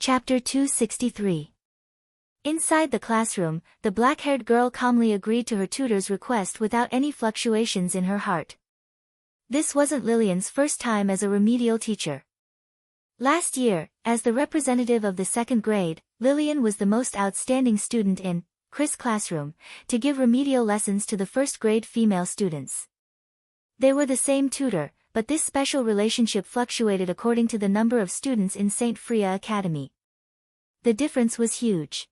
Chapter 263. Inside the classroom, the black-haired girl calmly agreed to her tutor's request without any fluctuations in her heart. This wasn't Lillian's first time as a remedial teacher. Last year, as the representative of the second grade, Lillian was the most outstanding student in Chris' classroom, to give remedial lessons to the first-grade female students. They were the same tutor, but this special relationship fluctuated according to the number of students in St. Freya Academy. The difference was huge.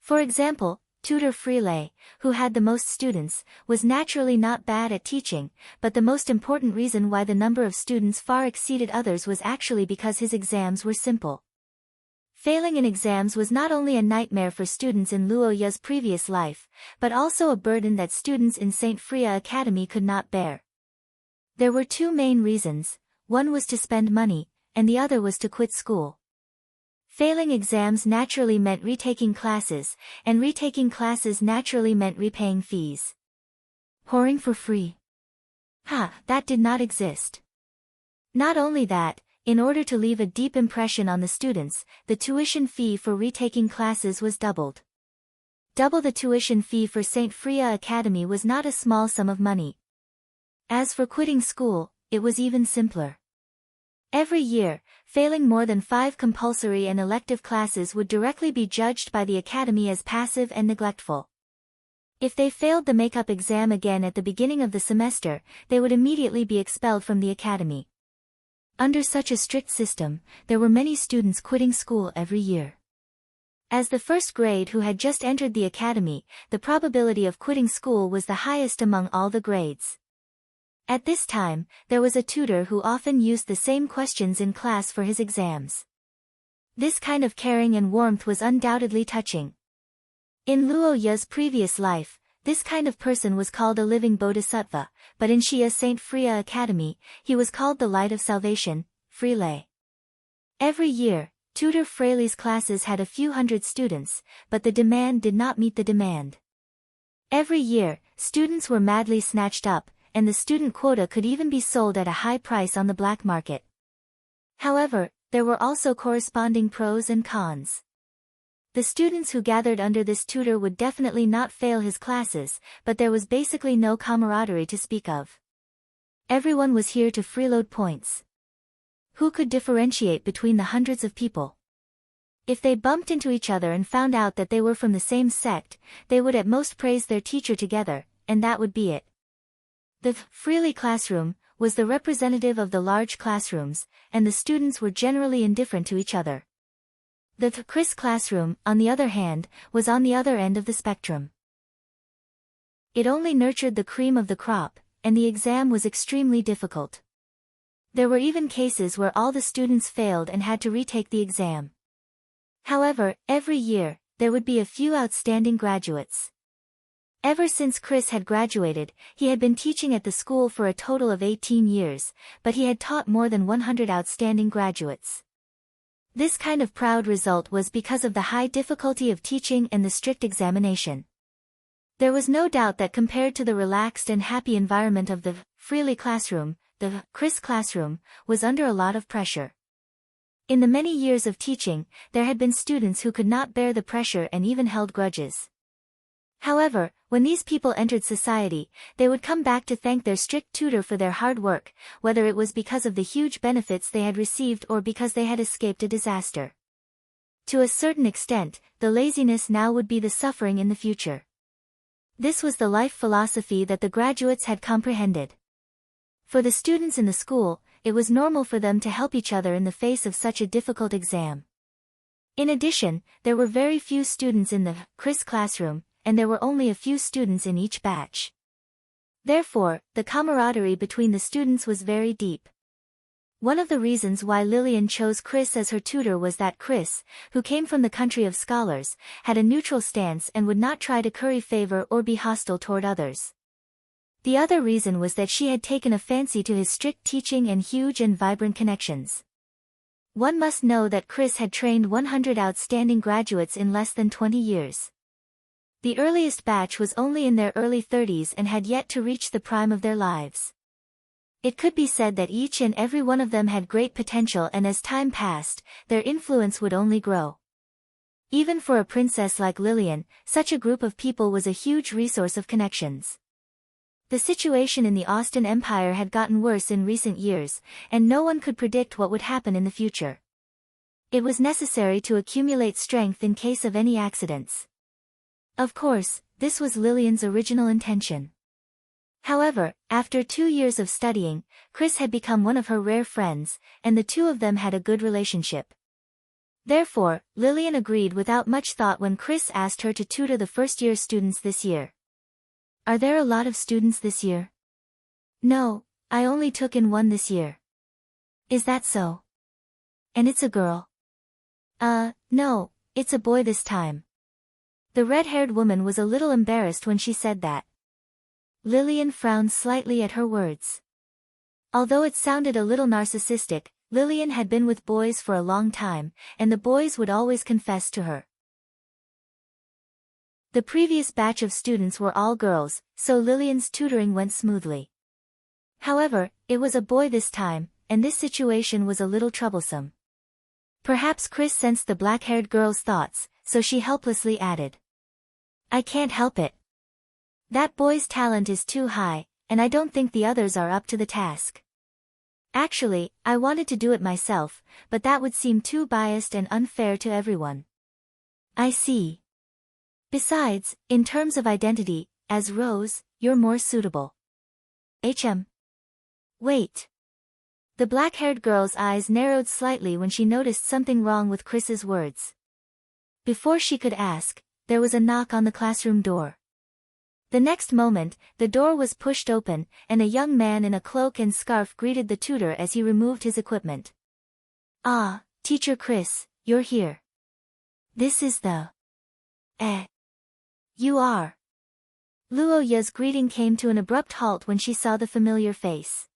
For example, tutor Freelay, who had the most students, was naturally not bad at teaching, but the most important reason why the number of students far exceeded others was actually because his exams were simple. Failing in exams was not only a nightmare for students in Luoya's previous life, but also a burden that students in St. Freya Academy could not bear. There were two main reasons: one was to spend money, and the other was to quit school. Failing exams naturally meant retaking classes, and retaking classes naturally meant repaying fees. Whoring for free? That did not exist. Not only that, in order to leave a deep impression on the students, the tuition fee for retaking classes was doubled. Double the tuition fee for St. Freya Academy was not a small sum of money. As for quitting school, it was even simpler. Every year, failing more than 5 compulsory and elective classes would directly be judged by the academy as passive and neglectful. If they failed the make-up exam again at the beginning of the semester, they would immediately be expelled from the academy. Under such a strict system, there were many students quitting school every year. As the first grade who had just entered the academy, the probability of quitting school was the highest among all the grades. At this time, there was a tutor who often used the same questions in class for his exams. This kind of caring and warmth was undoubtedly touching. In Luoya's previous life, this kind of person was called a living bodhisattva, but in Shia St. Freya Academy, he was called the Light of Salvation, Freelay. Every year, tutor Freely's classes had a few hundred students, but the demand did not meet the demand. Every year, students were madly snatched up, and the student quota could even be sold at a high price on the black market. However, there were also corresponding pros and cons. The students who gathered under this tutor would definitely not fail his classes, but there was basically no camaraderie to speak of. Everyone was here to freeload points. Who could differentiate between the hundreds of people? If they bumped into each other and found out that they were from the same sect, they would at most praise their teacher together, and that would be it. The Freely classroom was the representative of the large classrooms, and the students were generally indifferent to each other. The Chris classroom, on the other hand, was on the other end of the spectrum. It only nurtured the cream of the crop, and the exam was extremely difficult. There were even cases where all the students failed and had to retake the exam. However, every year, there would be a few outstanding graduates. Ever since Chris had graduated, he had been teaching at the school for a total of 18 years, but he had taught more than 100 outstanding graduates. This kind of proud result was because of the high difficulty of teaching and the strict examination. There was no doubt that compared to the relaxed and happy environment of the Freely classroom, the Chris classroom was under a lot of pressure. In the many years of teaching, there had been students who could not bear the pressure and even held grudges. However, when these people entered society, they would come back to thank their strict tutor for their hard work, whether it was because of the huge benefits they had received or because they had escaped a disaster. To a certain extent, the laziness now would be the suffering in the future. This was the life philosophy that the graduates had comprehended. For the students in the school, it was normal for them to help each other in the face of such a difficult exam. In addition, there were very few students in the Chris classroom, and there were only a few students in each batch. Therefore, the camaraderie between the students was very deep. One of the reasons why Lillian chose Chris as her tutor was that Chris, who came from the country of scholars, had a neutral stance and would not try to curry favor or be hostile toward others. The other reason was that she had taken a fancy to his strict teaching and huge and vibrant connections. One must know that Chris had trained 100 outstanding graduates in less than 20 years. The earliest batch was only in their early 30s and had yet to reach the prime of their lives. It could be said that each and every one of them had great potential, and as time passed, their influence would only grow. Even for a princess like Lillian, such a group of people was a huge resource of connections. The situation in the Austen Empire had gotten worse in recent years, and no one could predict what would happen in the future. It was necessary to accumulate strength in case of any accidents. Of course, this was Lillian's original intention. However, after 2 years of studying, Chris had become one of her rare friends, and the two of them had a good relationship. Therefore, Lillian agreed without much thought when Chris asked her to tutor the first-year students this year. Are there a lot of students this year? No, I only took in one this year. Is that so? And it's a girl? No, it's a boy this time. The red-haired woman was a little embarrassed when she said that. Lillian frowned slightly at her words. Although it sounded a little narcissistic, Lillian had been with boys for a long time, and the boys would always confess to her. The previous batch of students were all girls, so Lillian's tutoring went smoothly. However, it was a boy this time, and this situation was a little troublesome. Perhaps Chris sensed the black-haired girl's thoughts, so she helplessly added. I can't help it. That boy's talent is too high, and I don't think the others are up to the task. Actually, I wanted to do it myself, but that would seem too biased and unfair to everyone. I see. Besides, in terms of identity, as Rose, you're more suitable. Wait. The black-haired girl's eyes narrowed slightly when she noticed something wrong with Chris's words. Before she could ask, there was a knock on the classroom door. The next moment, the door was pushed open, and a young man in a cloak and scarf greeted the tutor as he removed his equipment. Ah, Teacher Chris, you're here. This is the... You are. Luoya's greeting came to an abrupt halt when she saw the familiar face.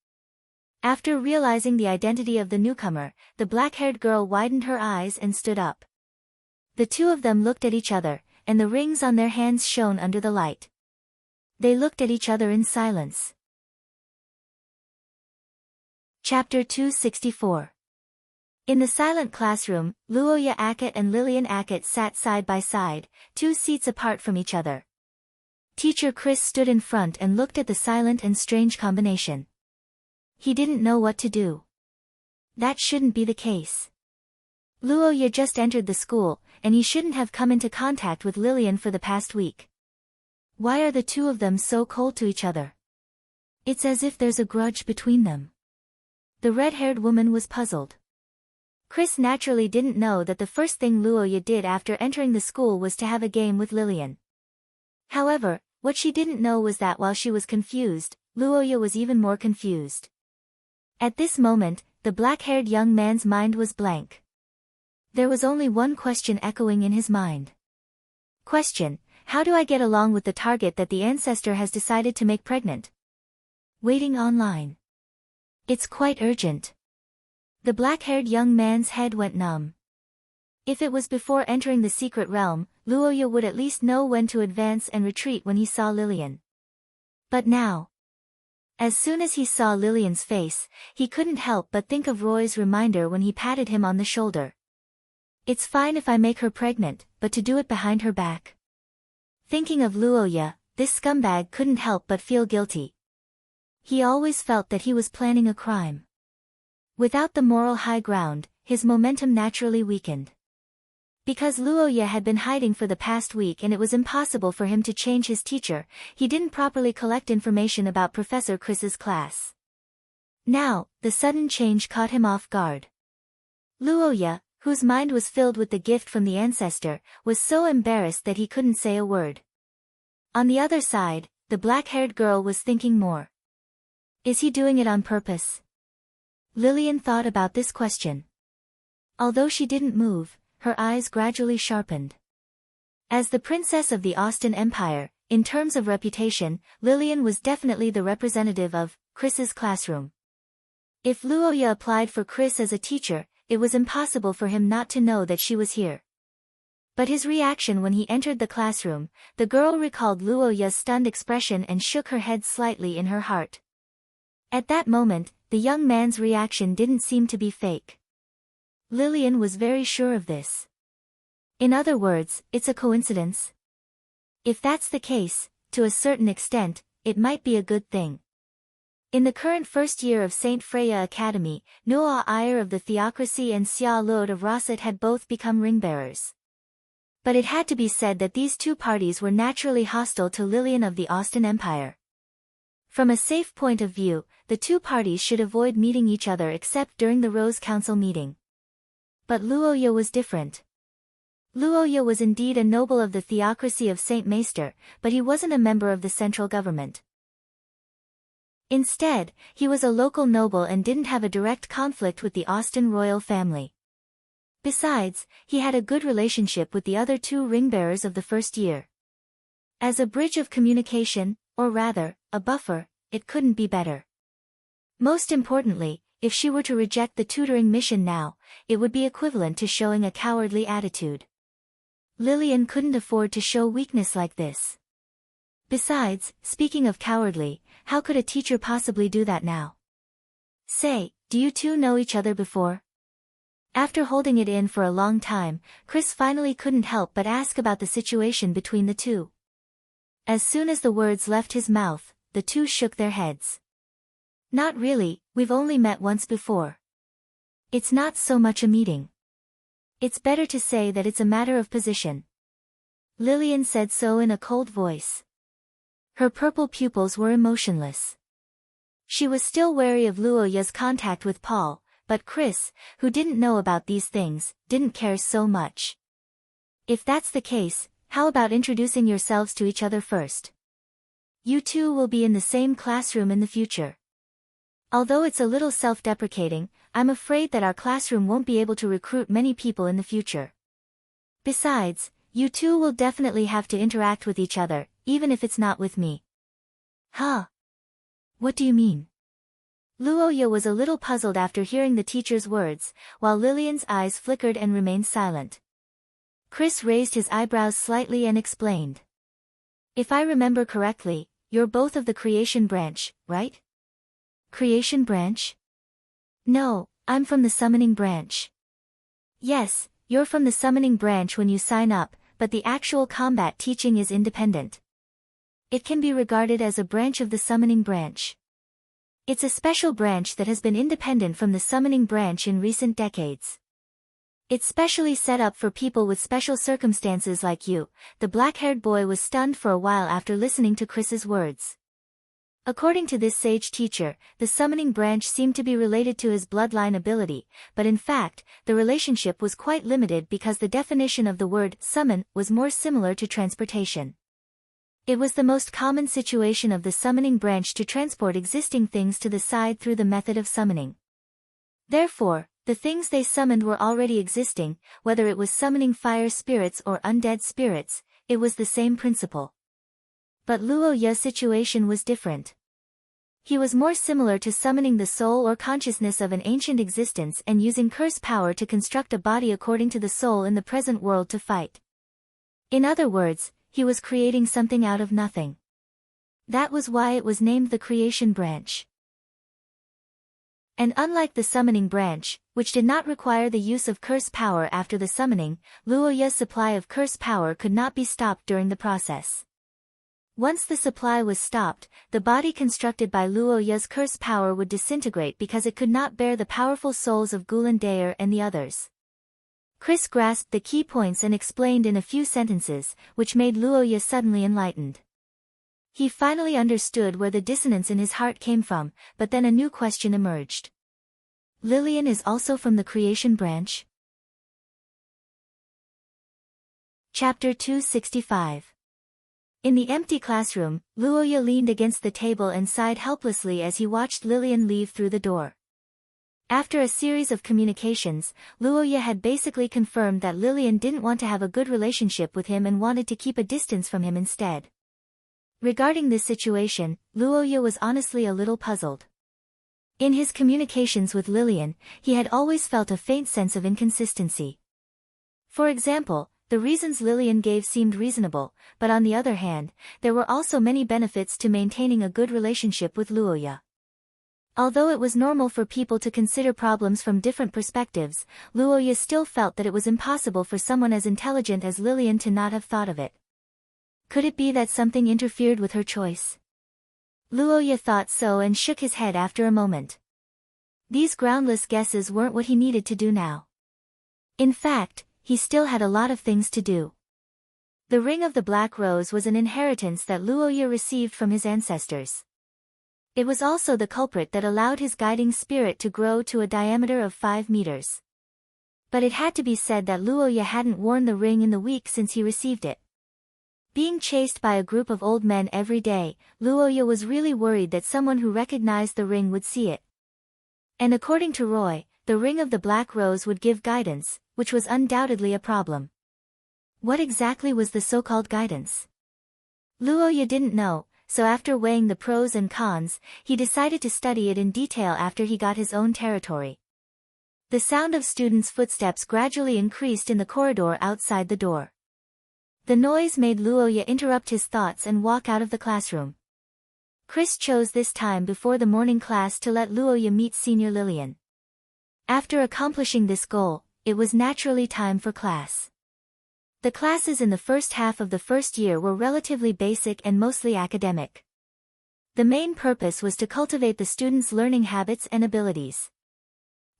After realizing the identity of the newcomer, the black-haired girl widened her eyes and stood up. The two of them looked at each other, and the rings on their hands shone under the light. They looked at each other in silence. Chapter 264. In the silent classroom, Luoya Ackett and Lillian Ackett sat side by side, 2 seats apart from each other. Teacher Chris stood in front and looked at the silent and strange combination. He didn't know what to do. That shouldn't be the case. Luoya just entered the school, and he shouldn't have come into contact with Lillian for the past week. Why are the two of them so cold to each other? It's as if there's a grudge between them. The red-haired woman was puzzled. Chris naturally didn't know that the first thing Luoya did after entering the school was to have a game with Lillian. However, what she didn't know was that while she was confused, Luoya was even more confused. At this moment, the black-haired young man's mind was blank. There was only one question echoing in his mind. Question: how do I get along with the target that the ancestor has decided to make pregnant? Waiting online. It's quite urgent. The black-haired young man's head went numb. If it was before entering the secret realm, Luoya would at least know when to advance and retreat when he saw Lillian. But now... As soon as he saw Lillian's face, he couldn't help but think of Roy's reminder when he patted him on the shoulder. It's fine if I make her pregnant, but to do it behind her back. Thinking of Luoya, this scumbag couldn't help but feel guilty. He always felt that he was planning a crime. Without the moral high ground, his momentum naturally weakened. Because Luoya had been hiding for the past week and it was impossible for him to change his teacher, he didn't properly collect information about Professor Chris's class. Now, the sudden change caught him off guard. Luoya, whose mind was filled with the gift from the ancestor, was so embarrassed that he couldn't say a word. On the other side, the black-haired girl was thinking more. Is he doing it on purpose? Lillian thought about this question. Although she didn't move, her eyes gradually sharpened. As the princess of the Austen Empire, in terms of reputation, Lillian was definitely the representative of Chris's classroom. If Luoya applied for Chris as a teacher, it was impossible for him not to know that she was here. But his reaction when he entered the classroom, the girl recalled Luoya's stunned expression and shook her head slightly in her heart. At that moment, the young man's reaction didn't seem to be fake. Lillian was very sure of this. In other words, it's a coincidence. If that's the case, to a certain extent, it might be a good thing. In the current first year of St. Freya Academy, Nuo Iyer of the Theocracy and Xia Lode of Rosset had both become ring-bearers. But it had to be said that these two parties were naturally hostile to Lillian of the Austin Empire. From a safe point of view, the two parties should avoid meeting each other except during the Rose Council meeting. But Luoya was different. Luoya was indeed a noble of the Theocracy of St. Meister, but he wasn't a member of the central government. Instead, he was a local noble and didn't have a direct conflict with the Austin royal family. Besides, he had a good relationship with the other two ring-bearers of the first year. As a bridge of communication, or rather, a buffer, it couldn't be better. Most importantly, if she were to reject the tutoring mission now, it would be equivalent to showing a cowardly attitude. Lillian couldn't afford to show weakness like this. Besides, speaking of cowardly, how could a teacher possibly do that now? Say, do you two know each other before? After holding it in for a long time, Chris finally couldn't help but ask about the situation between the two. As soon as the words left his mouth, the two shook their heads. Not really, we've only met once before. It's not so much a meeting. It's better to say that it's a matter of position. Lillian said so in a cold voice. Her purple pupils were emotionless. She was still wary of Luoya's contact with Paul, but Chris, who didn't know about these things, didn't care so much. If that's the case, how about introducing yourselves to each other first? You two will be in the same classroom in the future. Although it's a little self-deprecating, I'm afraid that our classroom won't be able to recruit many people in the future. Besides, you two will definitely have to interact with each other, even if it's not with me. Huh? What do you mean? Luoya was a little puzzled after hearing the teacher's words, while Lillian's eyes flickered and remained silent. Chris raised his eyebrows slightly and explained. If I remember correctly, you're both of the creation branch, right? Creation branch? No, I'm from the summoning branch. Yes, you're from the summoning branch when you sign up, but the actual combat teaching is independent. It can be regarded as a branch of the summoning branch. It's a special branch that has been independent from the summoning branch in recent decades. It's specially set up for people with special circumstances like you. The black-haired boy was stunned for a while after listening to Chris's words. According to this sage teacher, the summoning branch seemed to be related to his bloodline ability, but in fact, the relationship was quite limited because the definition of the word summon was more similar to transportation. It was the most common situation of the summoning branch to transport existing things to the side through the method of summoning. Therefore, the things they summoned were already existing, whether it was summoning fire spirits or undead spirits, it was the same principle. But Luoya's situation was different. He was more similar to summoning the soul or consciousness of an ancient existence and using curse power to construct a body according to the soul in the present world to fight. In other words, he was creating something out of nothing. That was why it was named the creation branch. And unlike the summoning branch, which did not require the use of curse power after the summoning, Luoya's supply of curse power could not be stopped during the process. Once the supply was stopped, the body constructed by Luoya's curse power would disintegrate because it could not bear the powerful souls of Gulan Dayer and the others. Chris grasped the key points and explained in a few sentences, which made Luoya suddenly enlightened. He finally understood where the dissonance in his heart came from, but then a new question emerged. Lillian is also from the creation branch? Chapter 265. In the empty classroom, Luoya leaned against the table and sighed helplessly as he watched Lillian leave through the door. After a series of communications, Luoya had basically confirmed that Lillian didn't want to have a good relationship with him and wanted to keep a distance from him instead. Regarding this situation, Luoya was honestly a little puzzled. In his communications with Lillian, he had always felt a faint sense of inconsistency. For example, the reasons Lillian gave seemed reasonable, but on the other hand, there were also many benefits to maintaining a good relationship with Luoya. Although it was normal for people to consider problems from different perspectives, Luoya still felt that it was impossible for someone as intelligent as Lillian to not have thought of it. Could it be that something interfered with her choice? Luoya thought so and shook his head after a moment. These groundless guesses weren't what he needed to do now. In fact, he still had a lot of things to do. The ring of the Black Rose was an inheritance that Luoya received from his ancestors. It was also the culprit that allowed his guiding spirit to grow to a diameter of 5 meters. But it had to be said that Luoya hadn't worn the ring in the week since he received it. Being chased by a group of old men every day, Luoya was really worried that someone who recognized the ring would see it. And according to Roy, the ring of the Black Rose would give guidance, which was undoubtedly a problem. What exactly was the so-called guidance? Luoya didn't know, so after weighing the pros and cons, he decided to study it in detail after he got his own territory. The sound of students' footsteps gradually increased in the corridor outside the door. The noise made Luoya interrupt his thoughts and walk out of the classroom. Chris chose this time before the morning class to let Luoya meet Senior Lillian. After accomplishing this goal, it was naturally time for class. The classes in the first half of the first year were relatively basic and mostly academic. The main purpose was to cultivate the students' learning habits and abilities.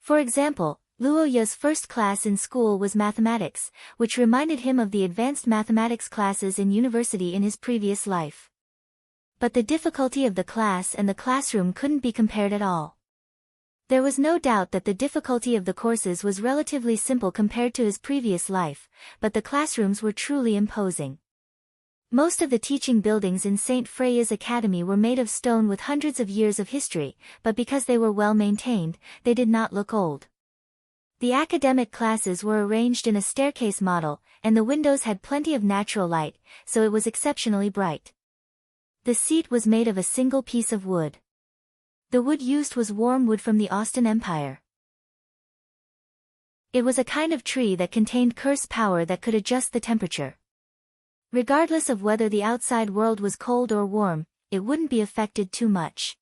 For example, Luoya's first class in school was mathematics, which reminded him of the advanced mathematics classes in university in his previous life. But the difficulty of the class and the classroom couldn't be compared at all. There was no doubt that the difficulty of the courses was relatively simple compared to his previous life, but the classrooms were truly imposing. Most of the teaching buildings in St. Freya's Academy were made of stone with hundreds of years of history, but because they were well maintained, they did not look old. The academic classes were arranged in a staircase model, and the windows had plenty of natural light, so it was exceptionally bright. The seat was made of a single piece of wood. The wood used was warm wood from the Austin Empire. It was a kind of tree that contained curse power that could adjust the temperature. Regardless of whether the outside world was cold or warm, it wouldn't be affected too much.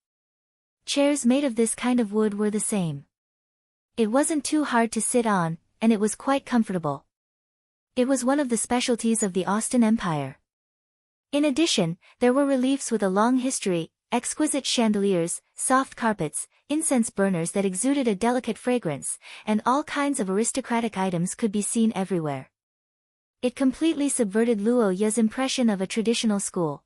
Chairs made of this kind of wood were the same. It wasn't too hard to sit on, and it was quite comfortable. It was one of the specialties of the Austin Empire. In addition, there were reliefs with a long history, exquisite chandeliers, soft carpets, incense burners that exuded a delicate fragrance, and all kinds of aristocratic items could be seen everywhere. It completely subverted Luoya's impression of a traditional school.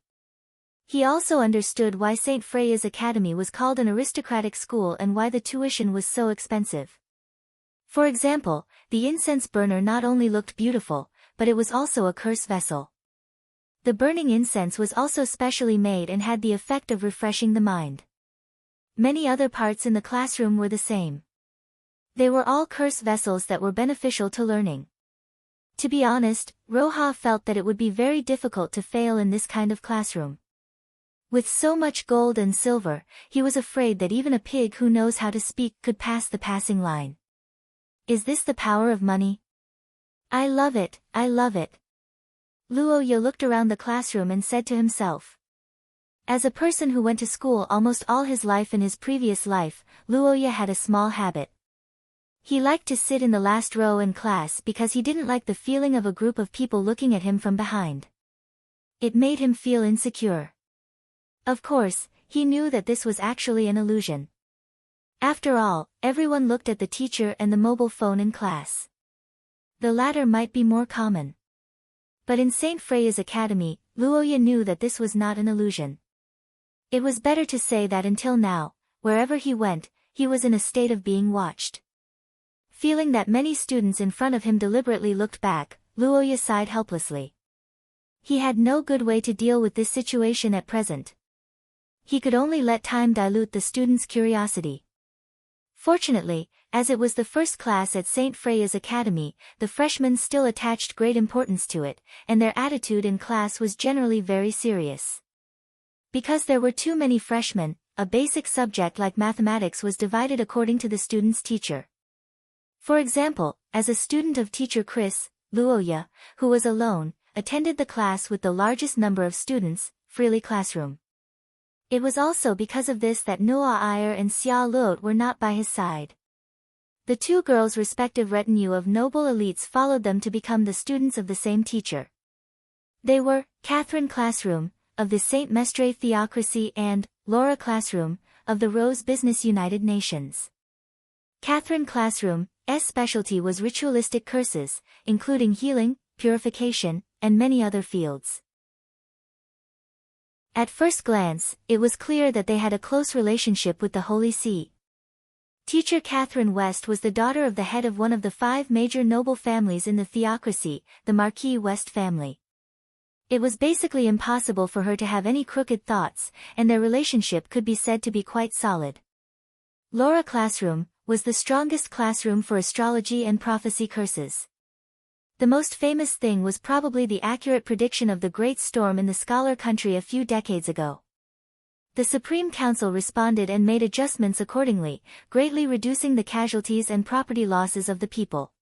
He also understood why St. Freya's Academy was called an aristocratic school and why the tuition was so expensive. For example, the incense burner not only looked beautiful, but it was also a curse vessel. The burning incense was also specially made and had the effect of refreshing the mind. Many other parts in the classroom were the same. They were all curse vessels that were beneficial to learning. To be honest, Roha felt that it would be very difficult to fail in this kind of classroom. With so much gold and silver, he was afraid that even a pig who knows how to speak could pass the passing line. Is this the power of money? I love it, I love it. Luoya looked around the classroom and said to himself. As a person who went to school almost all his life in his previous life, Luoya had a small habit. He liked to sit in the last row in class because he didn't like the feeling of a group of people looking at him from behind. It made him feel insecure. Of course, he knew that this was actually an illusion. After all, everyone looked at the teacher and the mobile phone in class. The latter might be more common. But in St. Freya's Academy, Luoya knew that this was not an illusion. It was better to say that until now, wherever he went, he was in a state of being watched. Feeling that many students in front of him deliberately looked back, Luoya sighed helplessly. He had no good way to deal with this situation at present. He could only let time dilute the students' curiosity. Fortunately, as it was the first class at St. Freya's Academy, the freshmen still attached great importance to it, and their attitude in class was generally very serious. Because there were too many freshmen, a basic subject like mathematics was divided according to the student's teacher. For example, as a student of teacher Chris, Luoya, who was alone, attended the class with the largest number of students, Freely classroom. It was also because of this that Noah Iyer and Xia Luot were not by his side. The two girls' respective retinue of noble elites followed them to become the students of the same teacher. They were Catherine Classroom, of the St. Mestre Theocracy, and Laura Classroom, of the Rose Business United Nations. Catherine Classroom's specialty was ritualistic curses, including healing, purification, and many other fields. At first glance, it was clear that they had a close relationship with the Holy See. Teacher Catherine West was the daughter of the head of one of the 5 major noble families in the theocracy, the Marquis West family. It was basically impossible for her to have any crooked thoughts, and their relationship could be said to be quite solid. Laura Classroom was the strongest classroom for astrology and prophecy curses. The most famous thing was probably the accurate prediction of the Great Storm in the Scholar Country a few decades ago. The Supreme Council responded and made adjustments accordingly, greatly reducing the casualties and property losses of the people.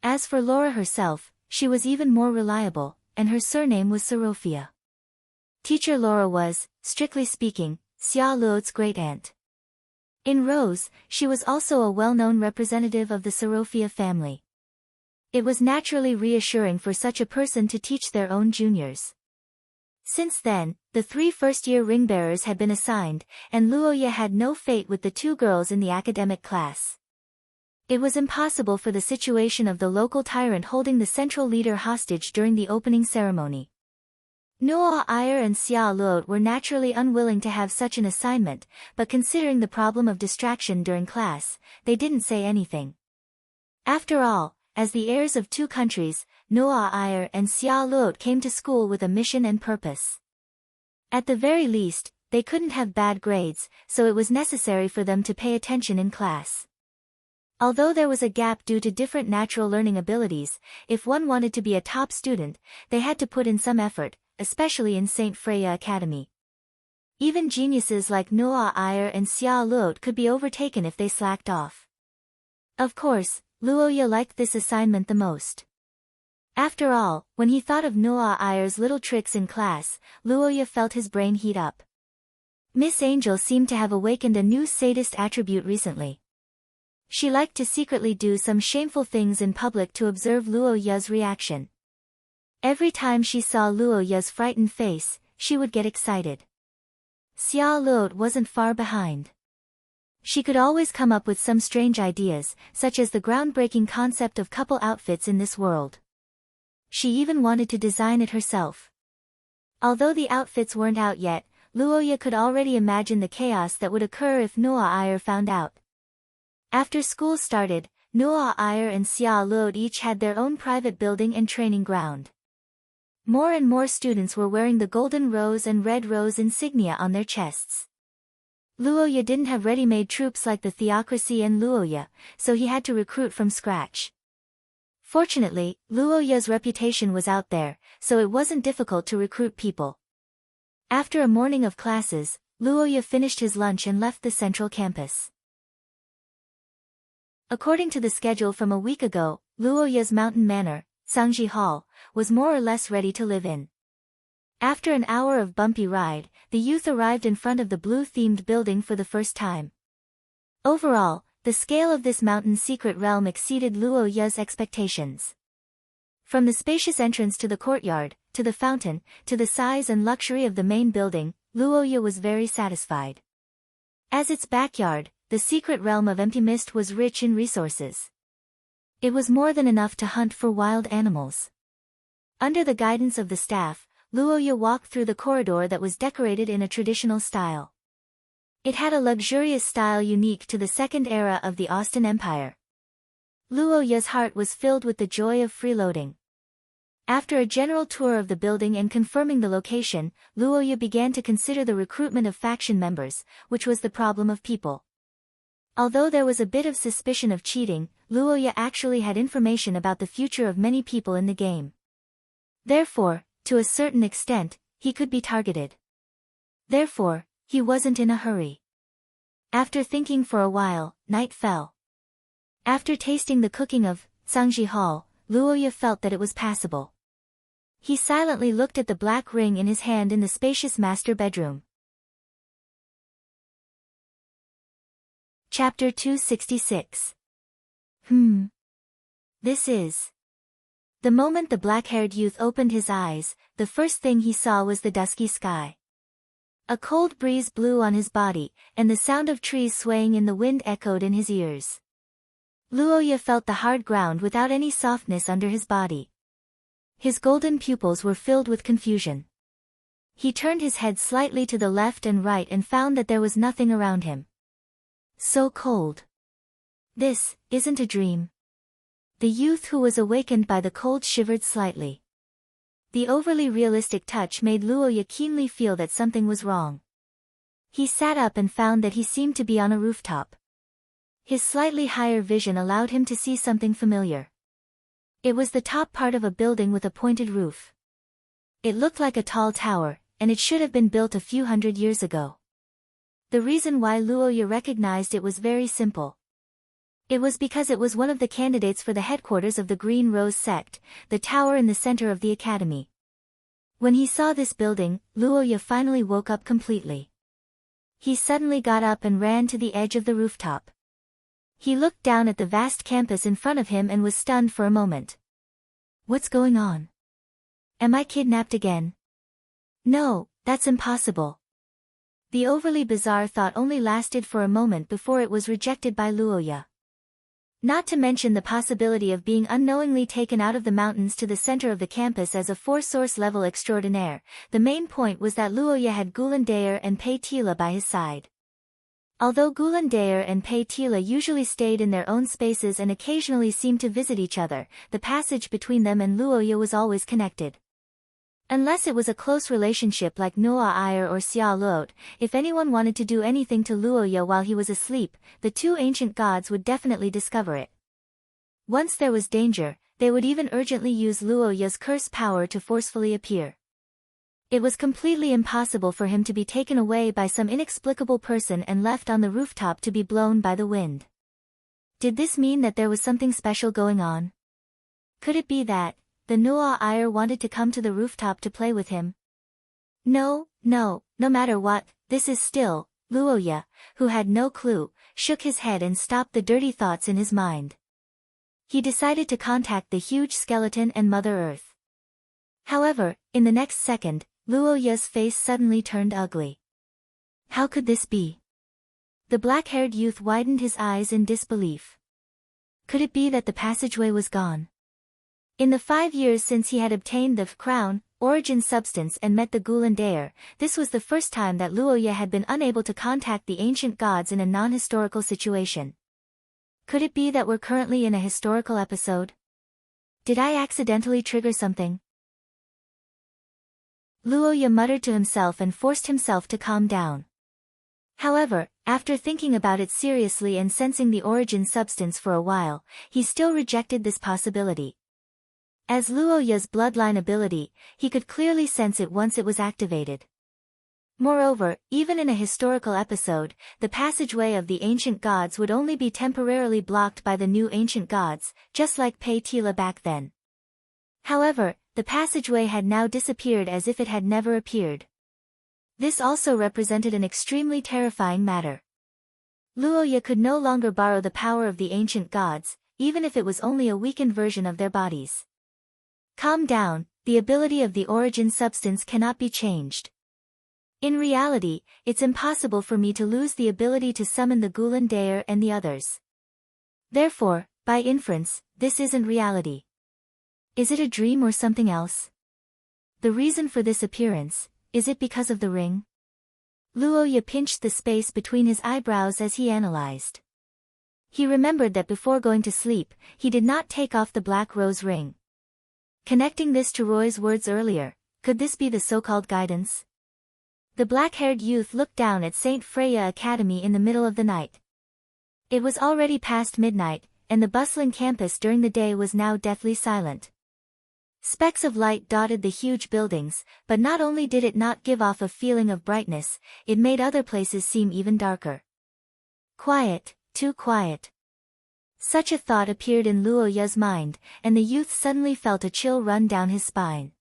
As for Laura herself, she was even more reliable, and her surname was Serofia. Teacher Laura was, strictly speaking, Xia Luot's great-aunt. In Rose, she was also a well-known representative of the Serofia family. It was naturally reassuring for such a person to teach their own juniors. Since then, the 3 first-year ring-bearers had been assigned, and Luoya had no fate with the 2 girls in the academic class. It was impossible for the situation of the local tyrant holding the central leader hostage during the opening ceremony. Noah Iyer and Xia Luot were naturally unwilling to have such an assignment, but considering the problem of distraction during class, they didn't say anything. After all, as the heirs of 2 countries, Noah Iyer and Xia Luot came to school with a mission and purpose. At the very least, they couldn't have bad grades, so it was necessary for them to pay attention in class. Although there was a gap due to different natural learning abilities, if one wanted to be a top student, they had to put in some effort, especially in St. Freya Academy. Even geniuses like Noah Iyer and Xia Luot could be overtaken if they slacked off. Of course, Luoya liked this assignment the most. After all, when he thought of Noah Iyer's little tricks in class, Luoya felt his brain heat up. Miss Angel seemed to have awakened a new sadist attribute recently. She liked to secretly do some shameful things in public to observe Luoya's reaction. Every time she saw Luoya's frightened face, she would get excited. Xia Luot wasn't far behind. She could always come up with some strange ideas, such as the groundbreaking concept of couple outfits in this world. She even wanted to design it herself. Although the outfits weren't out yet, Luoya could already imagine the chaos that would occur if Noah Iyer found out. After school started, Noah Iyer and Xia Luot each had their own private building and training ground. More and more students were wearing the golden rose and red rose insignia on their chests. Luoya didn't have ready-made troops like the Theocracy and Luoya, so he had to recruit from scratch. Fortunately, Luoya's reputation was out there, so it wasn't difficult to recruit people. After a morning of classes, Luoya finished his lunch and left the central campus. According to the schedule from a week ago, Luoya's mountain manor, Sangji Hall, was more or less ready to live in. After an hour of bumpy ride, the youth arrived in front of the blue-themed building for the first time. Overall, the scale of this mountain secret realm exceeded Luoya's expectations. From the spacious entrance to the courtyard, to the fountain, to the size and luxury of the main building, Luoya was very satisfied. As its backyard, the secret realm of Empty Mist was rich in resources. It was more than enough to hunt for wild animals. Under the guidance of the staff, Luoya walked through the corridor that was decorated in a traditional style. It had a luxurious style unique to the second era of the Austin Empire. Luoya's heart was filled with the joy of freeloading. After a general tour of the building and confirming the location, Luoya began to consider the recruitment of faction members, which was the problem of people. Although there was a bit of suspicion of cheating, Luoya actually had information about the future of many people in the game. Therefore, to a certain extent, he could be targeted. Therefore, he wasn't in a hurry. After thinking for a while, night fell. After tasting the cooking of Sangji Hall, Luoya felt that it was passable. He silently looked at the black ring in his hand in the spacious master bedroom. Chapter 266. This is. The moment the black-haired youth opened his eyes, the first thing he saw was the dusky sky. A cold breeze blew on his body, and the sound of trees swaying in the wind echoed in his ears. Luoya felt the hard ground without any softness under his body. His golden pupils were filled with confusion. He turned his head slightly to the left and right and found that there was nothing around him. So cold. This isn't a dream. The youth who was awakened by the cold shivered slightly. The overly realistic touch made Luoya keenly feel that something was wrong. He sat up and found that he seemed to be on a rooftop. His slightly higher vision allowed him to see something familiar. It was the top part of a building with a pointed roof. It looked like a tall tower, and it should have been built a few hundred years ago. The reason why Luoya recognized it was very simple. It was because it was one of the candidates for the headquarters of the Green Rose sect, the tower in the center of the academy. When he saw this building, Luoya finally woke up completely. He suddenly got up and ran to the edge of the rooftop. He looked down at the vast campus in front of him and was stunned for a moment. What's going on? Am I kidnapped again? No, that's impossible. The overly bizarre thought only lasted for a moment before it was rejected by Luoya. Not to mention the possibility of being unknowingly taken out of the mountains to the center of the campus as a four-source level extraordinaire, the main point was that Luoya had Gulandair and Pei Tila by his side. Although Gulandair and Pei Tila usually stayed in their own spaces and occasionally seemed to visit each other, the passage between them and Luoya was always connected. Unless it was a close relationship like Noa Iyer or Xia Luot, if anyone wanted to do anything to Luoya while he was asleep, the two ancient gods would definitely discover it. Once there was danger, they would even urgently use Luoya's curse power to forcefully appear. It was completely impossible for him to be taken away by some inexplicable person and left on the rooftop to be blown by the wind. Did this mean that there was something special going on? Could it be that the Noa Iyer wanted to come to the rooftop to play with him? No matter what, this is still. Luoya, who had no clue, shook his head and stopped the dirty thoughts in his mind. He decided to contact the huge skeleton and Mother Earth. However, in the next second, Luoya's face suddenly turned ugly. How could this be? The black-haired youth widened his eyes in disbelief. Could it be that the passageway was gone? In the 5 years since he had obtained the crown, origin substance and met the Gulandair, this was the first time that Luoya had been unable to contact the ancient gods in a non-historical situation. Could it be that we're currently in a historical episode? Did I accidentally trigger something? Luoya muttered to himself and forced himself to calm down. However, after thinking about it seriously and sensing the origin substance for a while, he still rejected this possibility. As Luoya's bloodline ability, he could clearly sense it once it was activated. Moreover, even in a historical episode, the passageway of the ancient gods would only be temporarily blocked by the new ancient gods, just like Pei Tila back then. However, the passageway had now disappeared as if it had never appeared. This also represented an extremely terrifying matter. Luoya could no longer borrow the power of the ancient gods, even if it was only a weakened version of their bodies. Calm down, the ability of the origin substance cannot be changed. In reality, it's impossible for me to lose the ability to summon the Gulandair and the others. Therefore, by inference, this isn't reality. Is it a dream or something else? The reason for this appearance, is it because of the ring? Luoya pinched the space between his eyebrows as he analyzed. He remembered that before going to sleep, he did not take off the black rose ring. Connecting this to Roy's words earlier, could this be the so-called guidance? The black-haired youth looked down at St. Freya Academy in the middle of the night. It was already past midnight, and the bustling campus during the day was now deathly silent. Specks of light dotted the huge buildings, but not only did it not give off a feeling of brightness, it made other places seem even darker. Quiet, too quiet. Such a thought appeared in Luoya's mind, and the youth suddenly felt a chill run down his spine.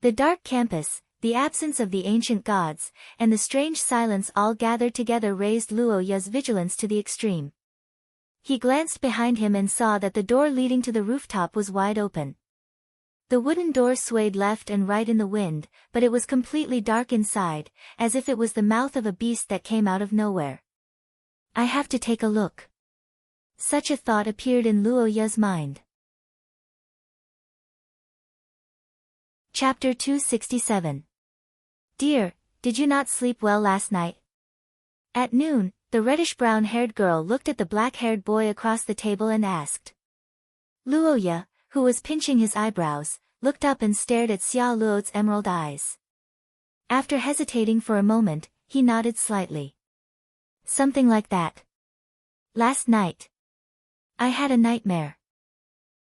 The dark campus, the absence of the ancient gods, and the strange silence all gathered together raised Luo Ya's vigilance to the extreme. He glanced behind him and saw that the door leading to the rooftop was wide open. The wooden door swayed left and right in the wind, but it was completely dark inside, as if it was the mouth of a beast that came out of nowhere. I have to take a look. Such a thought appeared in Luo Ya's mind. Chapter 267. Dear, did you not sleep well last night? At noon, the reddish-brown-haired girl looked at the black-haired boy across the table and asked. Luo Ya, who was pinching his eyebrows, looked up and stared at Xia Luo's emerald eyes. After hesitating for a moment, he nodded slightly. Something like that. Last night. I had a nightmare.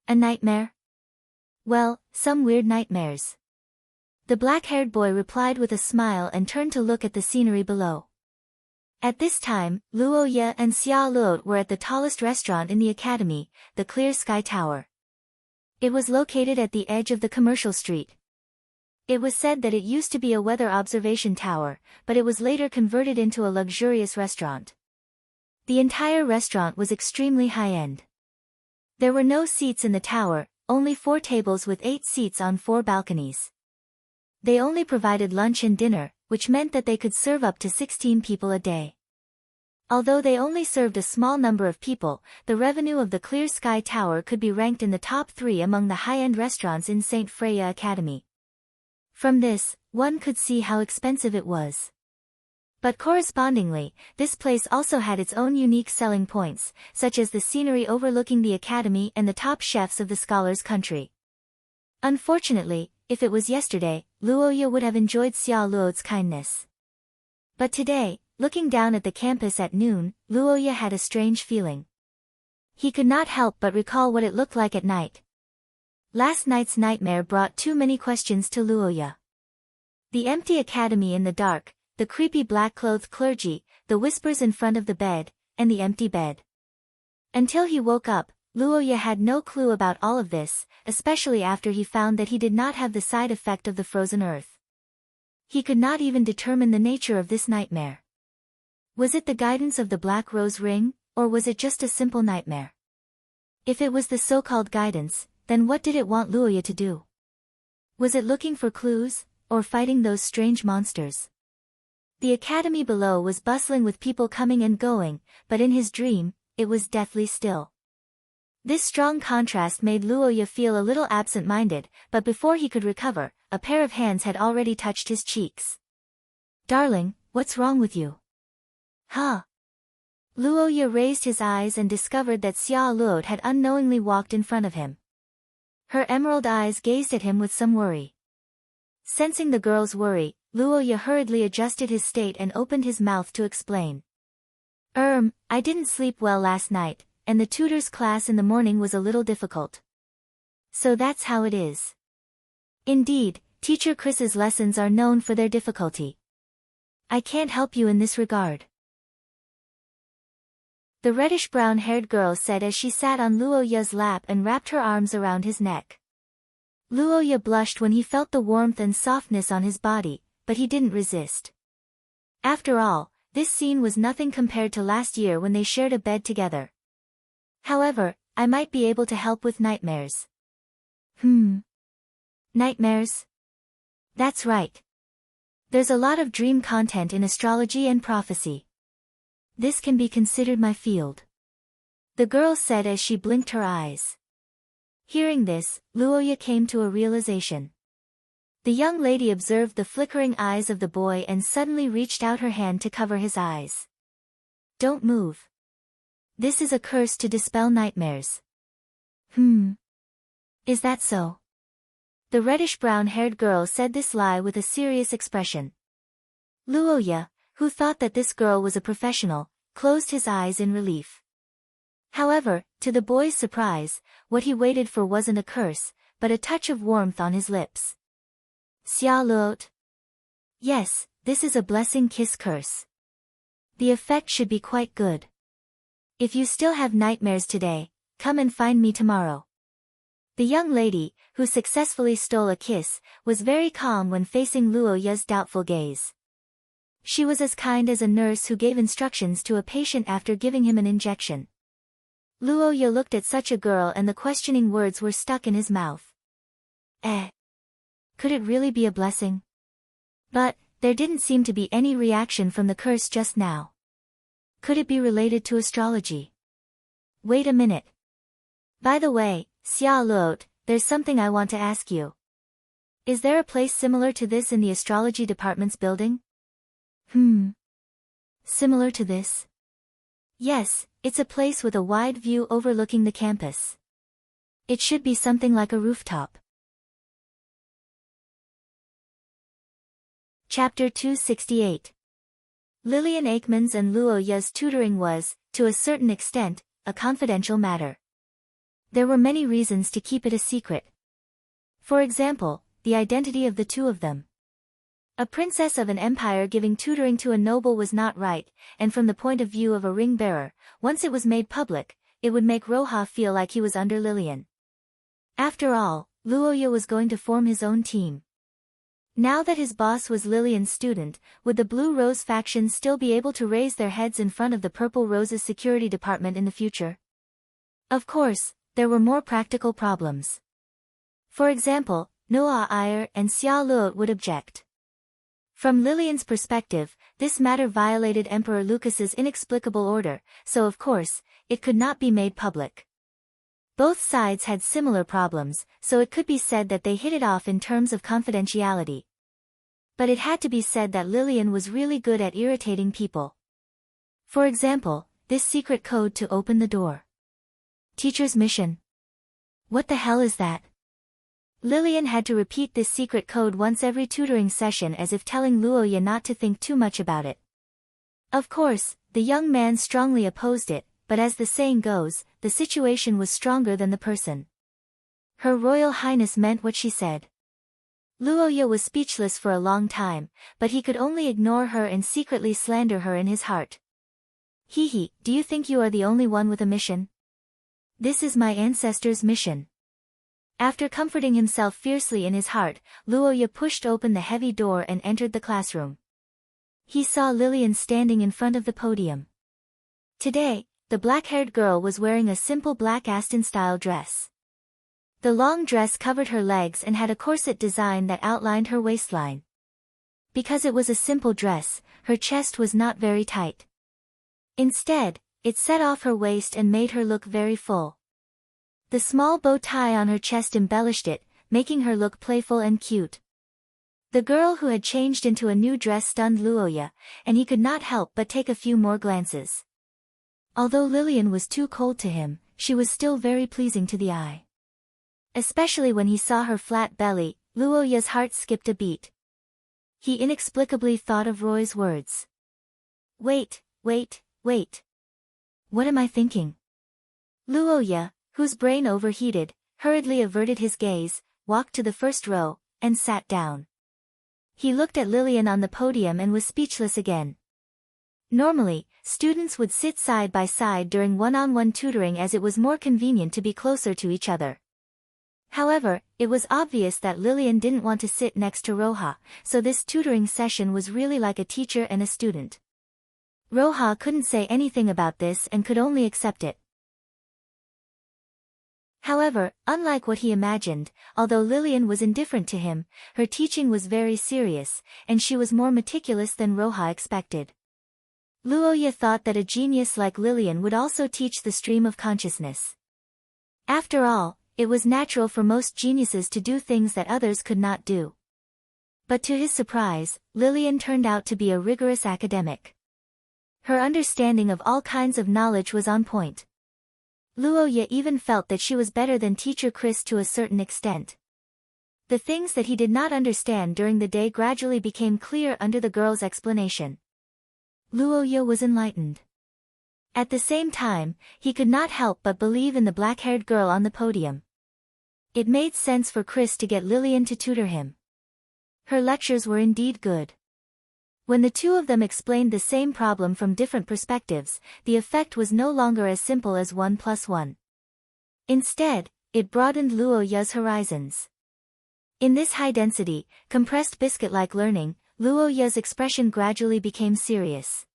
A nightmare? Well, some weird nightmares. The black-haired boy replied with a smile and turned to look at the scenery below. At this time, Luo Ya and Xia Luo were at the tallest restaurant in the academy, the Clear Sky Tower. It was located at the edge of the commercial street. It was said that it used to be a weather observation tower, but it was later converted into a luxurious restaurant. The entire restaurant was extremely high-end. There were no seats in the tower, only 4 tables with 8 seats on 4 balconies. They only provided lunch and dinner, which meant that they could serve up to 16 people a day. Although they only served a small number of people, the revenue of the Clear Sky Tower could be ranked in the top 3 among the high-end restaurants in St. Freya Academy. From this, one could see how expensive it was. But correspondingly, this place also had its own unique selling points, such as the scenery overlooking the academy and the top chefs of the scholars' country. Unfortunately, if it was yesterday, Luo Ya would have enjoyed Xia Luo's kindness. But today, looking down at the campus at noon, Luo Ya had a strange feeling. He could not help but recall what it looked like at night. Last night's nightmare brought too many questions to Luo Ya. The empty academy in the dark, the creepy black-clothed clergy, the whispers in front of the bed, and the empty bed. Until he woke up, Luo Ya had no clue about all of this, especially after he found that he did not have the side effect of the frozen earth. He could not even determine the nature of this nightmare. Was it the guidance of the Black Rose Ring, or was it just a simple nightmare? If it was the so-called guidance, then what did it want Luo Ya to do? Was it looking for clues, or fighting those strange monsters? The academy below was bustling with people coming and going, but in his dream, it was deathly still. This strong contrast made Luo Ya feel a little absent-minded, but before he could recover, a pair of hands had already touched his cheeks. Darling, what's wrong with you? Huh? Luo Ya raised his eyes and discovered that Xia Luo had unknowingly walked in front of him. Her emerald eyes gazed at him with some worry. Sensing the girl's worry, Luo Ya hurriedly adjusted his state and opened his mouth to explain. I didn't sleep well last night, and the tutor's class in the morning was a little difficult. So that's how it is. Indeed, Teacher Chris's lessons are known for their difficulty. I can't help you in this regard. The reddish-brown-haired girl said as she sat on Luo Ya's lap and wrapped her arms around his neck. Luo Ya blushed when he felt the warmth and softness on his body, but he didn't resist. After all, this scene was nothing compared to last year when they shared a bed together. However, I might be able to help with nightmares. Nightmares? That's right. There's a lot of dream content in astrology and prophecy. This can be considered my field. The girl said as she blinked her eyes. Hearing this, Luo Ya came to a realization. The young lady observed the flickering eyes of the boy and suddenly reached out her hand to cover his eyes. Don't move. This is a curse to dispel nightmares. Is that so? The reddish-brown-haired girl said this lie with a serious expression. Luo Ya, who thought that this girl was a professional, closed his eyes in relief. However, to the boy's surprise, what he waited for wasn't a curse, but a touch of warmth on his lips. Xia Luo. Yes, this is a blessing kiss curse. The effect should be quite good. If you still have nightmares today, come and find me tomorrow. The young lady, who successfully stole a kiss, was very calm when facing Luo Ye's doubtful gaze. She was as kind as a nurse who gave instructions to a patient after giving him an injection. Luo Ye looked at such a girl and the questioning words were stuck in his mouth. Could it really be a blessing? But, there didn't seem to be any reaction from the curse just now. Could it be related to astrology? Wait a minute. By the way, Xia Luot, there's something I want to ask you. Is there a place similar to this in the astrology department's building? Similar to this? Yes, it's a place with a wide view overlooking the campus. It should be something like a rooftop. Chapter 268. Lillian Aikman's and Luo Ye's tutoring was, to a certain extent, a confidential matter. There were many reasons to keep it a secret. For example, the identity of the two of them. A princess of an empire giving tutoring to a noble was not right, and from the point of view of a ring-bearer, once it was made public, it would make Roha feel like he was under Lillian. After all, Luo Ye was going to form his own team. Now that his boss was Lillian's student, would the Blue Rose faction still be able to raise their heads in front of the Purple Rose's security department in the future? Of course, there were more practical problems. For example, Noah Iyer and Xia Luot would object. From Lillian's perspective, this matter violated Emperor Lucas's inexplicable order, so of course, it could not be made public. Both sides had similar problems, so it could be said that they hit it off in terms of confidentiality. But it had to be said that Lillian was really good at irritating people. For example, this secret code to open the door. Teacher's mission. What the hell is that? Lillian had to repeat this secret code once every tutoring session as if telling Luo Ye not to think too much about it. Of course, the young man strongly opposed it, but as the saying goes, the situation was stronger than the person. Her Royal Highness meant what she said. Luo Ye was speechless for a long time, but he could only ignore her and secretly slander her in his heart. Do you think you are the only one with a mission? This is my ancestor's mission. After comforting himself fiercely in his heart, Luo Ye pushed open the heavy door and entered the classroom. He saw Lillian standing in front of the podium. Today, the black-haired girl was wearing a simple black Aston-style dress. The long dress covered her legs and had a corset design that outlined her waistline. Because it was a simple dress, her chest was not very tight. Instead, it set off her waist and made her look very full. The small bow tie on her chest embellished it, making her look playful and cute. The girl who had changed into a new dress stunned Luo Ye, and he could not help but take a few more glances. Although Lillian was too cold to him, she was still very pleasing to the eye. Especially when he saw her flat belly, Luo Ye's heart skipped a beat. He inexplicably thought of Roy's words. Wait. What am I thinking? Luo Ye, whose brain overheated, hurriedly averted his gaze, walked to the first row, and sat down. He looked at Lillian on the podium and was speechless again. Normally, students would sit side by side during one-on-one tutoring as it was more convenient to be closer to each other. However, it was obvious that Lillian didn't want to sit next to Roha, so this tutoring session was really like a teacher and a student. Roha couldn't say anything about this and could only accept it. However, unlike what he imagined, although Lillian was indifferent to him, her teaching was very serious, and she was more meticulous than Roha expected. Luo Ye thought that a genius like Lillian would also teach the stream of consciousness. After all, it was natural for most geniuses to do things that others could not do. But to his surprise, Lillian turned out to be a rigorous academic. Her understanding of all kinds of knowledge was on point. Luo Ye even felt that she was better than teacher Chris to a certain extent. The things that he did not understand during the day gradually became clear under the girl's explanation. Luo Ye was enlightened. At the same time, he could not help but believe in the black-haired girl on the podium. It made sense for Chris to get Lillian to tutor him. Her lectures were indeed good. When the two of them explained the same problem from different perspectives, the effect was no longer as simple as 1 + 1. Instead, it broadened Luo Ya's horizons. In this high-density, compressed biscuit-like learning, Luo Ya's expression gradually became serious.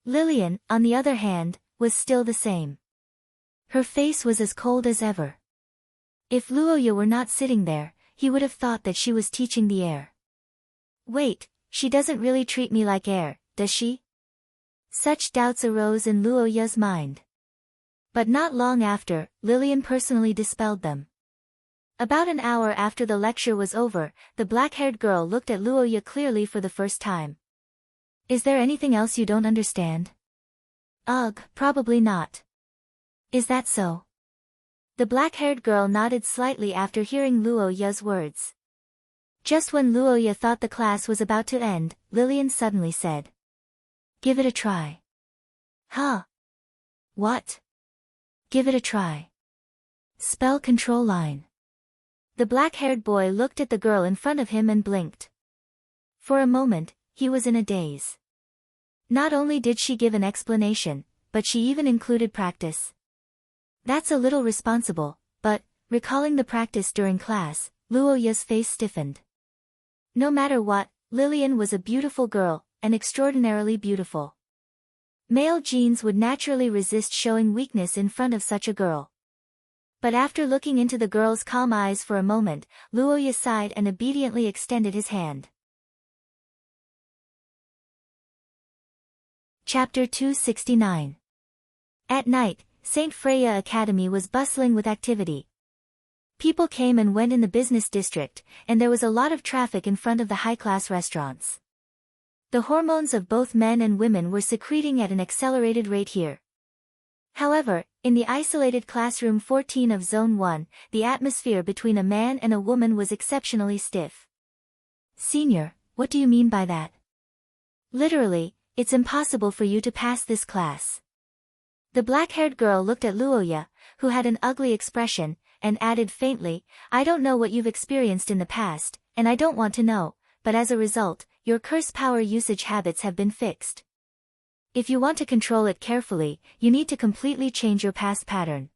Lillian, on the other hand, was still the same. Her face was as cold as ever. If Luo Ya were not sitting there, he would have thought that she was teaching the air. Wait, she doesn't really treat me like air, does she? Such doubts arose in Luo Ya's mind. But not long after, Lillian personally dispelled them. About an hour after the lecture was over, the black-haired girl looked at Luo Ya clearly for the first time. Is there anything else you don't understand? Ugh, probably not. Is that so? The black-haired girl nodded slightly after hearing Luo Ya's words. Just when Luo Ya thought the class was about to end, Lillian suddenly said, "Give it a try." Huh? What? Give it a try. Spell control line. The black-haired boy looked at the girl in front of him and blinked. For a moment, he was in a daze. Not only did she give an explanation, but she even included practice. That's a little responsible, but, recalling the practice during class, Luo Ya's face stiffened. No matter what, Lillian was a beautiful girl, and extraordinarily beautiful. Male genes would naturally resist showing weakness in front of such a girl. But after looking into the girl's calm eyes for a moment, Luo Ya sighed and obediently extended his hand. Chapter 269. At night, St. Freya Academy was bustling with activity. People came and went in the business district, and there was a lot of traffic in front of the high-class restaurants. The hormones of both men and women were secreting at an accelerated rate here. However, in the isolated classroom 14 of Zone 1, the atmosphere between a man and a woman was exceptionally stiff. Senior, what do you mean by that? Literally, it's impossible for you to pass this class. The black-haired girl looked at Luo Ya, who had an ugly expression, and added faintly, "I don't know what you've experienced in the past, and I don't want to know, but as a result, your curse power usage habits have been fixed. If you want to control it carefully, you need to completely change your past pattern.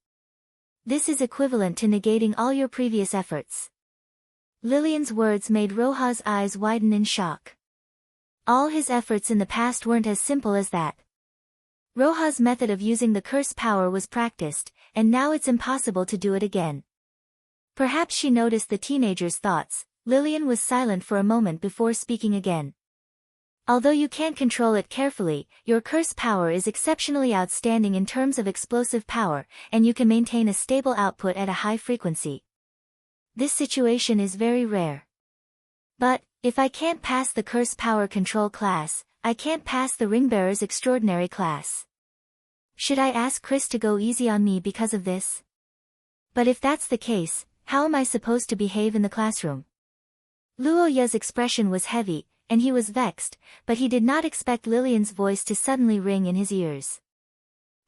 This is equivalent to negating all your previous efforts." Lillian's words made Roha's eyes widen in shock. All his efforts in the past weren't as simple as that. Roha's method of using the curse power was practiced, and now it's impossible to do it again. Perhaps she noticed the teenager's thoughts. Lillian was silent for a moment before speaking again. Although you can't control it carefully, your curse power is exceptionally outstanding in terms of explosive power, and you can maintain a stable output at a high frequency. This situation is very rare. But, if I can't pass the curse power control class, I can't pass the Ringbearer's extraordinary class. Should I ask Chris to go easy on me because of this? But if that's the case, how am I supposed to behave in the classroom? Luo Ya's expression was heavy, and he was vexed, but he did not expect Lillian's voice to suddenly ring in his ears.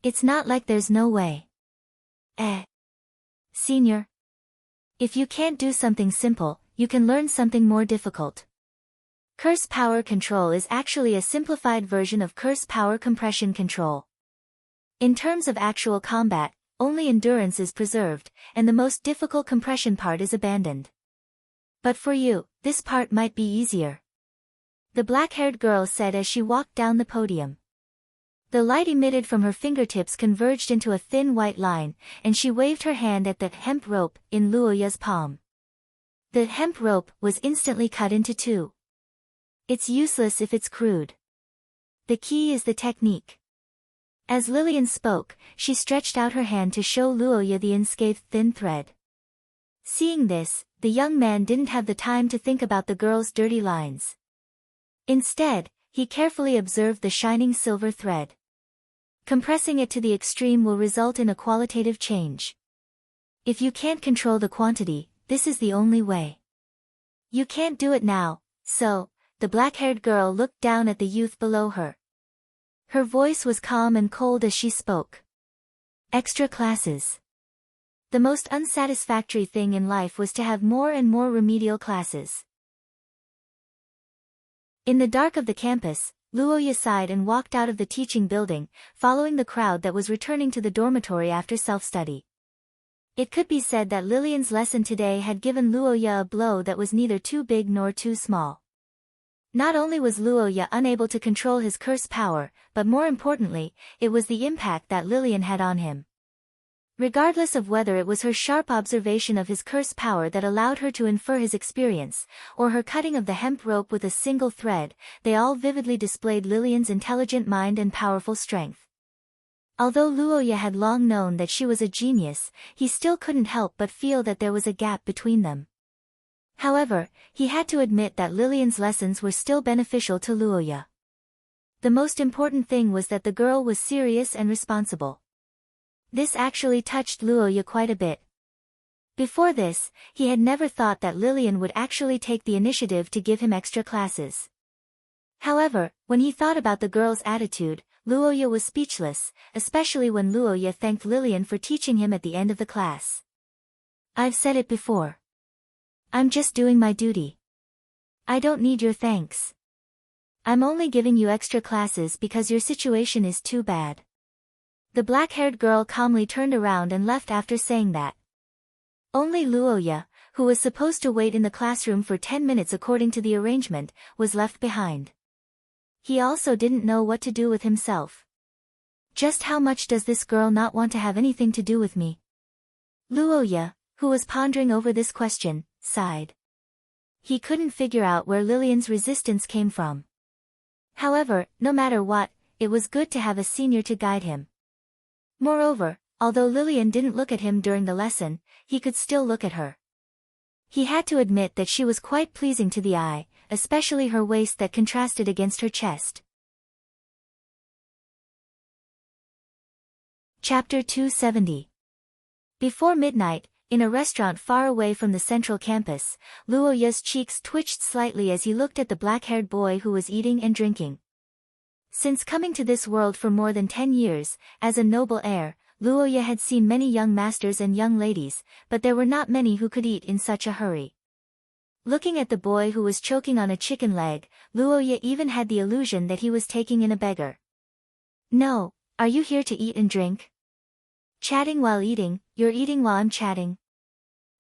It's not like there's no way. Senior. If you can't do something simple, you can learn something more difficult. Curse power control is actually a simplified version of curse power compression control. In terms of actual combat, only endurance is preserved, and the most difficult compression part is abandoned. But for you, this part might be easier. The black-haired girl said as she walked down the podium. The light emitted from her fingertips converged into a thin white line, and she waved her hand at the hemp rope in Luo Ya's palm. The hemp rope was instantly cut into two. It's useless if it's crude. The key is the technique. As Lillian spoke, she stretched out her hand to show Luo Ya the unscathed thin thread. Seeing this, the young man didn't have the time to think about the girl's dirty lines. Instead, he carefully observed the shining silver thread. Compressing it to the extreme will result in a qualitative change. If you can't control the quantity, this is the only way. You can't do it now, so, the black-haired girl looked down at the youth below her. Her voice was calm and cold as she spoke. Extra classes. The most unsatisfactory thing in life was to have more and more remedial classes. In the dark of the campus, Luo Ya sighed and walked out of the teaching building, following the crowd that was returning to the dormitory after self-study. It could be said that Lillian's lesson today had given Luoya a blow that was neither too big nor too small. Not only was Luoya unable to control his curse power, but more importantly, it was the impact that Lillian had on him. Regardless of whether it was her sharp observation of his curse power that allowed her to infer his experience, or her cutting of the hemp rope with a single thread, they all vividly displayed Lillian's intelligent mind and powerful strength. Although Luoya had long known that she was a genius, he still couldn't help but feel that there was a gap between them. However, he had to admit that Lillian's lessons were still beneficial to Luoya. The most important thing was that the girl was serious and responsible. This actually touched Luoya quite a bit. Before this, he had never thought that Lillian would actually take the initiative to give him extra classes. However, when he thought about the girl's attitude, Luoya was speechless, especially when Luoya thanked Lillian for teaching him at the end of the class. "I've said it before. I'm just doing my duty. I don't need your thanks. I'm only giving you extra classes because your situation is too bad." The black-haired girl calmly turned around and left after saying that. Only Luoya, who was supposed to wait in the classroom for 10 minutes according to the arrangement, was left behind. He also didn't know what to do with himself. Just how much does this girl not want to have anything to do with me? Luoya, who was pondering over this question, sighed. He couldn't figure out where Lillian's resistance came from. However, no matter what, it was good to have a senior to guide him. Moreover, although Lillian didn't look at him during the lesson, he could still look at her. He had to admit that she was quite pleasing to the eye, especially her waist that contrasted against her chest. Chapter 270. Before midnight, in a restaurant far away from the central campus, Luoya's cheeks twitched slightly as he looked at the black-haired boy who was eating and drinking. Since coming to this world for more than 10 years, as a noble heir, Luoya had seen many young masters and young ladies, but there were not many who could eat in such a hurry. Looking at the boy who was choking on a chicken leg, Luoya even had the illusion that he was taking in a beggar. "No, are you here to eat and drink? Chatting while eating, you're eating while I'm chatting."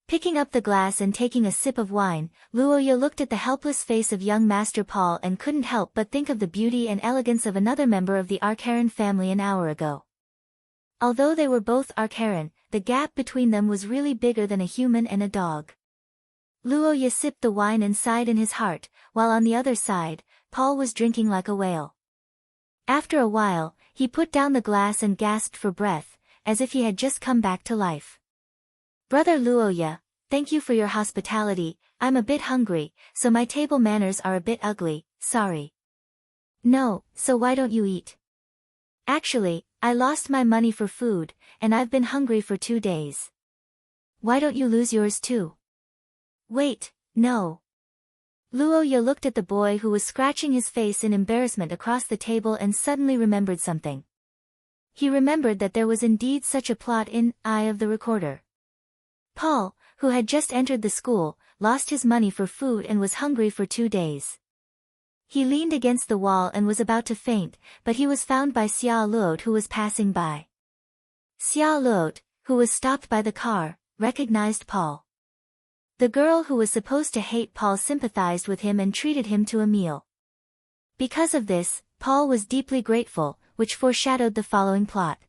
Picking up the glass and taking a sip of wine, Luoya looked at the helpless face of young Master Paul and couldn't help but think of the beauty and elegance of another member of the Arkharan family an hour ago. Although they were both Arkharan, the gap between them was really bigger than a human and a dog. Luoya sipped the wine and sighed in his heart, while on the other side, Paul was drinking like a whale. After a while, he put down the glass and gasped for breath, as if he had just come back to life. "Brother Luoya, thank you for your hospitality. I'm a bit hungry, so my table manners are a bit ugly, sorry." "No, so why don't you eat?" "Actually, I lost my money for food, and I've been hungry for 2 days." "Why don't you lose yours too?" "Wait, no." Luoya looked at the boy who was scratching his face in embarrassment across the table and suddenly remembered something. He remembered that there was indeed such a plot in Eye of the Recorder. Paul, who had just entered the school, lost his money for food and was hungry for 2 days. He leaned against the wall and was about to faint, but he was found by Xia Luot who was passing by. Xia Luot, who was stopped by the car, recognized Paul. The girl who was supposed to hate Paul sympathized with him and treated him to a meal. Because of this, Paul was deeply grateful, which foreshadowed the following plot.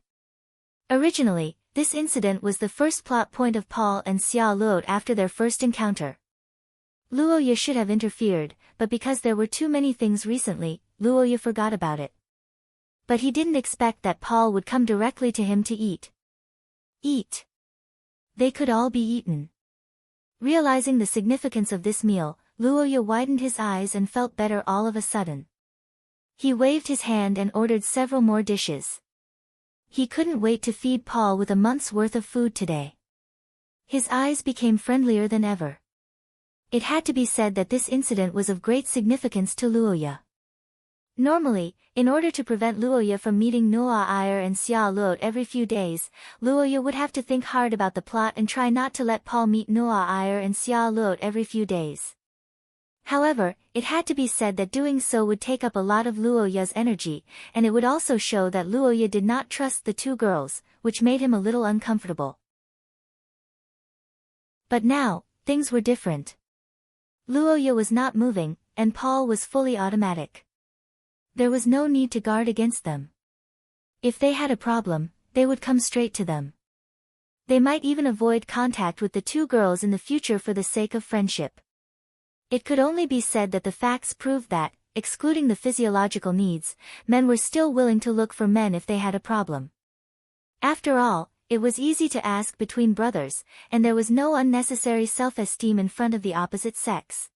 Originally, this incident was the first plot point of Paul and Xia Luot after their first encounter. Luoya should have interfered, but because there were too many things recently, Luoya forgot about it. But he didn't expect that Paul would come directly to him to eat. Eat. They could all be eaten. Realizing the significance of this meal, Luoya widened his eyes and felt better all of a sudden. He waved his hand and ordered several more dishes. He couldn't wait to feed Paul with a month's worth of food today. His eyes became friendlier than ever. It had to be said that this incident was of great significance to Luoya. Normally, in order to prevent Luoya from meeting Noah Iyer and Xia Luot every few days, Luoya would have to think hard about the plot and try not to let Paul meet Noah Iyer and Xia Luot every few days. However, it had to be said that doing so would take up a lot of Luoya's energy, and it would also show that Luoya did not trust the two girls, which made him a little uncomfortable. But now, things were different. Luoya was not moving, and Paul was fully automatic. There was no need to guard against them. If they had a problem, they would come straight to them. They might even avoid contact with the two girls in the future for the sake of friendship. It could only be said that the facts proved that, excluding the physiological needs, men were still willing to look for men if they had a problem. After all, it was easy to ask between brothers, and there was no unnecessary self-esteem in front of the opposite sex.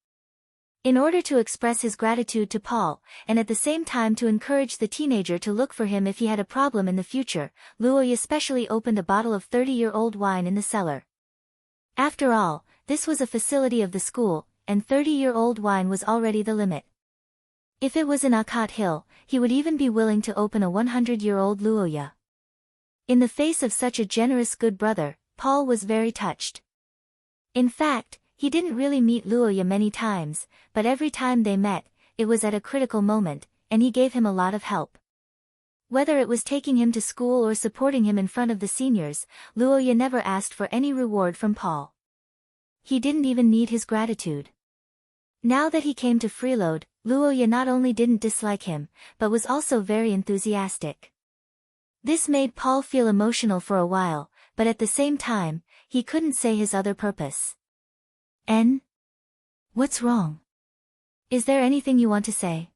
In order to express his gratitude to Paul, and at the same time to encourage the teenager to look for him if he had a problem in the future, Luoya specially opened a bottle of 30-year-old wine in the cellar. After all, this was a facility of the school, and 30-year-old wine was already the limit. If it was in Akat Hill, he would even be willing to open a 100-year-old Luoya. In the face of such a generous good brother, Paul was very touched. In fact, he didn't really meet Luoya many times, but every time they met, it was at a critical moment, and he gave him a lot of help. Whether it was taking him to school or supporting him in front of the seniors, Luoya never asked for any reward from Paul. He didn't even need his gratitude. Now that he came to freeload, Luoya not only didn't dislike him, but was also very enthusiastic. This made Paul feel emotional for a while, but at the same time, he couldn't say his other purpose. What's wrong? Is there anything you want to say?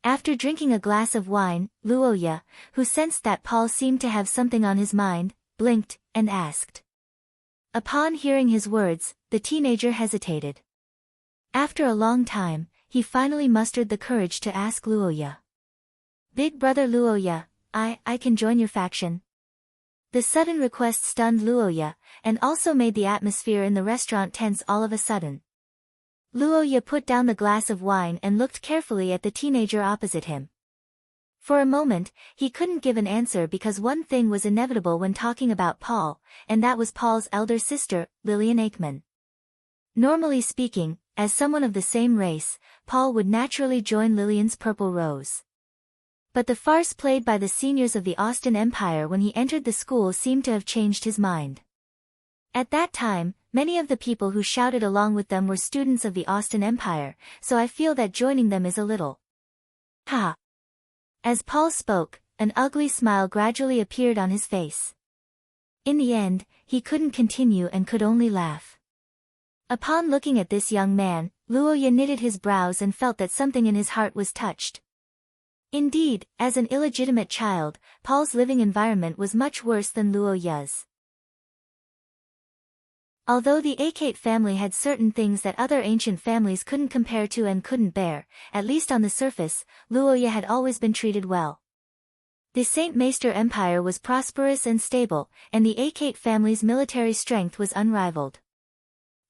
After drinking a glass of wine, Luoya, who sensed that Paul seemed to have something on his mind, blinked, and asked. Upon hearing his words, the teenager hesitated. After a long time, he finally mustered the courage to ask Luoya. Big brother Luoya, I can join your faction. The sudden request stunned Luoya, and also made the atmosphere in the restaurant tense all of a sudden. Luoya put down the glass of wine and looked carefully at the teenager opposite him. For a moment, he couldn't give an answer because one thing was inevitable when talking about Paul, and that was Paul's elder sister, Lillian Aikman. Normally speaking, as someone of the same race, Paul would naturally join Lillian's Purple Rose. But the farce played by the seniors of the Austin Empire when he entered the school seemed to have changed his mind. At that time, many of the people who shouted along with them were students of the Austin Empire, so I feel that joining them is a little. Ha! As Paul spoke, an ugly smile gradually appeared on his face. In the end, he couldn't continue and could only laugh. Upon looking at this young man, Luoya knitted his brows and felt that something in his heart was touched. Indeed, as an illegitimate child, Paul's living environment was much worse than Luoya's. Although the Akate family had certain things that other ancient families couldn't compare to and couldn't bear, at least on the surface, Luoya had always been treated well. The Saint Maester Empire was prosperous and stable, and the Akate family's military strength was unrivaled.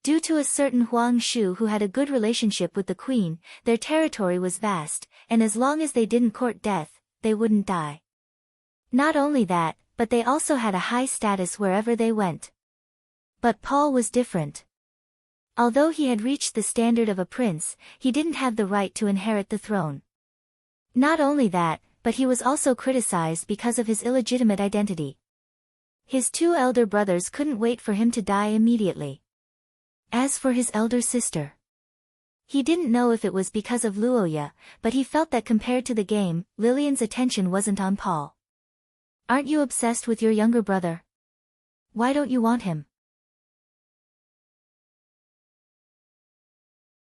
Due to a certain Huang Shu who had a good relationship with the queen, their territory was vast, and as long as they didn't court death, they wouldn't die. Not only that, but they also had a high status wherever they went. But Paul was different. Although he had reached the standard of a prince, he didn't have the right to inherit the throne. Not only that, but he was also criticized because of his illegitimate identity. His two elder brothers couldn't wait for him to die immediately. As for his elder sister, he didn't know if it was because of Luoya, but he felt that compared to the game, Lillian's attention wasn't on Paul. Aren't you obsessed with your younger brother? Why don't you want him?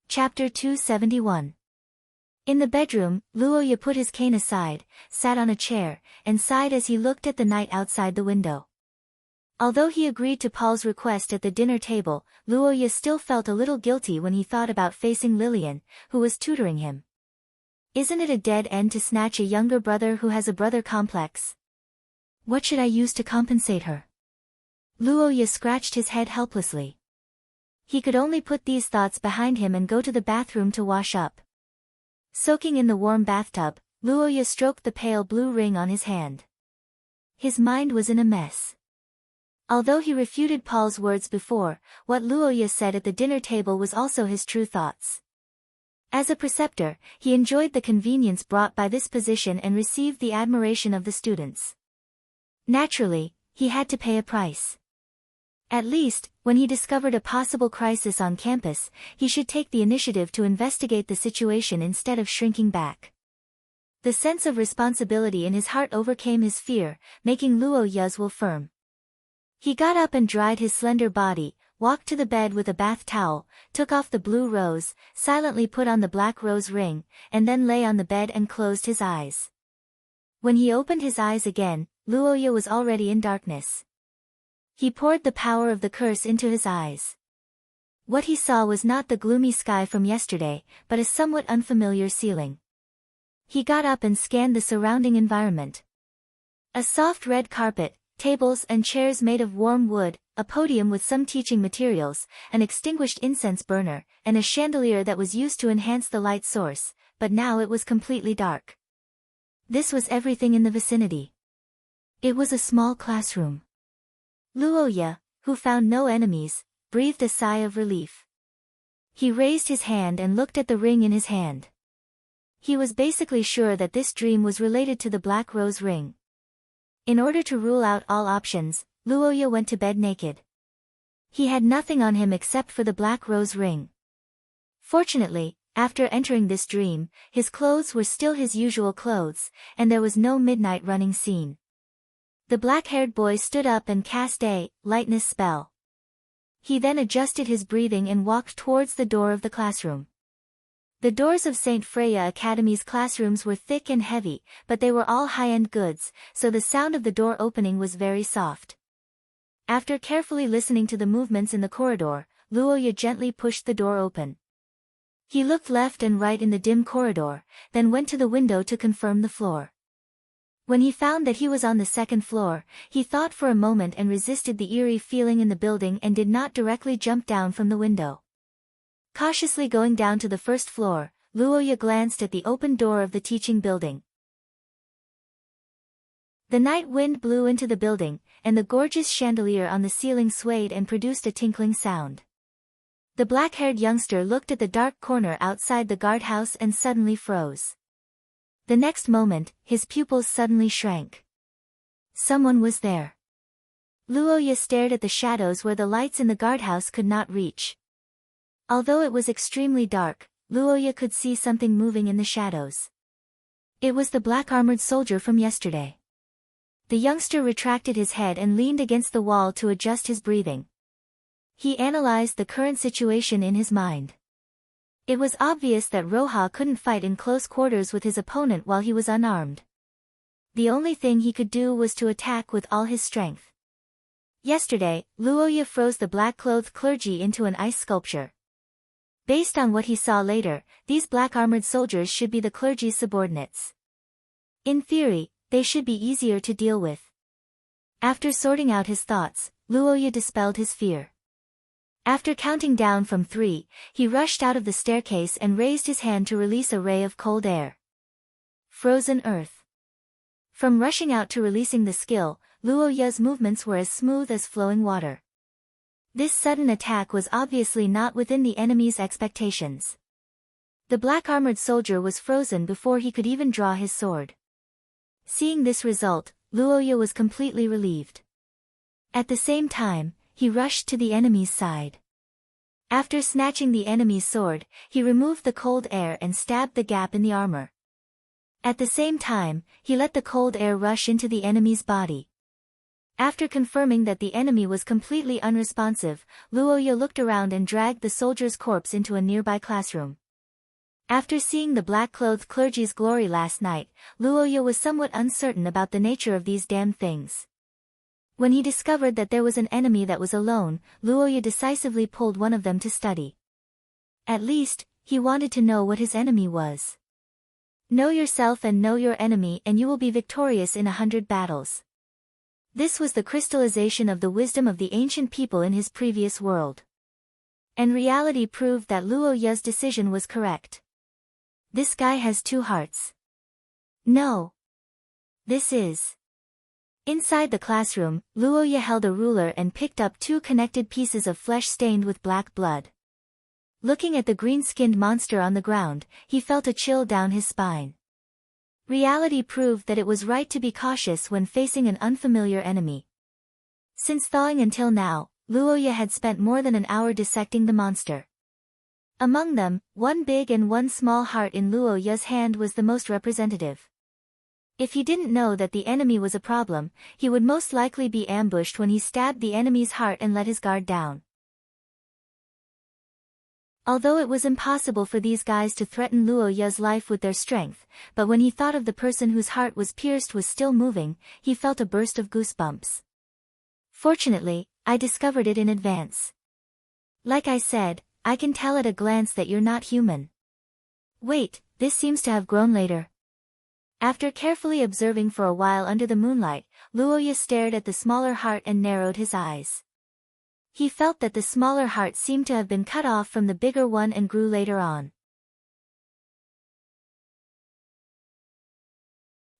Chapter 271. In the bedroom, Luoya put his cane aside, sat on a chair, and sighed as he looked at the night outside the window. Although he agreed to Paul's request at the dinner table, Luoya still felt a little guilty when he thought about facing Lillian, who was tutoring him. Isn't it a dead end to snatch a younger brother who has a brother complex? What should I use to compensate her? Luoya scratched his head helplessly. He could only put these thoughts behind him and go to the bathroom to wash up. Soaking in the warm bathtub, Luoya stroked the pale blue ring on his hand. His mind was in a mess. Although he refuted Paul's words before, what Luoya said at the dinner table was also his true thoughts. As a preceptor, he enjoyed the convenience brought by this position and received the admiration of the students. Naturally, he had to pay a price. At least, when he discovered a possible crisis on campus, he should take the initiative to investigate the situation instead of shrinking back. The sense of responsibility in his heart overcame his fear, making Luo Ye's will firm. He got up and dried his slender body, walked to the bed with a bath towel, took off the blue rose, silently put on the black rose ring, and then lay on the bed and closed his eyes. When he opened his eyes again, Luo Ye was already in darkness. He poured the power of the curse into his eyes. What he saw was not the gloomy sky from yesterday, but a somewhat unfamiliar ceiling. He got up and scanned the surrounding environment. A soft red carpet, tables and chairs made of warm wood, a podium with some teaching materials, an extinguished incense burner, and a chandelier that was used to enhance the light source, but now it was completely dark. This was everything in the vicinity. It was a small classroom. Luo Ye, who found no enemies, breathed a sigh of relief. He raised his hand and looked at the ring in his hand. He was basically sure that this dream was related to the black rose ring. In order to rule out all options, Luo Ye went to bed naked. He had nothing on him except for the black rose ring. Fortunately, after entering this dream, his clothes were still his usual clothes, and there was no midnight running scene. The black-haired boy stood up and cast a lightness spell. He then adjusted his breathing and walked towards the door of the classroom. The doors of St. Freya Academy's classrooms were thick and heavy, but they were all high-end goods, so the sound of the door opening was very soft. After carefully listening to the movements in the corridor, Luo Ye gently pushed the door open. He looked left and right in the dim corridor, then went to the window to confirm the floor. When he found that he was on the second floor, he thought for a moment and resisted the eerie feeling in the building and did not directly jump down from the window. Cautiously going down to the first floor, Luo Ye glanced at the open door of the teaching building. The night wind blew into the building, and the gorgeous chandelier on the ceiling swayed and produced a tinkling sound. The black-haired youngster looked at the dark corner outside the guardhouse and suddenly froze. The next moment, his pupils suddenly shrank. Someone was there. Luo Ye stared at the shadows where the lights in the guardhouse could not reach. Although it was extremely dark, Luo Ye could see something moving in the shadows. It was the black-armored soldier from yesterday. The youngster retracted his head and leaned against the wall to adjust his breathing. He analyzed the current situation in his mind. It was obvious that Roha couldn't fight in close quarters with his opponent while he was unarmed. The only thing he could do was to attack with all his strength. Yesterday, Luo Ye froze the black-clothed clergy into an ice sculpture. Based on what he saw later, these black-armored soldiers should be the clergy's subordinates. In theory, they should be easier to deal with. After sorting out his thoughts, Luo Ye dispelled his fear. After counting down from 3, he rushed out of the staircase and raised his hand to release a ray of cold air. Frozen earth. From rushing out to releasing the skill, Luo Ye's movements were as smooth as flowing water. This sudden attack was obviously not within the enemy's expectations. The black-armored soldier was frozen before he could even draw his sword. Seeing this result, Luo Ye was completely relieved. At the same time, he rushed to the enemy's side. After snatching the enemy's sword, he removed the cold air and stabbed the gap in the armor. At the same time, he let the cold air rush into the enemy's body. After confirming that the enemy was completely unresponsive, Luo Ye looked around and dragged the soldier's corpse into a nearby classroom. After seeing the black-clothed clergy's glory last night, Luo Ye was somewhat uncertain about the nature of these damned things. When he discovered that there was an enemy that was alone, Luo Ye decisively pulled one of them to study. At least, he wanted to know what his enemy was. Know yourself and know your enemy and you will be victorious in 100 battles. This was the crystallization of the wisdom of the ancient people in his previous world. And reality proved that Luo Ye's decision was correct. This guy has 2 hearts. No. This is... Inside the classroom, Luo Ye held a ruler and picked up 2 connected pieces of flesh stained with black blood. Looking at the green-skinned monster on the ground, he felt a chill down his spine. Reality proved that it was right to be cautious when facing an unfamiliar enemy. Since thawing until now, Luoya had spent more than an hour dissecting the monster. Among them, one big and one small heart in Luoya's hand was the most representative. If he didn't know that the enemy was a problem, he would most likely be ambushed when he stabbed the enemy's heart and let his guard down. Although it was impossible for these guys to threaten Luoya's life with their strength, but when he thought of the person whose heart was pierced was still moving, he felt a burst of goosebumps. Fortunately, I discovered it in advance. Like I said, I can tell at a glance that you're not human. Wait, this seems to have grown later. After carefully observing for a while under the moonlight, Luoya stared at the smaller heart and narrowed his eyes. He felt that the smaller heart seemed to have been cut off from the bigger one and grew later on.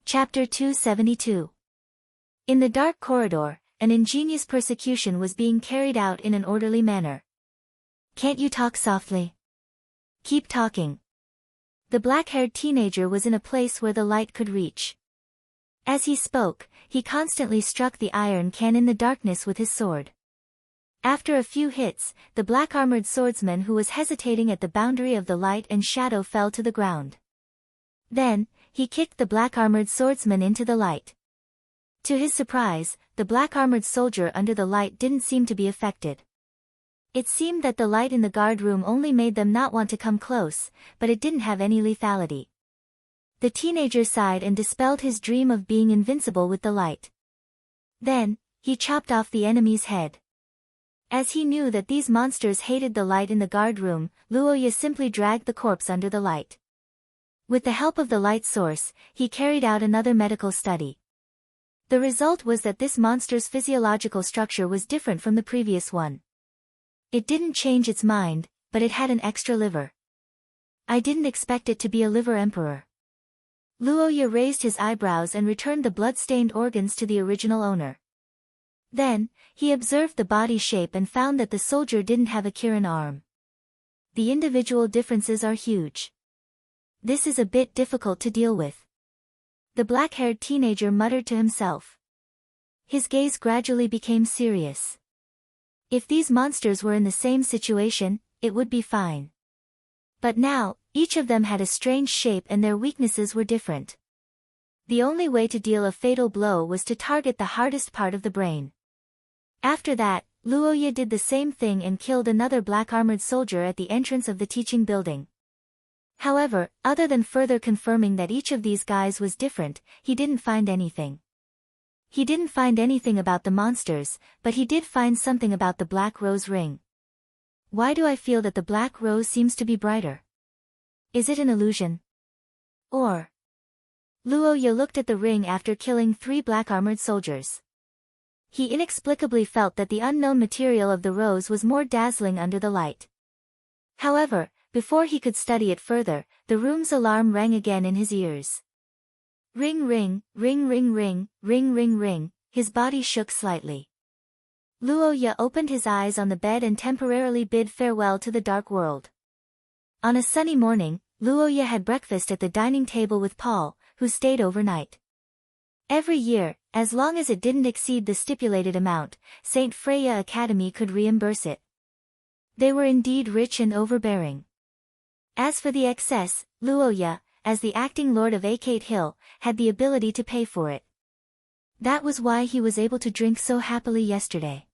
Chapter 272. In the dark corridor, an ingenious persecution was being carried out in an orderly manner. Can't you talk softly? Keep talking. The black-haired teenager was in a place where the light could reach. As he spoke, he constantly struck the iron can in the darkness with his sword. After a few hits, the black-armored swordsman who was hesitating at the boundary of the light and shadow fell to the ground. Then, he kicked the black-armored swordsman into the light. To his surprise, the black-armored soldier under the light didn't seem to be affected. It seemed that the light in the guard room only made them not want to come close, but it didn't have any lethality. The teenager sighed and dispelled his dream of being invincible with the light. Then, he chopped off the enemy's head. As he knew that these monsters hated the light in the guard room, Luoya simply dragged the corpse under the light. With the help of the light source, he carried out another medical study. The result was that this monster's physiological structure was different from the previous one. It didn't change its mind, but it had an extra liver. I didn't expect it to be a liver emperor. Luoya raised his eyebrows and returned the blood-stained organs to the original owner. Then, he observed the body shape and found that the soldier didn't have a Kirin arm. The individual differences are huge. This is a bit difficult to deal with. The black-haired teenager muttered to himself. His gaze gradually became serious. If these monsters were in the same situation, it would be fine. But now, each of them had a strange shape and their weaknesses were different. The only way to deal a fatal blow was to target the hardest part of the brain. After that, Luoya did the same thing and killed another black-armored soldier at the entrance of the teaching building. However, other than further confirming that each of these guys was different, he didn't find anything. He didn't find anything about the monsters, but he did find something about the black rose ring. Why do I feel that the black rose seems to be brighter? Is it an illusion? Or... Luoya looked at the ring after killing 3 black-armored soldiers. He inexplicably felt that the unknown material of the rose was more dazzling under the light. However, before he could study it further, the room's alarm rang again in his ears. Ring ring, ring ring ring, ring ring ring, his body shook slightly. Luoya opened his eyes on the bed and temporarily bid farewell to the dark world. On a sunny morning, Luoya had breakfast at the dining table with Paul, who stayed overnight. Every year, as long as it didn't exceed the stipulated amount, St. Freya Academy could reimburse it. They were indeed rich and overbearing. As for the excess, Luoya, as the acting lord of Acate Hill, had the ability to pay for it. That was why he was able to drink so happily yesterday.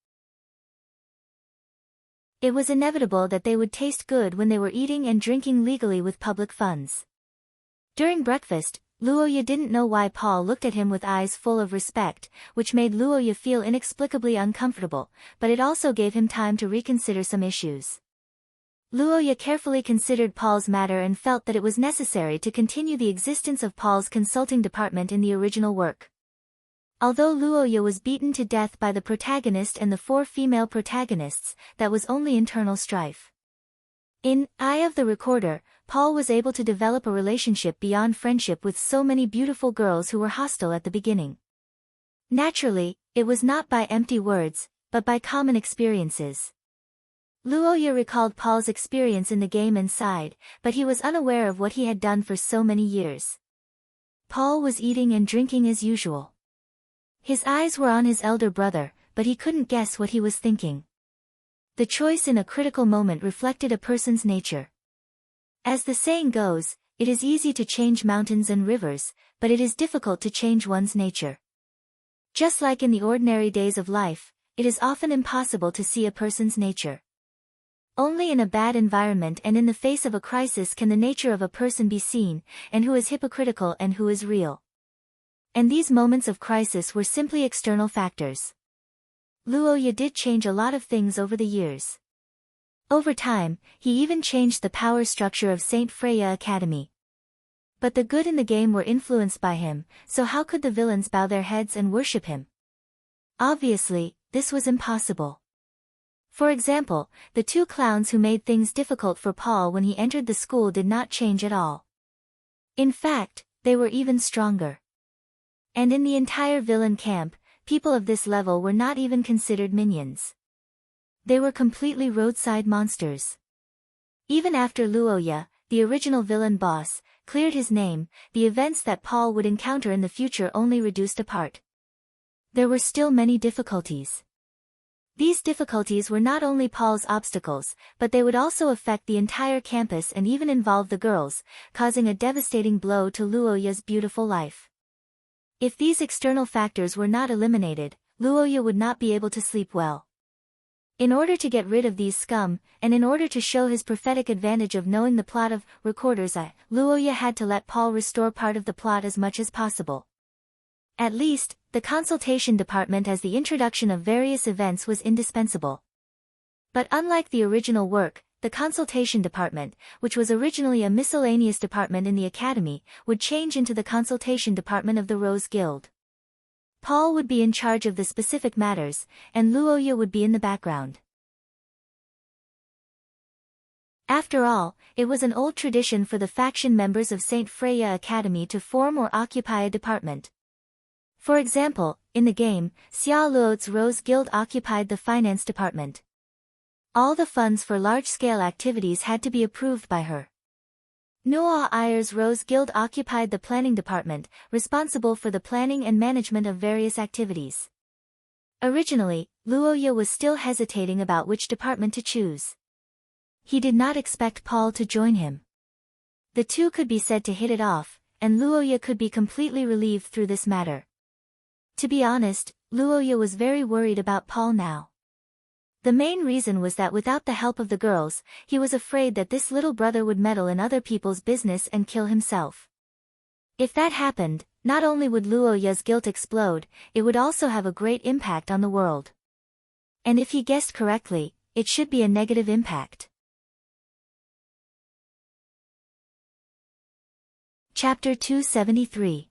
It was inevitable that they would taste good when they were eating and drinking legally with public funds. During breakfast, Luoya didn't know why Paul looked at him with eyes full of respect, which made Luoya feel inexplicably uncomfortable, but it also gave him time to reconsider some issues. Luoya carefully considered Paul's matter and felt that it was necessary to continue the existence of Paul's consulting department in the original work. Although Luoya was beaten to death by the protagonist and the 4 female protagonists, that was only internal strife. In Eye of the Recorder, Paul was able to develop a relationship beyond friendship with so many beautiful girls who were hostile at the beginning. Naturally, it was not by empty words, but by common experiences. Luoya recalled Paul's experience in the game and sighed, but he was unaware of what he had done for so many years. Paul was eating and drinking as usual. His eyes were on his elder brother, but he couldn't guess what he was thinking. The choice in a critical moment reflected a person's nature. As the saying goes, it is easy to change mountains and rivers, but it is difficult to change one's nature. Just like in the ordinary days of life, it is often impossible to see a person's nature. Only in a bad environment and in the face of a crisis can the nature of a person be seen, and who is hypocritical and who is real. And these moments of crisis were simply external factors. Luoya did change a lot of things over the years. Over time, he even changed the power structure of Saint Freya Academy. But the good in the game were influenced by him, so how could the villains bow their heads and worship him? Obviously, this was impossible. For example, the two clowns who made things difficult for Paul when he entered the school did not change at all. In fact, they were even stronger. And in the entire villain camp, people of this level were not even considered minions. They were completely roadside monsters. Even after Luoya, the original villain boss, cleared his name, the events that Paul would encounter in the future only reduced a part. There were still many difficulties. These difficulties were not only Paul's obstacles, but they would also affect the entire campus and even involve the girls, causing a devastating blow to Luoya's beautiful life. If these external factors were not eliminated, Luoya would not be able to sleep well. In order to get rid of these scum, and in order to show his prophetic advantage of knowing the plot of Recorder's Eye, Luoya had to let Paul restore part of the plot as much as possible. At least, the consultation department as the introduction of various events was indispensable. But unlike the original work, the consultation department, which was originally a miscellaneous department in the academy, would change into the consultation department of the Rose Guild. Paul would be in charge of the specific matters, and Luoya would be in the background. After all, it was an old tradition for the faction members of Saint Freya Academy to form or occupy a department. For example, in the game, Xia Luo's Rose Guild occupied the finance department. All the funds for large-scale activities had to be approved by her. Noah Ayer's Rose Guild occupied the planning department, responsible for the planning and management of various activities. Originally, Luoya was still hesitating about which department to choose. He did not expect Paul to join him. The two could be said to hit it off, and Luoya could be completely relieved through this matter. To be honest, Luoya was very worried about Paul now. The main reason was that without the help of the girls, he was afraid that this little brother would meddle in other people's business and kill himself. If that happened, not only would Luoya's guilt explode, it would also have a great impact on the world. And if he guessed correctly, it should be a negative impact. Chapter 273.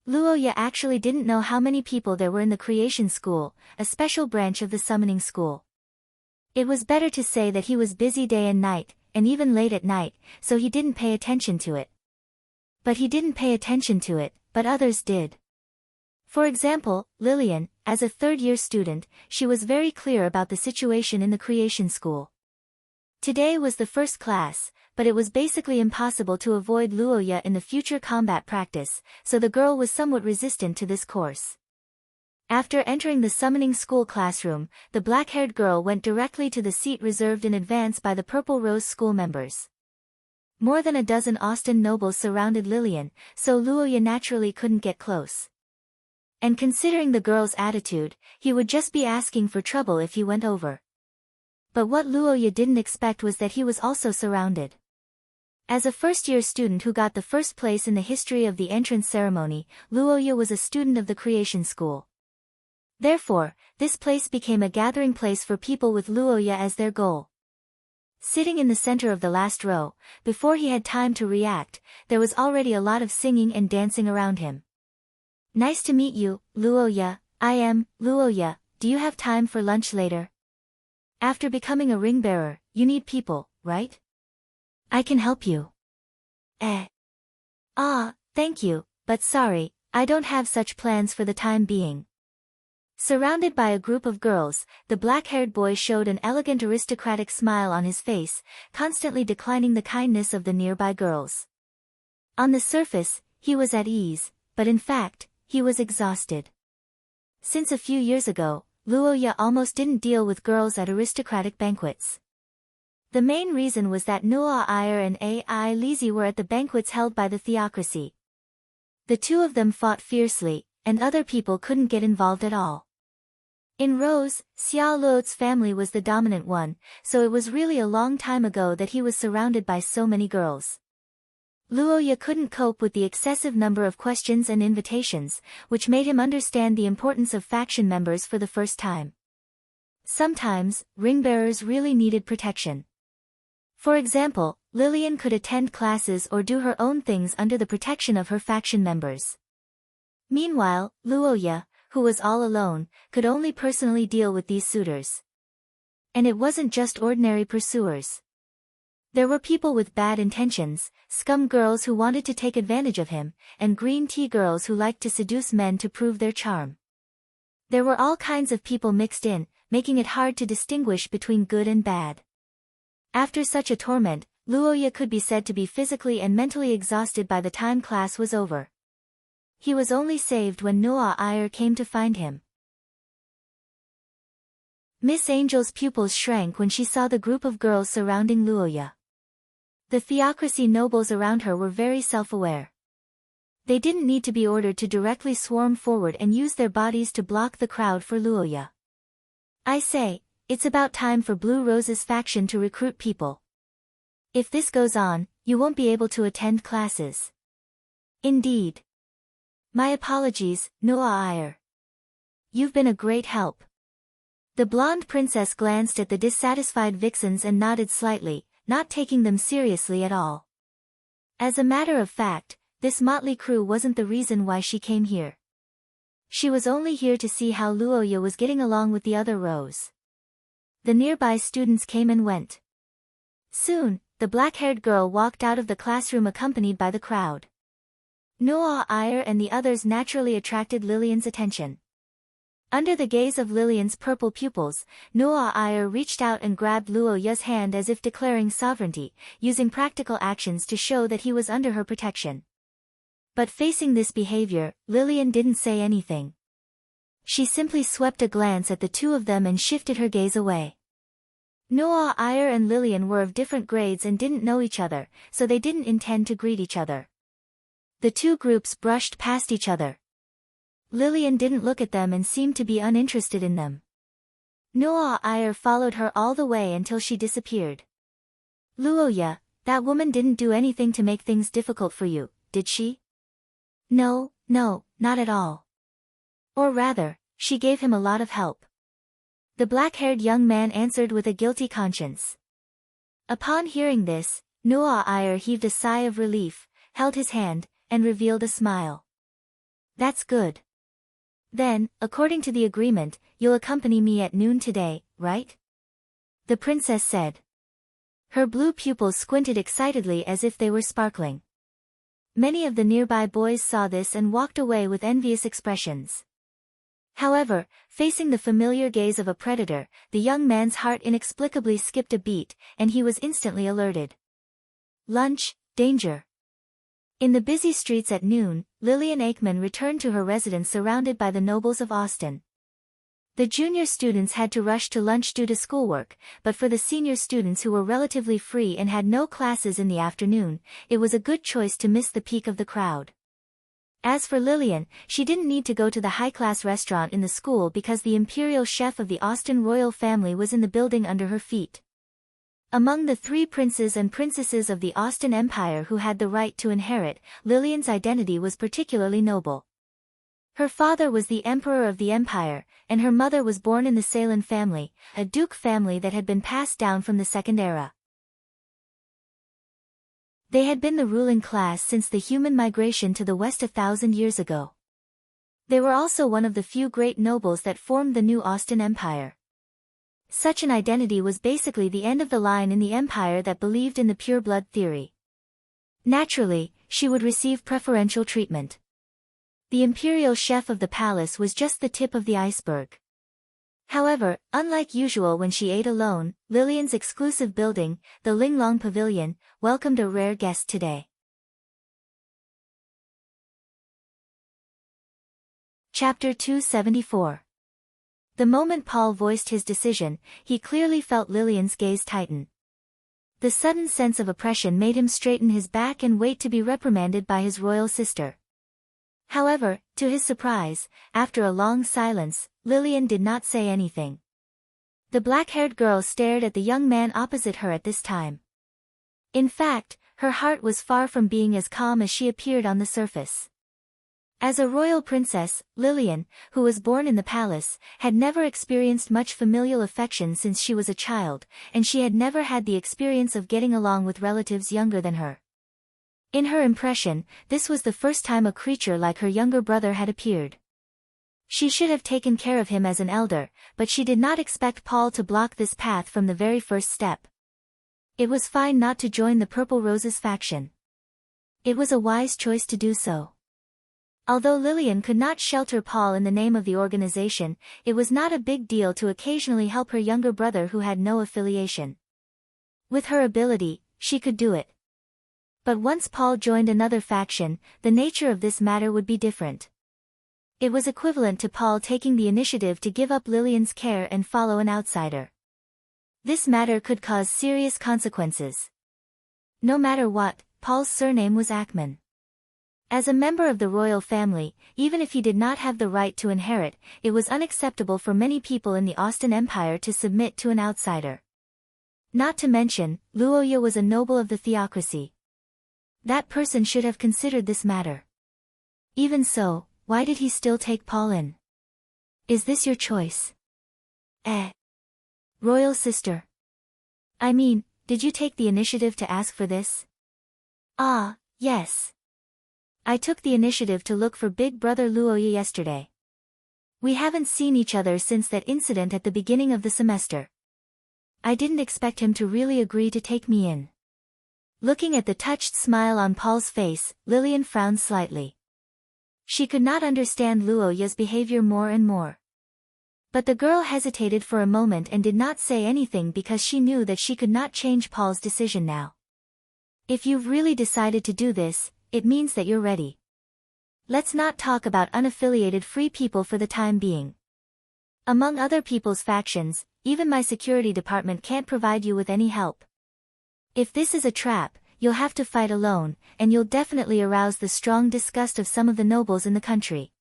Luoya actually didn't know how many people there were in the Creation School, a special branch of the Summoning School. It was better to say that he was busy day and night, and even late at night, so he didn't pay attention to it. But he didn't pay attention to it, but others did. For example, Lillian, as a third-year student, she was very clear about the situation in the Creation School. Today was the first class, but it was basically impossible to avoid Luoya in the future combat practice, so the girl was somewhat resistant to this course. After entering the summoning school classroom, the black-haired girl went directly to the seat reserved in advance by the Purple Rose school members. More than a dozen Austin nobles surrounded Lillian, so Luoya naturally couldn't get close. And considering the girl's attitude, he would just be asking for trouble if he went over. But what Luoya didn't expect was that he was also surrounded. As a first-year student who got the first place in the history of the entrance ceremony, Luoya was a student of the Creation School. Therefore, this place became a gathering place for people with Luoya as their goal. Sitting in the center of the last row, before he had time to react, there was already a lot of singing and dancing around him. "Nice to meet you, Luoya. I am Luoya. Do you have time for lunch later? After becoming a ring bearer, you need people, right? I can help you." Thank you, but sorry, I don't have such plans for the time being." Surrounded by a group of girls, the black-haired boy showed an elegant aristocratic smile on his face, constantly declining the kindness of the nearby girls. On the surface, he was at ease, but in fact, he was exhausted. Since a few years ago, Luoya almost didn't deal with girls at aristocratic banquets. The main reason was that Nuo Iyer and Ai Lizzie were at the banquets held by the theocracy. The two of them fought fiercely, and other people couldn't get involved at all. In Rose, Xia Luo's family was the dominant one, so it was really a long time ago that he was surrounded by so many girls. Luoya couldn't cope with the excessive number of questions and invitations, which made him understand the importance of faction members for the first time. Sometimes, ring-bearers really needed protection. For example, Lillian could attend classes or do her own things under the protection of her faction members. Meanwhile, Luoya, who was all alone, could only personally deal with these suitors. And it wasn't just ordinary pursuers. There were people with bad intentions, scum girls who wanted to take advantage of him, and green tea girls who liked to seduce men to prove their charm. There were all kinds of people mixed in, making it hard to distinguish between good and bad. After such a torment, Luoya could be said to be physically and mentally exhausted by the time class was over. He was only saved when Nuo Iyer came to find him. Miss Angel's pupils shrank when she saw the group of girls surrounding Luoya. The theocracy nobles around her were very self-aware. They didn't need to be ordered to directly swarm forward and use their bodies to block the crowd for Luoya. I say, it's about time for Blue Rose's faction to recruit people. If this goes on, you won't be able to attend classes. Indeed. My apologies, Nuo Iyer. You've been a great help. The blonde princess glanced at the dissatisfied vixens and nodded slightly, not taking them seriously at all. As a matter of fact, this motley crew wasn't the reason why she came here. She was only here to see how Luoya was getting along with the other rows. The nearby students came and went. Soon, the black-haired girl walked out of the classroom accompanied by the crowd. Nuo Iyer and the others naturally attracted Lillian's attention. Under the gaze of Lillian's purple pupils, Nuo Iyer reached out and grabbed Luoya's hand as if declaring sovereignty, using practical actions to show that he was under her protection. But facing this behavior, Lillian didn't say anything. She simply swept a glance at the two of them and shifted her gaze away. Nuo Iyer and Lillian were of different grades and didn't know each other, so they didn't intend to greet each other. The two groups brushed past each other. Lillian didn't look at them and seemed to be uninterested in them. Nuo Iyer followed her all the way until she disappeared. Luoya, that woman didn't do anything to make things difficult for you, did she? No, not at all. Or rather, she gave him a lot of help. The black-haired young man answered with a guilty conscience. Upon hearing this, Nuo Iyer heaved a sigh of relief, held his hand, and revealed a smile. That's good. Then, according to the agreement, you'll accompany me at noon today, right? The princess said. Her blue pupils squinted excitedly as if they were sparkling. Many of the nearby boys saw this and walked away with envious expressions. However, facing the familiar gaze of a predator, the young man's heart inexplicably skipped a beat, and he was instantly alerted. Lunch, danger. In the busy streets at noon, Lillian Aikman returned to her residence surrounded by the nobles of Austin. The junior students had to rush to lunch due to schoolwork, but for the senior students who were relatively free and had no classes in the afternoon, it was a good choice to miss the peak of the crowd. As for Lillian, she didn't need to go to the high-class restaurant in the school because the imperial chef of the Austin royal family was in the building under her feet. Among the 3 princes and princesses of the Austin Empire who had the right to inherit, Lillian's identity was particularly noble. Her father was the emperor of the empire, and her mother was born in the Salin family, a duke family that had been passed down from the Second Era. They had been the ruling class since the human migration to the West 1,000 years ago. They were also one of the few great nobles that formed the new Austin Empire. Such an identity was basically the end of the line in the empire that believed in the pure-blood theory. Naturally, she would receive preferential treatment. The imperial chef of the palace was just the tip of the iceberg. However, unlike usual when she ate alone, Lillian's exclusive building, the Linglong Pavilion, welcomed a rare guest today. Chapter 274. The moment Paul voiced his decision, he clearly felt Lillian's gaze tighten. The sudden sense of oppression made him straighten his back and wait to be reprimanded by his royal sister. However, to his surprise, after a long silence, Lillian did not say anything. The black-haired girl stared at the young man opposite her at this time. In fact, her heart was far from being as calm as she appeared on the surface. As a royal princess, Lillian, who was born in the palace, had never experienced much familial affection since she was a child, and she had never had the experience of getting along with relatives younger than her. In her impression, this was the first time a creature like her younger brother had appeared. She should have taken care of him as an elder, but she did not expect Paul to block this path from the very first step. It was fine not to join the Purple Roses faction. It was a wise choice to do so. Although Lillian could not shelter Paul in the name of the organization, it was not a big deal to occasionally help her younger brother who had no affiliation. With her ability, she could do it. But once Paul joined another faction, the nature of this matter would be different. It was equivalent to Paul taking the initiative to give up Lillian's care and follow an outsider. This matter could cause serious consequences. No matter what, Paul's surname was Ackman. As a member of the royal family, even if he did not have the right to inherit, it was unacceptable for many people in the Austin Empire to submit to an outsider. Not to mention, Luoya was a noble of the theocracy. That person should have considered this matter. Even so, why did he still take Paul in? Is this your choice? Royal sister. I mean, did you take the initiative to ask for this? Ah, yes. I took the initiative to look for Big Brother Luoya yesterday. We haven't seen each other since that incident at the beginning of the semester. I didn't expect him to really agree to take me in. Looking at the touched smile on Paul's face, Lillian frowned slightly. She could not understand Luoya's behavior more and more. But the girl hesitated for a moment and did not say anything because she knew that she could not change Paul's decision now. If you've really decided to do this, it means that you're ready. Let's not talk about unaffiliated free people for the time being. Among other people's factions, even my security department can't provide you with any help. If this is a trap, you'll have to fight alone, and you'll definitely arouse the strong disgust of some of the nobles in the country.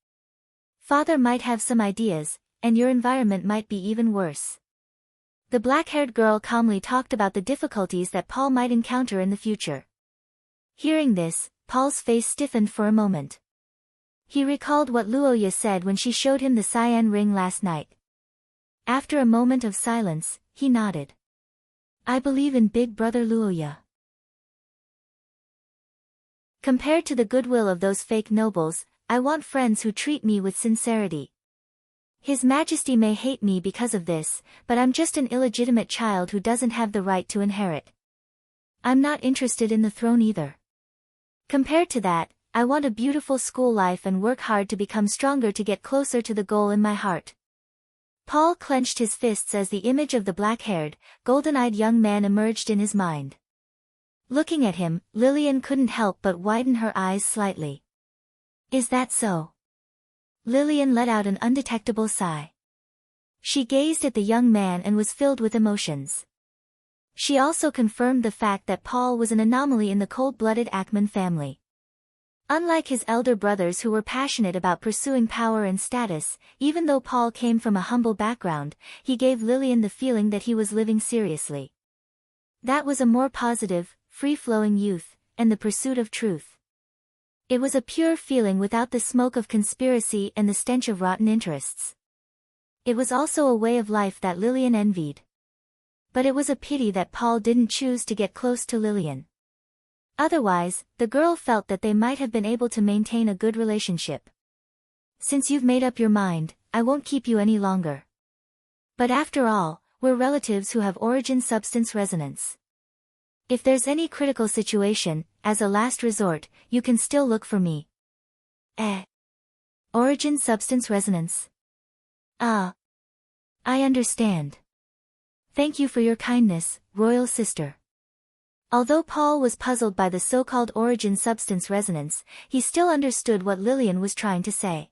Father might have some ideas, and your environment might be even worse. The black-haired girl calmly talked about the difficulties that Paul might encounter in the future. Hearing this, Paul's face stiffened for a moment. He recalled what Luoya said when she showed him the cyan ring last night. After a moment of silence, he nodded. I believe in Big Brother Luoya. Compared to the goodwill of those fake nobles, I want friends who treat me with sincerity. His Majesty may hate me because of this, but I'm just an illegitimate child who doesn't have the right to inherit. I'm not interested in the throne either. Compared to that, I want a beautiful school life and work hard to become stronger to get closer to the goal in my heart. Paul clenched his fists as the image of the black-haired, golden-eyed young man emerged in his mind. Looking at him, Lillian couldn't help but widen her eyes slightly. Is that so? Lillian let out an undetectable sigh. She gazed at the young man and was filled with emotions. She also confirmed the fact that Paul was an anomaly in the cold-blooded Ackman family. Unlike his elder brothers who were passionate about pursuing power and status, even though Paul came from a humble background, he gave Lillian the feeling that he was living seriously. That was a more positive, free-flowing youth, and the pursuit of truth. It was a pure feeling without the smoke of conspiracy and the stench of rotten interests. It was also a way of life that Lillian envied. But it was a pity that Paul didn't choose to get close to Lillian. Otherwise, the girl felt that they might have been able to maintain a good relationship. Since you've made up your mind, I won't keep you any longer. But after all, we're relatives who have origin-substance resonance. If there's any critical situation, as a last resort, you can still look for me. Origin-substance resonance. Ah. I understand. Thank you for your kindness, royal sister. Although Paul was puzzled by the so-called origin-substance resonance, he still understood what Lillian was trying to say.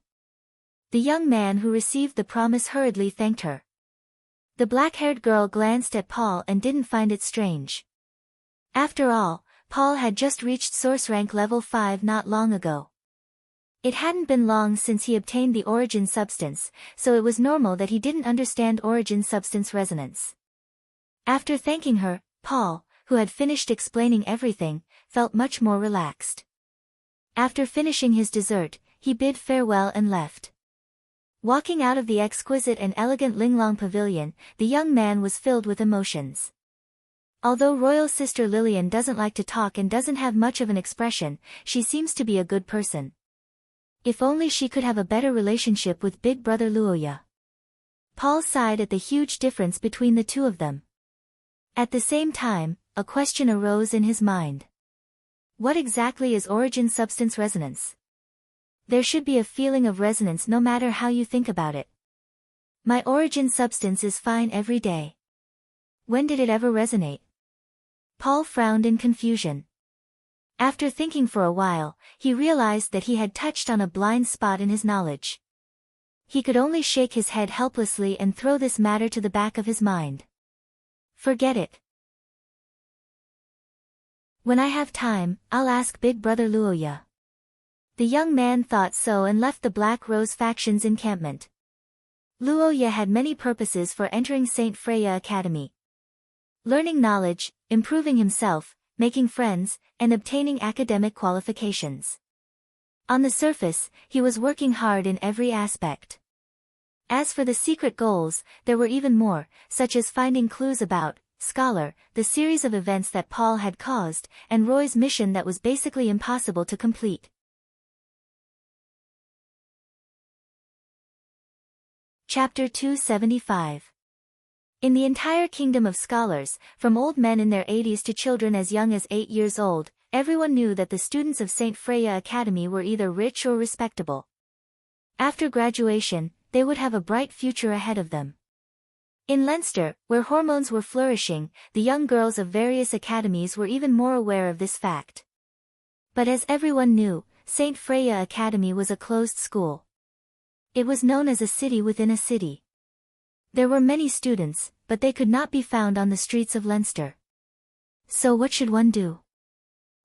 The young man who received the promise hurriedly thanked her. The black-haired girl glanced at Paul and didn't find it strange. After all, Paul had just reached source rank level 5 not long ago. It hadn't been long since he obtained the origin substance, so it was normal that he didn't understand origin substance resonance. After thanking her, Paul, who had finished explaining everything, felt much more relaxed. After finishing his dessert, he bid farewell and left. Walking out of the exquisite and elegant Linglong Pavilion, the young man was filled with emotions. Although royal sister Lillian doesn't like to talk and doesn't have much of an expression, she seems to be a good person. If only she could have a better relationship with big brother Luoya. Paul sighed at the huge difference between the two of them. At the same time, a question arose in his mind. What exactly is origin substance resonance? There should be a feeling of resonance no matter how you think about it. My origin substance is fine every day. When did it ever resonate? Paul frowned in confusion. After thinking for a while, he realized that he had touched on a blind spot in his knowledge. He could only shake his head helplessly and throw this matter to the back of his mind. Forget it. When I have time, I'll ask big brother Luoya. The young man thought so and left the Black Rose faction's encampment. Luoya had many purposes for entering St. Freya Academy. Learning knowledge, improving himself, making friends, and obtaining academic qualifications. On the surface, he was working hard in every aspect. As for the secret goals, there were even more, such as finding clues about Scholar, the series of events that Paul had caused, and Roy's mission that was basically impossible to complete. Chapter 275. In the entire kingdom of scholars, from old men in their 80s to children as young as 8 years old, everyone knew that the students of St. Freya Academy were either rich or respectable. After graduation, they would have a bright future ahead of them. In Leinster, where hormones were flourishing, the young girls of various academies were even more aware of this fact. But as everyone knew, St. Freya Academy was a closed school. It was known as a city within a city. There were many students, but they could not be found on the streets of Leinster. So what should one do?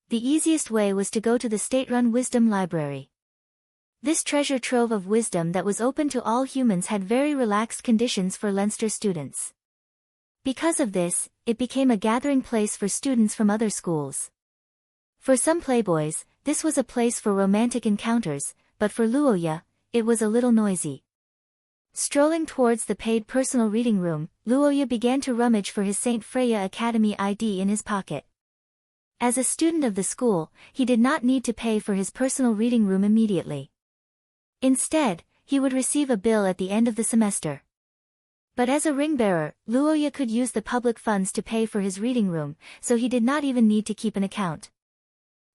The easiest way was to go to the state-run Wisdom Library. This treasure trove of wisdom that was open to all humans had very relaxed conditions for Leinster students. Because of this, it became a gathering place for students from other schools. For some playboys, this was a place for romantic encounters, but for Luoya, it was a little noisy. Strolling towards the paid personal reading room, Luoya began to rummage for his St. Freya Academy ID in his pocket. As a student of the school, he did not need to pay for his personal reading room immediately. Instead, he would receive a bill at the end of the semester. But as a ring-bearer, Luoya could use the public funds to pay for his reading room, so he did not even need to keep an account.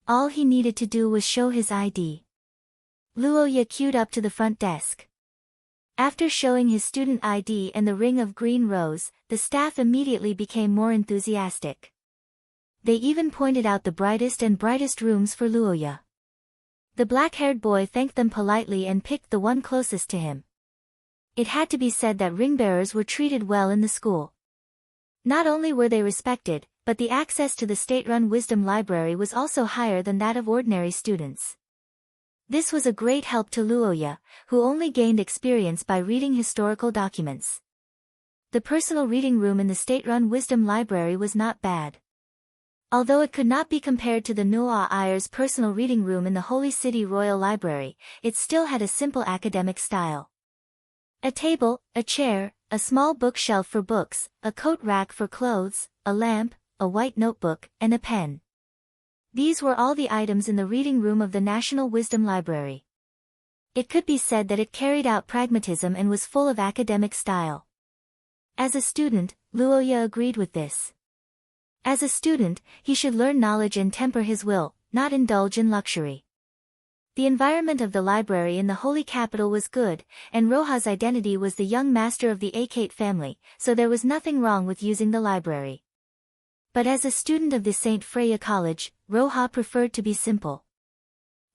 All he needed to do was show his ID. Luoya queued up to the front desk. After showing his student ID and the ring of green rose, the staff immediately became more enthusiastic. They even pointed out the brightest and brightest rooms for Luoya. The black-haired boy thanked them politely and picked the one closest to him. It had to be said that ring-bearers were treated well in the school. Not only were they respected, but the access to the state-run Wisdom Library was also higher than that of ordinary students. This was a great help to Luoya, who only gained experience by reading historical documents. The personal reading room in the state-run Wisdom Library was not bad. Although it could not be compared to the Noah Ayer's personal reading room in the Holy City Royal Library, it still had a simple academic style. A table, a chair, a small bookshelf for books, a coat rack for clothes, a lamp, a white notebook, and a pen. These were all the items in the reading room of the National Wisdom Library. It could be said that it carried out pragmatism and was full of academic style. As a student, Luoya agreed with this. As a student, he should learn knowledge and temper his will, not indulge in luxury. The environment of the library in the Holy Capital was good, and Roha's identity was the young master of the Akate family, so there was nothing wrong with using the library. But as a student of the St. Freya College, Roha preferred to be simple.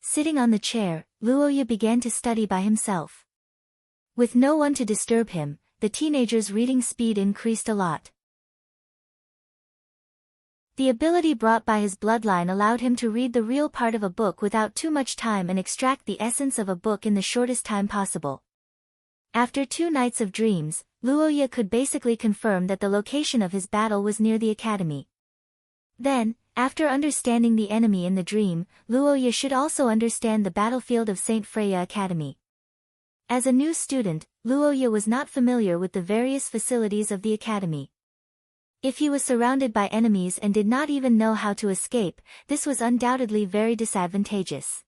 Sitting on the chair, Luoya began to study by himself. With no one to disturb him, the teenager's reading speed increased a lot. The ability brought by his bloodline allowed him to read the real part of a book without too much time and extract the essence of a book in the shortest time possible. After 2 nights of dreams, Luoya could basically confirm that the location of his battle was near the academy. Then, after understanding the enemy in the dream, Luoya should also understand the battlefield of St. Freya Academy. As a new student, Luoya was not familiar with the various facilities of the academy. If he was surrounded by enemies and did not even know how to escape, this was undoubtedly very disadvantageous.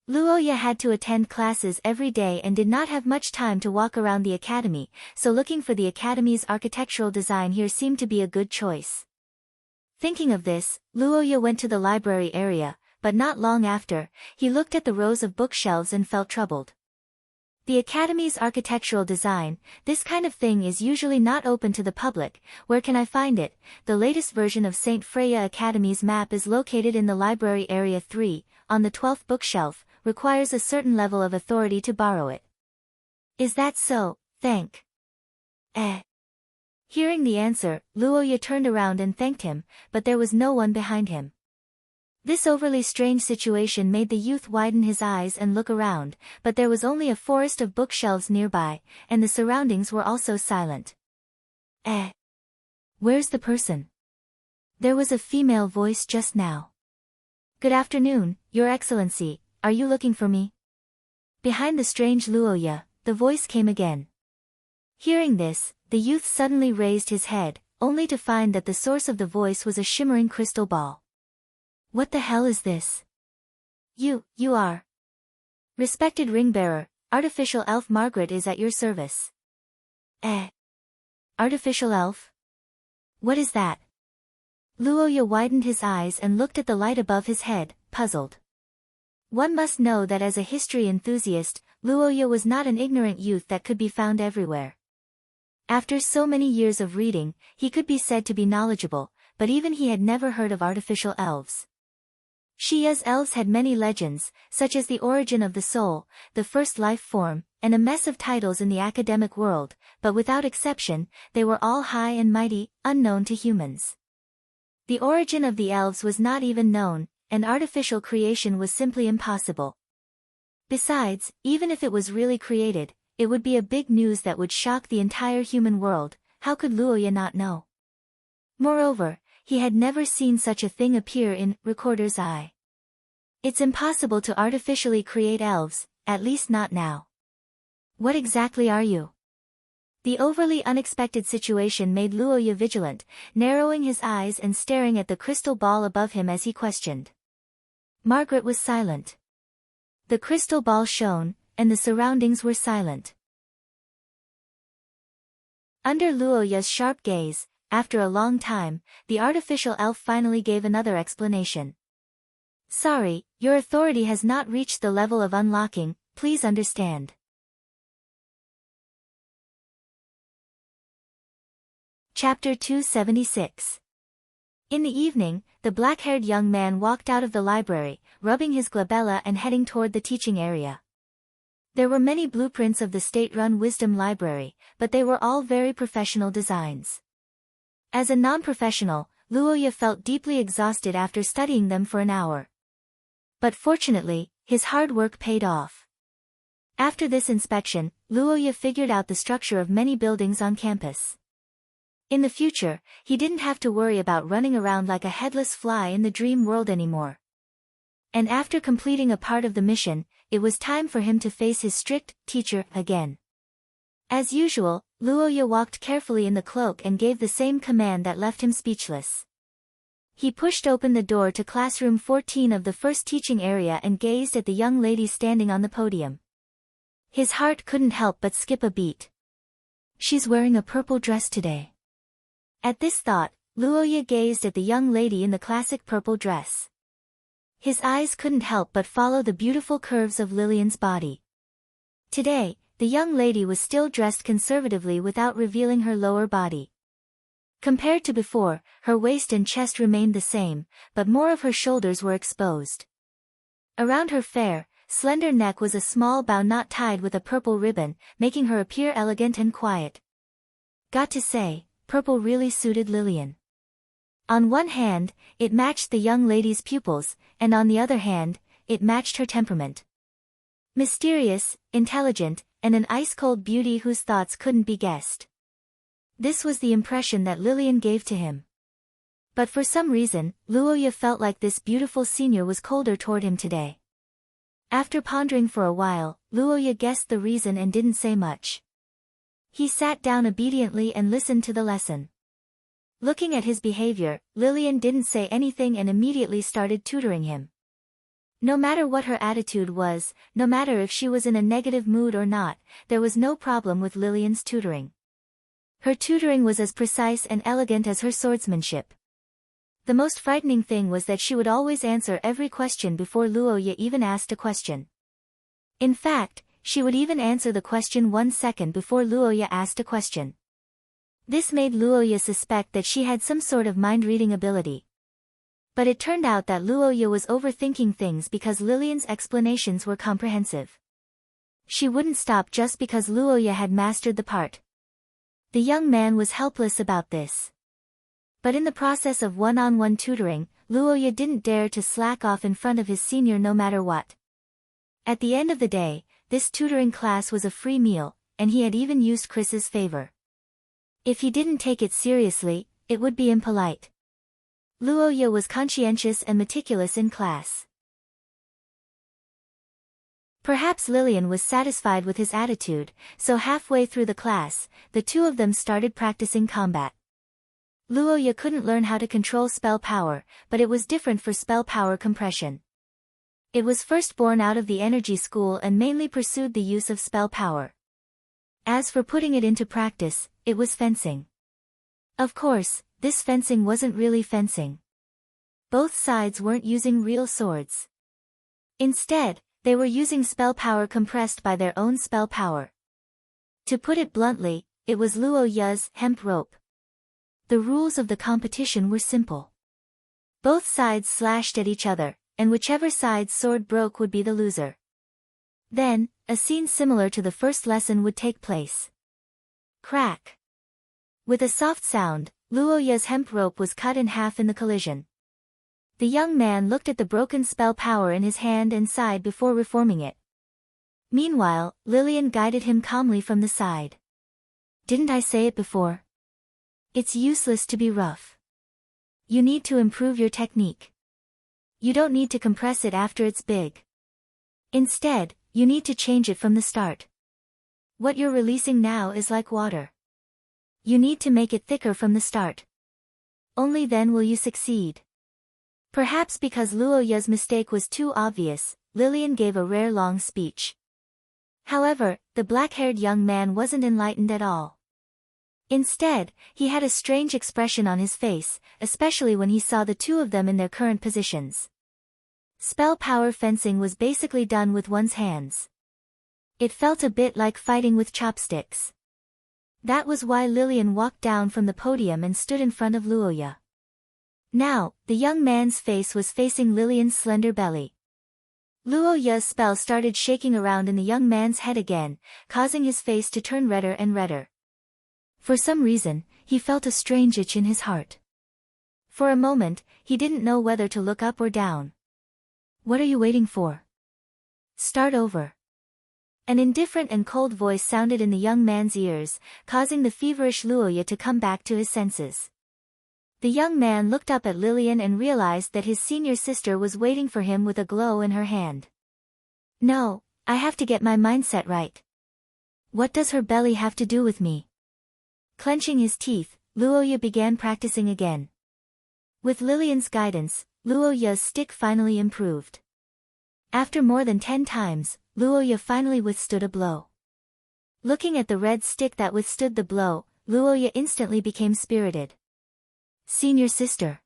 Luoya had to attend classes every day and did not have much time to walk around the academy, so looking for the academy's architectural design here seemed to be a good choice. Thinking of this, Luoya went to the library area, but not long after, he looked at the rows of bookshelves and felt troubled. The academy's architectural design, this kind of thing is usually not open to the public. Where can I find it? The latest version of St. Freya Academy's map is located in the library area 3, on the 12th bookshelf, requires a certain level of authority to borrow it. Is that so? Thank. Hearing the answer, Luoya turned around and thanked him, but there was no one behind him. This overly strange situation made the youth widen his eyes and look around, but there was only a forest of bookshelves nearby, and the surroundings were also silent. Where's the person? There was a female voice just now. Good afternoon, Your Excellency, are you looking for me? Behind the strange Luoya, the voice came again. Hearing this, the youth suddenly raised his head, only to find that the source of the voice was a shimmering crystal ball. What the hell is this? You are. Respected ring-bearer, artificial elf Margaret is at your service. Artificial elf? What is that? Luoya widened his eyes and looked at the light above his head, puzzled. One must know that as a history enthusiast, Luoya was not an ignorant youth that could be found everywhere. After so many years of reading, he could be said to be knowledgeable, but even he had never heard of artificial elves. Shia's elves had many legends, such as the origin of the soul, the first life form, and a mess of titles in the academic world, but without exception, they were all high and mighty, unknown to humans. The origin of the elves was not even known, and artificial creation was simply impossible. Besides, even if it was really created, it would be a big news that would shock the entire human world. How could Luoya not know? Moreover, he had never seen such a thing appear in Recorder's Eye. It's impossible to artificially create elves, at least not now. What exactly are you? The overly unexpected situation made Luoya vigilant, narrowing his eyes and staring at the crystal ball above him as he questioned. Margaret was silent. The crystal ball shone, and the surroundings were silent. Under Luoya's sharp gaze, after a long time, the artificial elf finally gave another explanation. Sorry, your authority has not reached the level of unlocking, please understand. Chapter 276. In the evening, the black-haired young man walked out of the library, rubbing his glabella and heading toward the teaching area. There were many blueprints of the state-run Wisdom Library, but they were all very professional designs. As a non-professional, Luoya felt deeply exhausted after studying them for an hour. But fortunately, his hard work paid off. After this inspection, Luoya figured out the structure of many buildings on campus. In the future, he didn't have to worry about running around like a headless fly in the dream world anymore. And after completing a part of the mission, it was time for him to face his strict teacher again. As usual, Luoya walked carefully in the cloak and gave the same command that left him speechless. He pushed open the door to classroom 14 of the first teaching area and gazed at the young lady standing on the podium. His heart couldn't help but skip a beat. She's wearing a purple dress today. At this thought, Luoya gazed at the young lady in the classic purple dress. His eyes couldn't help but follow the beautiful curves of Lillian's body. Today, the young lady was still dressed conservatively without revealing her lower body. Compared to before, her waist and chest remained the same, but more of her shoulders were exposed. Around her fair, slender neck was a small bow knot tied with a purple ribbon, making her appear elegant and quiet. Got to say, purple really suited Lillian. On one hand, it matched the young lady's pupils, and on the other hand, it matched her temperament. Mysterious, intelligent, and an ice-cold beauty whose thoughts couldn't be guessed. This was the impression that Lillian gave to him. But for some reason, Luoya felt like this beautiful senior was colder toward him today. After pondering for a while, Luoya guessed the reason and didn't say much. He sat down obediently and listened to the lesson. Looking at his behavior, Lillian didn't say anything and immediately started tutoring him. No matter what her attitude was, no matter if she was in a negative mood or not, there was no problem with Lillian's tutoring. Her tutoring was as precise and elegant as her swordsmanship. The most frightening thing was that she would always answer every question before Luoya even asked a question. In fact, she would even answer the question 1 second before Luoya asked a question. This made Luoya suspect that she had some sort of mind-reading ability. But it turned out that Luoya was overthinking things because Lillian's explanations were comprehensive. She wouldn't stop just because Luoya had mastered the part. The young man was helpless about this. But in the process of one-on-one tutoring, Luoya didn't dare to slack off in front of his senior no matter what. At the end of the day, this tutoring class was a free meal, and he had even used Chris's favor. If he didn't take it seriously, it would be impolite. Luoya was conscientious and meticulous in class. Perhaps Lillian was satisfied with his attitude, so halfway through the class, the two of them started practicing combat. Luoya couldn't learn how to control spell power, but it was different for spell power compression. It was first born out of the energy school and mainly pursued the use of spell power. As for putting it into practice, it was fencing. Of course, this fencing wasn't really fencing. Both sides weren't using real swords. Instead, they were using spell power compressed by their own spell power. To put it bluntly, it was Luoya's hemp rope. The rules of the competition were simple. Both sides slashed at each other, and whichever side's sword broke would be the loser. Then, a scene similar to the first lesson would take place. Crack! With a soft sound, Luoya's hemp rope was cut in half in the collision. The young man looked at the broken spell power in his hand and sighed before reforming it. Meanwhile, Lillian guided him calmly from the side. Didn't I say it before? It's useless to be rough. You need to improve your technique. You don't need to compress it after it's big. Instead, you need to change it from the start. What you're releasing now is like water. You need to make it thicker from the start. Only then will you succeed. Perhaps because Luoya's mistake was too obvious, Lillian gave a rare long speech. However, the black-haired young man wasn't enlightened at all. Instead, he had a strange expression on his face, especially when he saw the two of them in their current positions. Spell power fencing was basically done with one's hands. It felt a bit like fighting with chopsticks. That was why Lillian walked down from the podium and stood in front of Luoya. Now, the young man's face was facing Lillian's slender belly. Luoya's spell started shaking around in the young man's head again, causing his face to turn redder and redder. For some reason, he felt a strange itch in his heart. For a moment, he didn't know whether to look up or down. What are you waiting for? Start over. An indifferent and cold voice sounded in the young man's ears, causing the feverish Luoya to come back to his senses. The young man looked up at Lillian and realized that his senior sister was waiting for him with a glow in her hand. No, I have to get my mindset right. What does her belly have to do with me? Clenching his teeth, Luoya began practicing again. With Lillian's guidance, Luoya's stick finally improved. After more than 10 times, Luoya finally withstood a blow. Looking at the red stick that withstood the blow, Luoya instantly became spirited. Senior sister.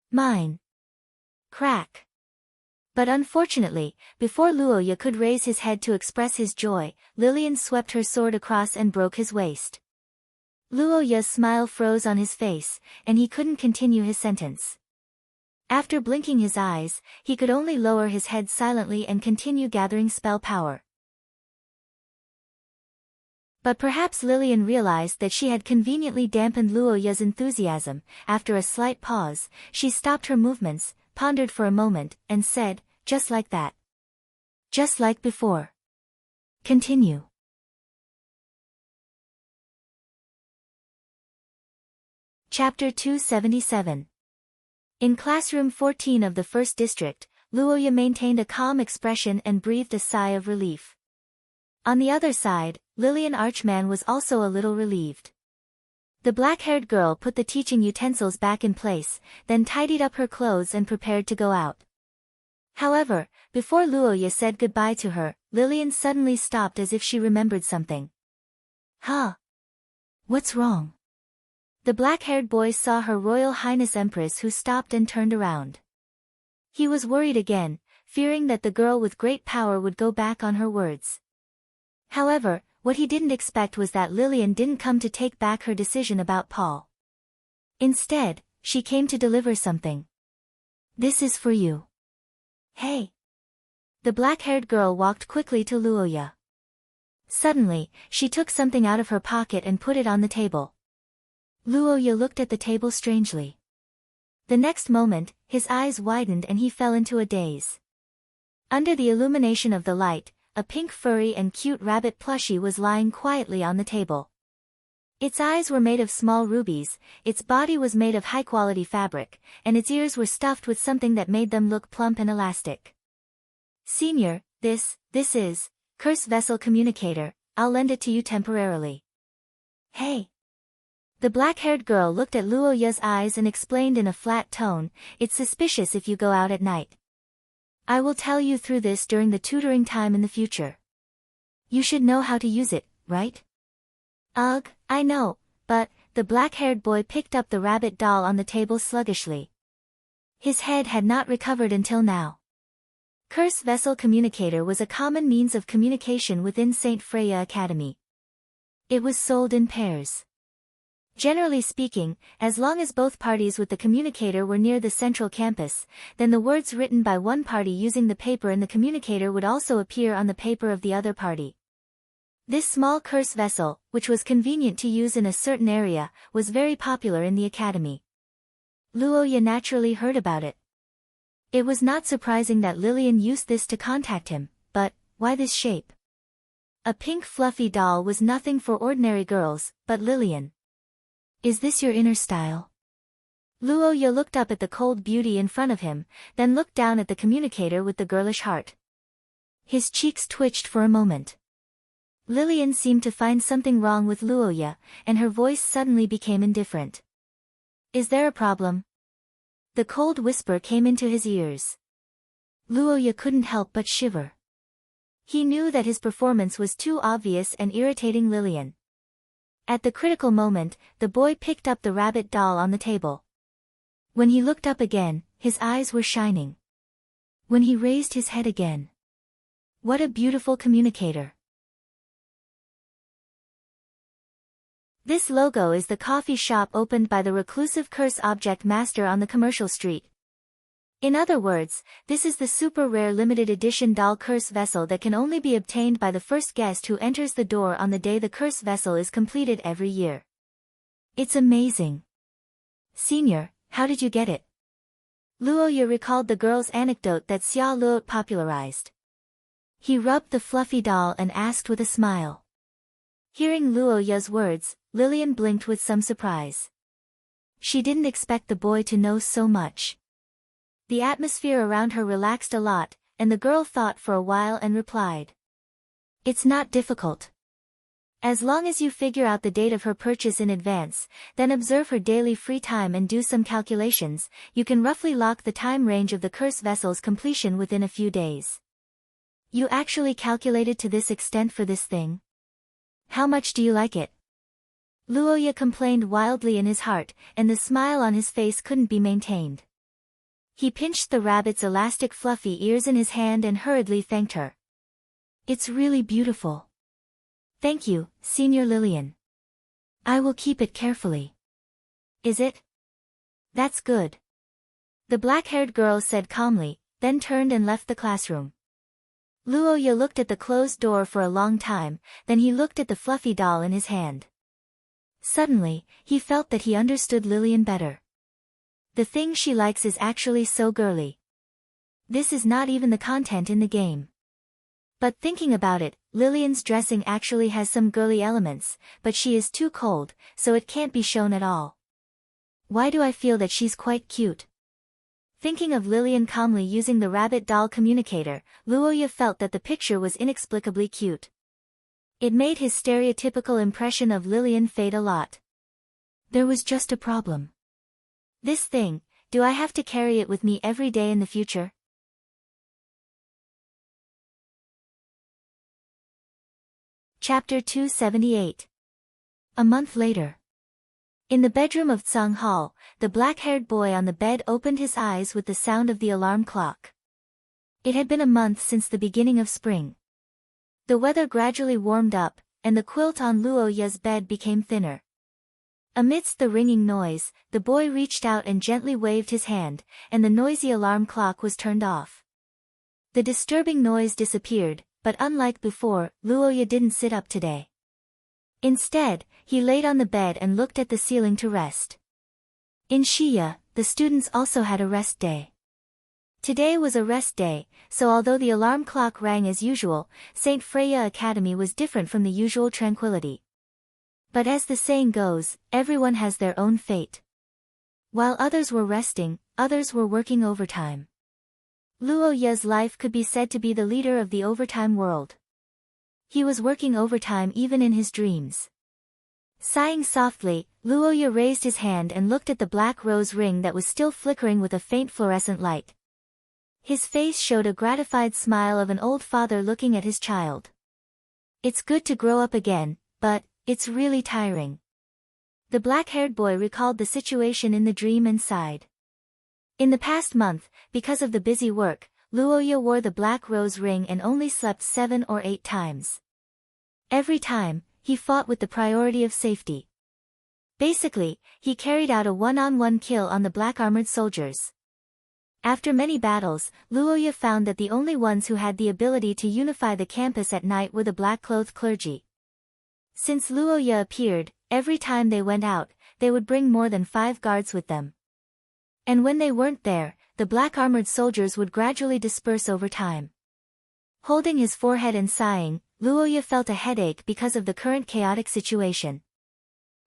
Mine. Crack. But unfortunately, before Luoya could raise his head to express his joy, Lillian swept her sword across and broke his waist. Luoya's smile froze on his face, and he couldn't continue his sentence. After blinking his eyes, he could only lower his head silently and continue gathering spell power. But perhaps Lillian realized that she had conveniently dampened Luoya's enthusiasm. After a slight pause, she stopped her movements, pondered for a moment, and said, "Just like that. Just like before. Continue." Chapter 277. In classroom 14 of the first district, Luoya maintained a calm expression and breathed a sigh of relief. On the other side, Lillian Archman was also a little relieved. The black-haired girl put the teaching utensils back in place, then tidied up her clothes and prepared to go out. However, before Luoya said goodbye to her, Lillian suddenly stopped as if she remembered something. "Huh? What's wrong?" The black-haired boy saw Her Royal Highness Empress, who stopped and turned around. He was worried again, fearing that the girl with great power would go back on her words. However, what he didn't expect was that Lillian didn't come to take back her decision about Paul. Instead, she came to deliver something. "This is for you." "Hey." The black-haired girl walked quickly to Luoya. Suddenly, she took something out of her pocket and put it on the table. Luoya looked at the table strangely. The next moment, his eyes widened and he fell into a daze. Under the illumination of the light, a pink furry and cute rabbit plushie was lying quietly on the table. Its eyes were made of small rubies, its body was made of high-quality fabric, and its ears were stuffed with something that made them look plump and elastic. "Senior, this is Curse Vessel Communicator. I'll lend it to you temporarily." "Hey." The black-haired girl looked at Luoya's eyes and explained in a flat tone, "It's suspicious if you go out at night. I will tell you through this during the tutoring time in the future. You should know how to use it, right?" "Ugh, I know, but..." The black-haired boy picked up the rabbit doll on the table sluggishly. His head had not recovered until now. Curse Vessel Communicator was a common means of communication within St. Freya Academy. It was sold in pairs. Generally speaking, as long as both parties with the communicator were near the central campus, then the words written by one party using the paper in the communicator would also appear on the paper of the other party. This small curse vessel, which was convenient to use in a certain area, was very popular in the academy. Luoya naturally heard about it. It was not surprising that Lillian used this to contact him, but why this shape? A pink fluffy doll was nothing for ordinary girls, but Lillian. "Is this your inner style?" Luoya looked up at the cold beauty in front of him, then looked down at the communicator with the girlish heart. His cheeks twitched for a moment. Lillian seemed to find something wrong with Luoya, and her voice suddenly became indifferent. "Is there a problem?" The cold whisper came into his ears. Luoya couldn't help but shiver. He knew that his performance was too obvious and irritating Lillian. At the critical moment, the boy picked up the rabbit doll on the table. When he looked up again, his eyes were shining. When he raised his head again. What a beautiful communicator. This logo is the coffee shop opened by the reclusive curse object master on the commercial street. In other words, this is the super rare limited edition doll curse vessel that can only be obtained by the first guest who enters the door on the day the curse vessel is completed every year. It's amazing. "Senior, how did you get it?" Luoya recalled the girl's anecdote that Xia Luo popularized. He rubbed the fluffy doll and asked with a smile. Hearing Luoya's words, Lillian blinked with some surprise. She didn't expect the boy to know so much. The atmosphere around her relaxed a lot, and the girl thought for a while and replied. "It's not difficult. As long as you figure out the date of her purchase in advance, then observe her daily free time and do some calculations, you can roughly lock the time range of the curse vessel's completion within a few days." "You actually calculated to this extent for this thing? How much do you like it?" Luoya complained wildly in his heart, and the smile on his face couldn't be maintained. He pinched the rabbit's elastic fluffy ears in his hand and hurriedly thanked her. "It's really beautiful. Thank you, Senior Lillian. I will keep it carefully." "Is it? That's good." the black-haired girl said calmly, then turned and left the classroom. Luoya looked at the closed door for a long time, then he looked at the fluffy doll in his hand. Suddenly, he felt that he understood Lillian better. The thing she likes is actually so girly. This is not even the content in the game. But thinking about it, Lillian's dressing actually has some girly elements, but she is too cold, so it can't be shown at all. Why do I feel that she's quite cute? Thinking of Lillian calmly using the rabbit doll communicator, Luoya felt that the picture was inexplicably cute. It made his stereotypical impression of Lillian fade a lot. There was just a problem. This thing, do I have to carry it with me every day in the future? Chapter 278. A month later. In the bedroom of Tsang Hall, the black-haired boy on the bed opened his eyes with the sound of the alarm clock. It had been a month since the beginning of spring. The weather gradually warmed up, and the quilt on Luoya's bed became thinner. Amidst the ringing noise, the boy reached out and gently waved his hand, and the noisy alarm clock was turned off. The disturbing noise disappeared, but unlike before, Luoya didn't sit up today. Instead, he laid on the bed and looked at the ceiling to rest. In Shiya, the students also had a rest day. Today was a rest day, so although the alarm clock rang as usual, St. Freya Academy was different from the usual tranquility. But as the saying goes, everyone has their own fate. While others were resting, others were working overtime. Luoya's life could be said to be the leader of the overtime world. He was working overtime even in his dreams. Sighing softly, Luoya raised his hand and looked at the black rose ring that was still flickering with a faint fluorescent light. His face showed a gratified smile of an old father looking at his child. It's good to grow up again, but it's really tiring. The black-haired boy recalled the situation in the dream and sighed. In the past month, because of the busy work, Luoya wore the black rose ring and only slept 7 or 8 times. Every time, he fought with the priority of safety. Basically, he carried out a one-on-one kill on the black-armored soldiers. After many battles, Luoya found that the only ones who had the ability to unify the campus at night were the black-clothed clergy. Since Luoya appeared, every time they went out, they would bring more than 5 guards with them. And when they weren't there, the black-armored soldiers would gradually disperse over time. Holding his forehead and sighing, Luoya felt a headache because of the current chaotic situation.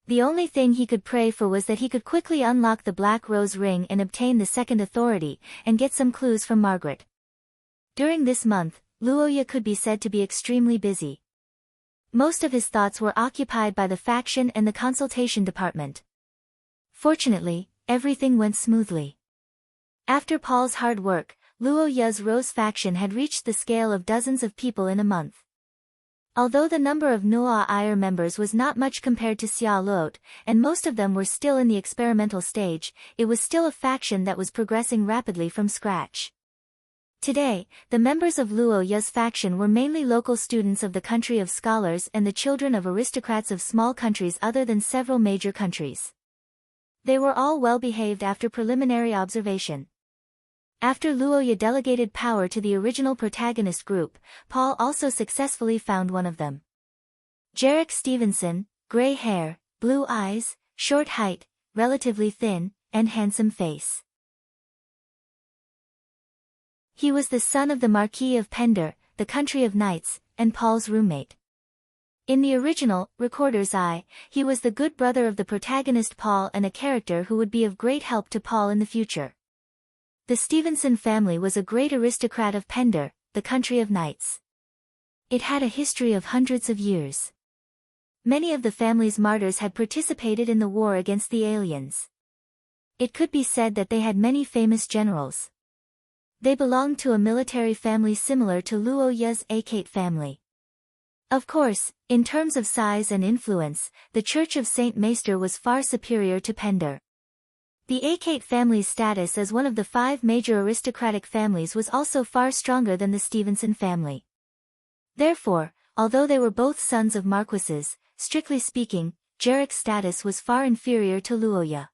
The only thing he could pray for was that he could quickly unlock the Black Rose ring and obtain the second authority, and get some clues from Margaret. During this month, Luoya could be said to be extremely busy. Most of his thoughts were occupied by the faction and the consultation department. Fortunately, everything went smoothly. After Paul's hard work, Luoya's Rose faction had reached the scale of dozens of people in a month. Although the number of Noa Ir members was not much compared to Xia Lot, and most of them were still in the experimental stage, it was still a faction that was progressing rapidly from scratch. Today, the members of Luoya's faction were mainly local students of the country of scholars and the children of aristocrats of small countries other than several major countries. They were all well behaved after preliminary observation. After Luoya delegated power to the original protagonist group, Paul also successfully found one of them. Jarek Stevenson, gray hair, blue eyes, short height, relatively thin, and handsome face. He was the son of the Marquis of Pender, the Country of Knights, and Paul's roommate. In the original, Recorder's Eye, he was the good brother of the protagonist Paul and a character who would be of great help to Paul in the future. The Stevenson family was a great aristocrat of Pender, the Country of Knights. It had a history of hundreds of years. Many of the family's martyrs had participated in the war against the aliens. It could be said that they had many famous generals. They belonged to a military family similar to Luoya's Akate family. Of course, in terms of size and influence, the Church of Saint Maester was far superior to Pender. The Akate family's status as one of the 5 major aristocratic families was also far stronger than the Stevenson family. Therefore, although they were both sons of marquises, strictly speaking, Jarek's status was far inferior to Luoya.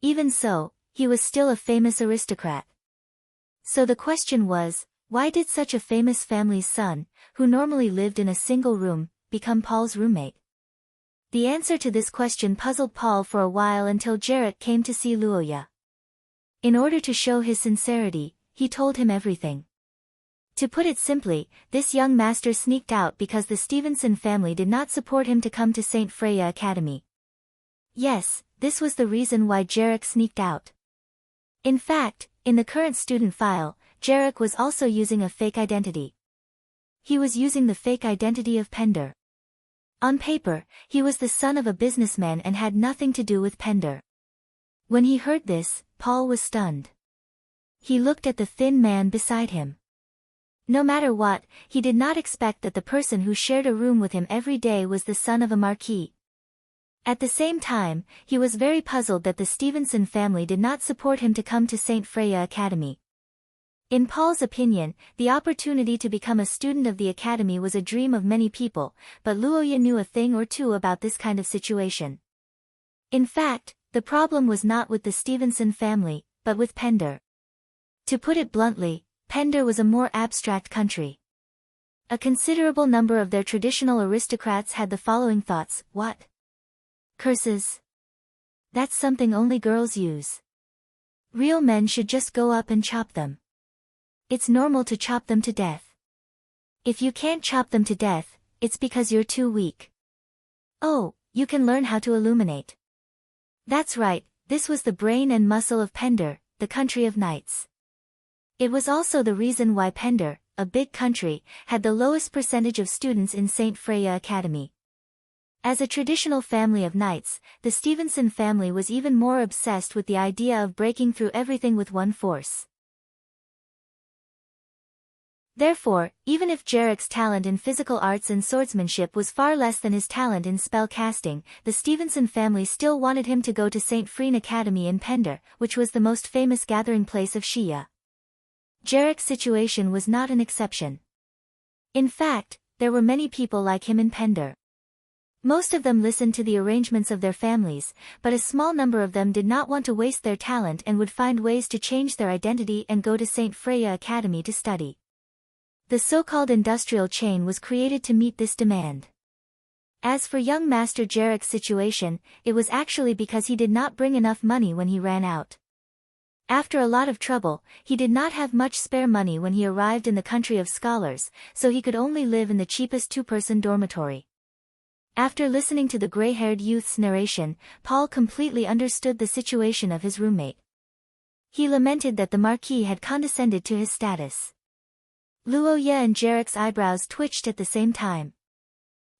Even so, he was still a famous aristocrat. So the question was, why did such a famous family's son, who normally lived in a single room, become Paul's roommate? The answer to this question puzzled Paul for a while until Jarek came to see Luoya. In order to show his sincerity, he told him everything. To put it simply, this young master sneaked out because the Stevenson family did not support him to come to St. Freya Academy. Yes, this was the reason why Jarek sneaked out. In fact, in the current student file, Jarek was also using a fake identity. He was using the fake identity of Pender. On paper, he was the son of a businessman and had nothing to do with Pender. When he heard this, Paul was stunned. He looked at the thin man beside him. No matter what, he did not expect that the person who shared a room with him every day was the son of a marquis. At the same time, he was very puzzled that the Stevenson family did not support him to come to St. Freya Academy. In Paul's opinion, the opportunity to become a student of the academy was a dream of many people, but Luoya knew a thing or two about this kind of situation. In fact, the problem was not with the Stevenson family, but with Pender. To put it bluntly, Pender was a more abstract country. A considerable number of their traditional aristocrats had the following thoughts: what? Curses? That's something only girls use. Real men should just go up and chop them. It's normal to chop them to death. If you can't chop them to death, it's because you're too weak. Oh, you can learn how to illuminate. That's right, this was the brain and muscle of Pender, the country of knights. It was also the reason why Pender, a big country, had the lowest percentage of students in St. Freya Academy. As a traditional family of knights, the Stevenson family was even more obsessed with the idea of breaking through everything with one force. Therefore, even if Jarek's talent in physical arts and swordsmanship was far less than his talent in spell casting, the Stevenson family still wanted him to go to St. Freya Academy in Pender, which was the most famous gathering place of Shia. Jarek's situation was not an exception. In fact, there were many people like him in Pender. Most of them listened to the arrangements of their families, but a small number of them did not want to waste their talent and would find ways to change their identity and go to St. Freya Academy to study. The so-called industrial chain was created to meet this demand. As for young Master Jarek's situation, it was actually because he did not bring enough money when he ran out. After a lot of trouble, he did not have much spare money when he arrived in the country of scholars, so he could only live in the cheapest two-person dormitory. After listening to the gray-haired youth's narration, Paul completely understood the situation of his roommate. He lamented that the Marquis had condescended to his status. Luoya and Jarek's eyebrows twitched at the same time.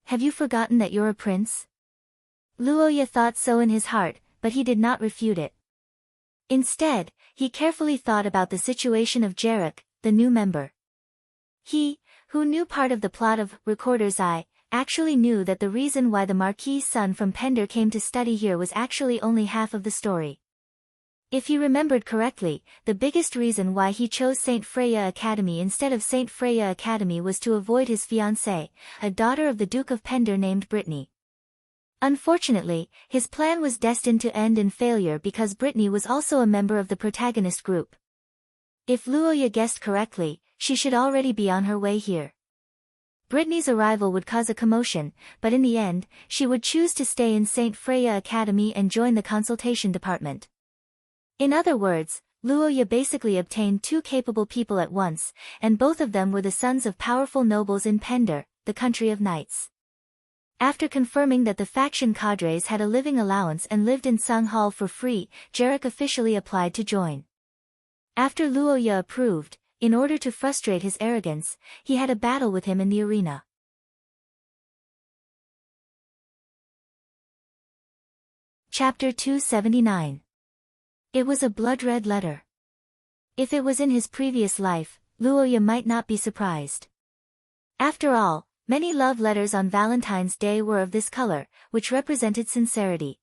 Have you forgotten that you're a prince? Luoya thought so in his heart, but he did not refute it. Instead, he carefully thought about the situation of Jarek, the new member. He, who knew part of the plot of Recorder's Eye, actually knew that the reason why the Marquis' son from Pender came to study here was actually only half of the story. If he remembered correctly, the biggest reason why he chose St. Freya Academy instead of St. Freya Academy was to avoid his fiancée, a daughter of the Duke of Pender named Brittany. Unfortunately, his plan was destined to end in failure because Brittany was also a member of the protagonist group. If Luoya guessed correctly, she should already be on her way here. Brittany's arrival would cause a commotion, but in the end, she would choose to stay in St. Freya Academy and join the consultation department. In other words, Luoya basically obtained two capable people at once, and both of them were the sons of powerful nobles in Pender, the country of knights. After confirming that the faction cadres had a living allowance and lived in Sung Hall for free, Jarek officially applied to join. After Luoya approved, in order to frustrate his arrogance, he had a battle with him in the arena. Chapter 279. It was a blood-red letter. If it was in his previous life, Luoya might not be surprised. After all, many love letters on Valentine's Day were of this color, which represented sincerity.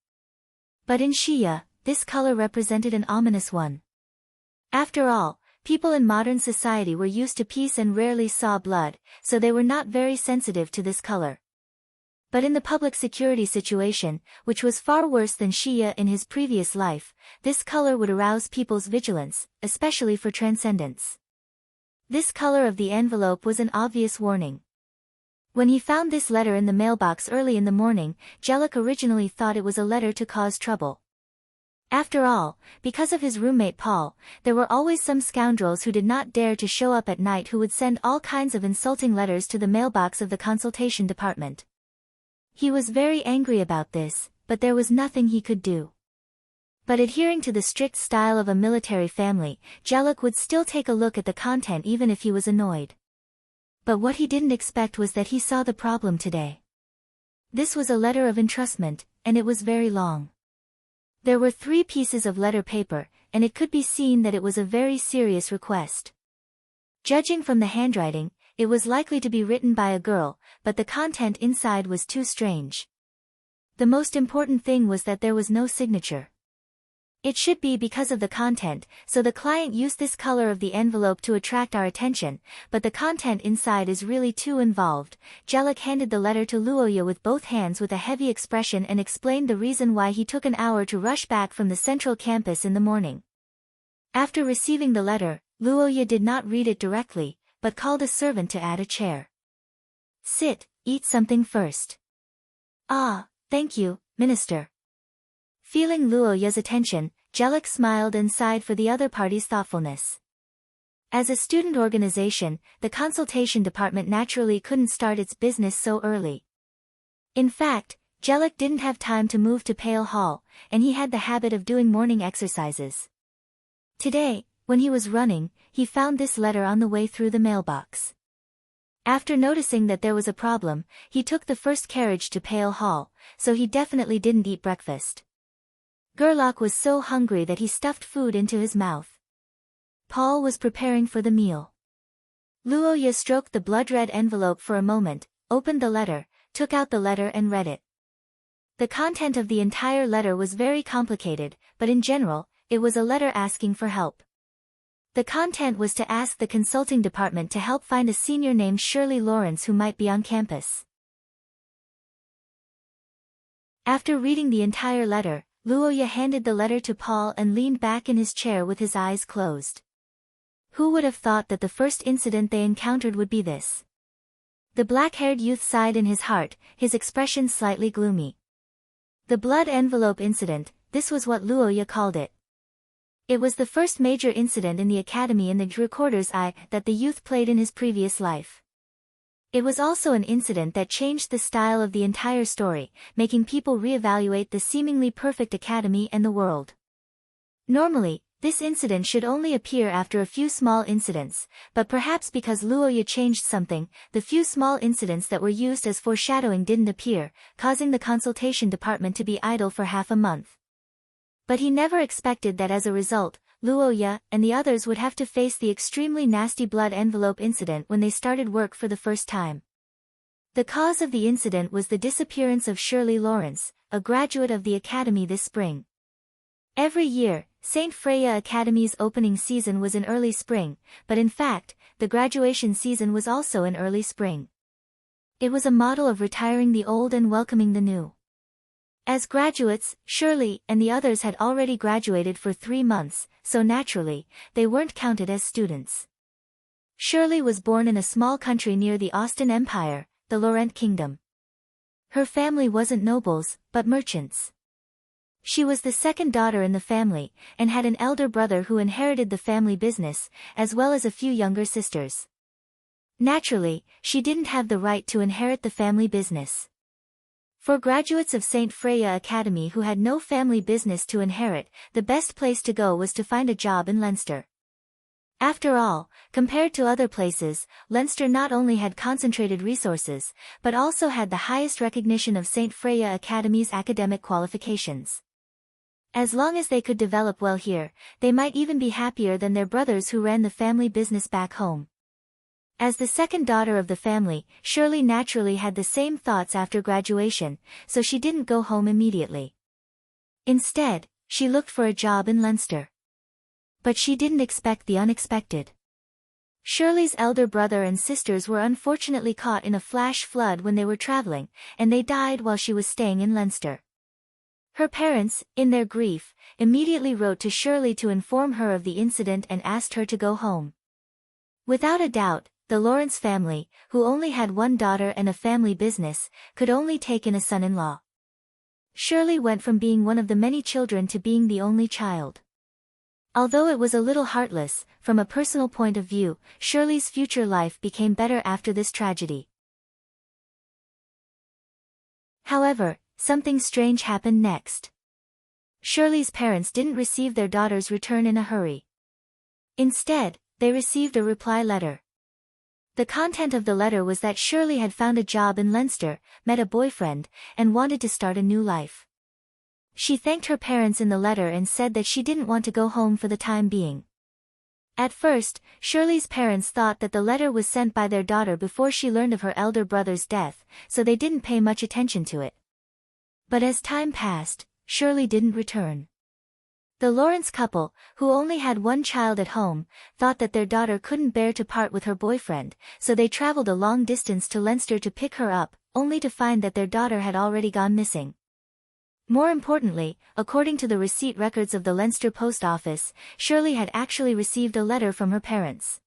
But in Shia, this color represented an ominous one. After all, people in modern society were used to peace and rarely saw blood, so they were not very sensitive to this color. But in the public security situation, which was far worse than Shia in his previous life, this color would arouse people's vigilance, especially for transcendence. This color of the envelope was an obvious warning. When he found this letter in the mailbox early in the morning, Jellic originally thought it was a letter to cause trouble. After all, because of his roommate Paul, there were always some scoundrels who did not dare to show up at night who would send all kinds of insulting letters to the mailbox of the consultation department. He was very angry about this, but there was nothing he could do. But adhering to the strict style of a military family, Jellic would still take a look at the content even if he was annoyed. But what he didn't expect was that he saw the problem today. This was a letter of entrustment, and it was very long. There were 3 pieces of letter paper, and it could be seen that it was a very serious request. Judging from the handwriting, it was likely to be written by a girl, but the content inside was too strange. The most important thing was that there was no signature. It should be because of the content, so the client used this color of the envelope to attract our attention, but the content inside is really too involved. Jellic handed the letter to Luoya with both hands with a heavy expression and explained the reason why he took an hour to rush back from the central campus in the morning. After receiving the letter, Luoya did not read it directly, but called a servant to add a chair. "Sit, eat something first." "Ah, thank you, Minister." Feeling Luoya's attention, Jellic smiled and sighed for the other party's thoughtfulness. As a student organization, the consultation department naturally couldn't start its business so early. In fact, Jellic didn't have time to move to Pale Hall, and he had the habit of doing morning exercises. Today, when he was running, he found this letter on the way through the mailbox. After noticing that there was a problem, he took the first carriage to Pale Hall, so he definitely didn't eat breakfast. Gerlach was so hungry that he stuffed food into his mouth. Paul was preparing for the meal. Luoya stroked the blood-red envelope for a moment, opened the letter, took out the letter and read it. The content of the entire letter was very complicated, but in general, it was a letter asking for help. The content was to ask the consulting department to help find a senior named Shirley Lawrence who might be on campus. After reading the entire letter, Luoya handed the letter to Paul and leaned back in his chair with his eyes closed. Who would have thought that the first incident they encountered would be this? The black-haired youth sighed in his heart, his expression slightly gloomy. The blood envelope incident, this was what Luoya called it. It was the first major incident in the academy in the recorder's eye that the youth played in his previous life. It was also an incident that changed the style of the entire story, making people reevaluate the seemingly perfect academy and the world. Normally, this incident should only appear after a few small incidents, but perhaps because Luoya changed something, the few small incidents that were used as foreshadowing didn't appear, causing the consultation department to be idle for half a month. But he never expected that as a result, Luoya and the others would have to face the extremely nasty blood envelope incident when they started work for the first time. The cause of the incident was the disappearance of Shirley Lawrence, a graduate of the academy this spring. Every year, St. Freya Academy's opening season was in early spring, but in fact, the graduation season was also in early spring. It was a model of retiring the old and welcoming the new. As graduates, Shirley and the others had already graduated for 3 months, so naturally, they weren't counted as students. Shirley was born in a small country near the Austin Empire, the Laurent Kingdom. Her family wasn't nobles, but merchants. She was the second daughter in the family, and had an elder brother who inherited the family business, as well as a few younger sisters. Naturally, she didn't have the right to inherit the family business. For graduates of St. Freya Academy who had no family business to inherit, the best place to go was to find a job in Leinster. After all, compared to other places, Leinster not only had concentrated resources, but also had the highest recognition of St. Freya Academy's academic qualifications. As long as they could develop well here, they might even be happier than their brothers who ran the family business back home. As the second daughter of the family, Shirley naturally had the same thoughts after graduation, so she didn't go home immediately. Instead, she looked for a job in Leinster. But she didn't expect the unexpected. Shirley's elder brother and sisters were unfortunately caught in a flash flood when they were traveling, and they died while she was staying in Leinster. Her parents, in their grief, immediately wrote to Shirley to inform her of the incident and asked her to go home. Without a doubt, the Lawrence family, who only had one daughter and a family business, could only take in a son-in-law. Shirley went from being one of the many children to being the only child. Although it was a little heartless, from a personal point of view, Shirley's future life became better after this tragedy. However, something strange happened next. Shirley's parents didn't receive their daughter's return in a hurry. Instead, they received a reply letter. The content of the letter was that Shirley had found a job in Leinster, met a boyfriend, and wanted to start a new life. She thanked her parents in the letter and said that she didn't want to go home for the time being. At first, Shirley's parents thought that the letter was sent by their daughter before she learned of her elder brother's death, so they didn't pay much attention to it. But as time passed, Shirley didn't return. The Lawrence couple, who only had one child at home, thought that their daughter couldn't bear to part with her boyfriend, so they traveled a long distance to Leinster to pick her up, only to find that their daughter had already gone missing. More importantly, according to the receipt records of the Leinster post office, Shirley had actually received a letter from her parents.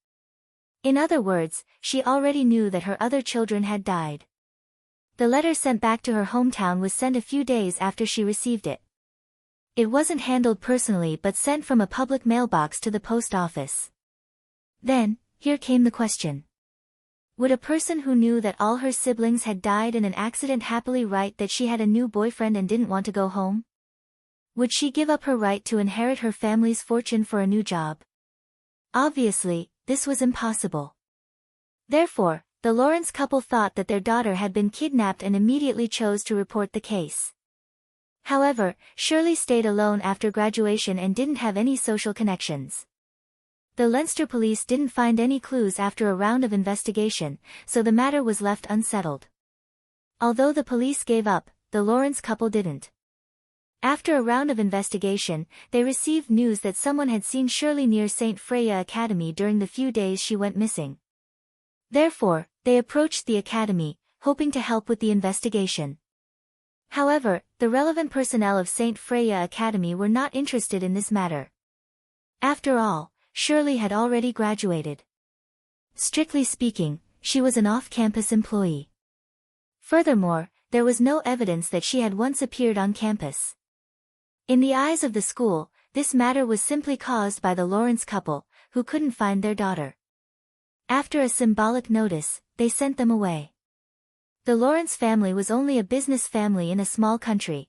In other words, she already knew that her other children had died. The letter sent back to her hometown was sent a few days after she received it. It wasn't handled personally but sent from a public mailbox to the post office. Then, here came the question. Would a person who knew that all her siblings had died in an accident happily write that she had a new boyfriend and didn't want to go home? Would she give up her right to inherit her family's fortune for a new job? Obviously, this was impossible. Therefore, the Lawrence couple thought that their daughter had been kidnapped and immediately chose to report the case. However, Shirley stayed alone after graduation and didn't have any social connections. The Leinster police didn't find any clues after a round of investigation, so the matter was left unsettled. Although the police gave up, the Lawrence couple didn't. After a round of investigation, they received news that someone had seen Shirley near St. Freya Academy during the few days she went missing. Therefore, they approached the academy, hoping to help with the investigation. However, the relevant personnel of St. Freya Academy were not interested in this matter. After all, Shirley had already graduated. Strictly speaking, she was an off-campus employee. Furthermore, there was no evidence that she had once appeared on campus. In the eyes of the school, this matter was simply caused by the Lawrence couple, who couldn't find their daughter. After a symbolic notice, they sent them away. The Lawrence family was only a business family in a small country.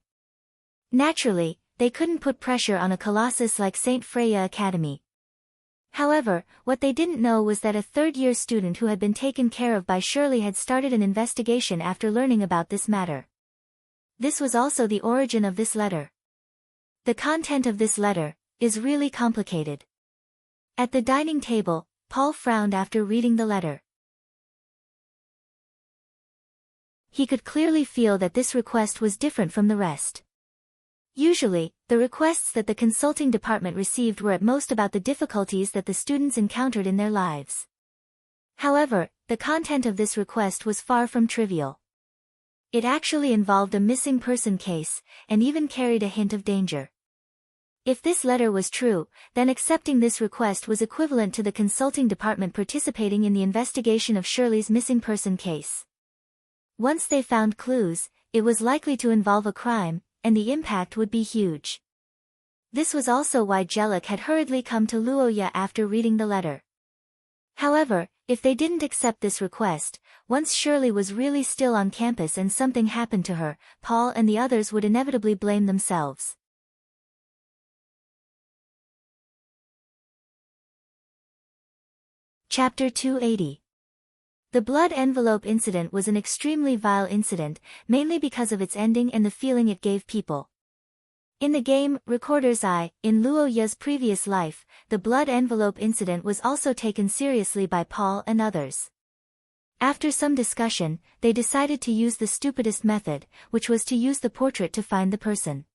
Naturally, they couldn't put pressure on a colossus like St. Freya Academy. However, what they didn't know was that a third-year student who had been taken care of by Shirley had started an investigation after learning about this matter. This was also the origin of this letter. The content of this letter is really complicated. At the dining table, Paul frowned after reading the letter. He could clearly feel that this request was different from the rest. Usually, the requests that the consulting department received were at most about the difficulties that the students encountered in their lives. However, the content of this request was far from trivial. It actually involved a missing person case, and even carried a hint of danger. If this letter was true, then accepting this request was equivalent to the consulting department participating in the investigation of Shirley's missing person case. Once they found clues, it was likely to involve a crime, and the impact would be huge. This was also why Jellic had hurriedly come to Luoya after reading the letter. However, if they didn't accept this request, once Shirley was really still on campus and something happened to her, Paul and the others would inevitably blame themselves. Chapter 280. The blood envelope incident was an extremely vile incident, mainly because of its ending and the feeling it gave people. In the game, Recorder's Eye, in Luoya's previous life, the blood envelope incident was also taken seriously by Paul and others. After some discussion, they decided to use the stupidest method, which was to use the portrait to find the person.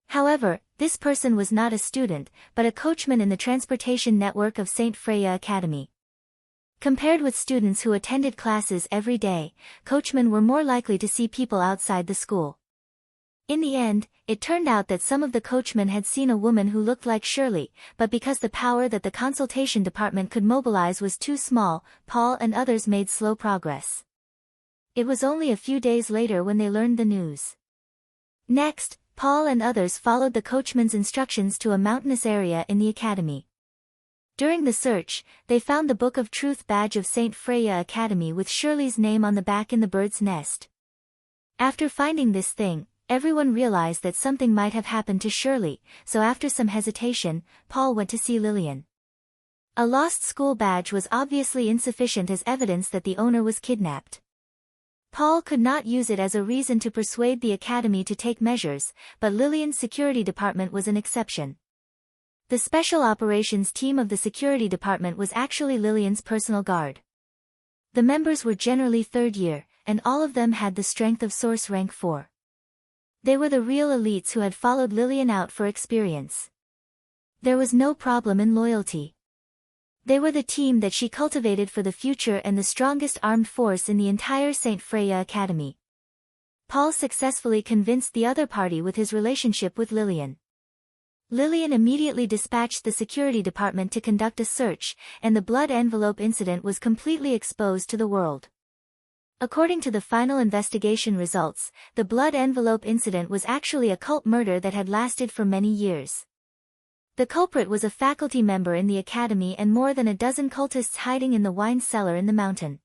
However, this person was not a student, but a coachman in the transportation network of St. Freya Academy. Compared with students who attended classes every day, coachmen were more likely to see people outside the school. In the end, it turned out that some of the coachmen had seen a woman who looked like Shirley, but because the power that the consultation department could mobilize was too small, Paul and others made slow progress. It was only a few days later when they learned the news. Next, Paul and others followed the coachman's instructions to a mountainous area in the academy. During the search, they found the Book of Truth badge of St. Freya Academy with Shirley's name on the back in the bird's nest. After finding this thing, everyone realized that something might have happened to Shirley, so after some hesitation, Paul went to see Lillian. A lost school badge was obviously insufficient as evidence that the owner was kidnapped. Paul could not use it as a reason to persuade the academy to take measures, but Lillian's security department was an exception. The special operations team of the security department was actually Lillian's personal guard. The members were generally third year, and all of them had the strength of source rank 4. They were the real elites who had followed Lillian out for experience. There was no problem in loyalty. They were the team that she cultivated for the future and the strongest armed force in the entire St. Freya Academy. Paul successfully convinced the other party with his relationship with Lillian. Lillian immediately dispatched the security department to conduct a search, and the blood envelope incident was completely exposed to the world. According to the final investigation results, the blood envelope incident was actually a cult murder that had lasted for many years. The culprit was a faculty member in the academy and more than a dozen cultists hiding in the wine cellar in the mountain.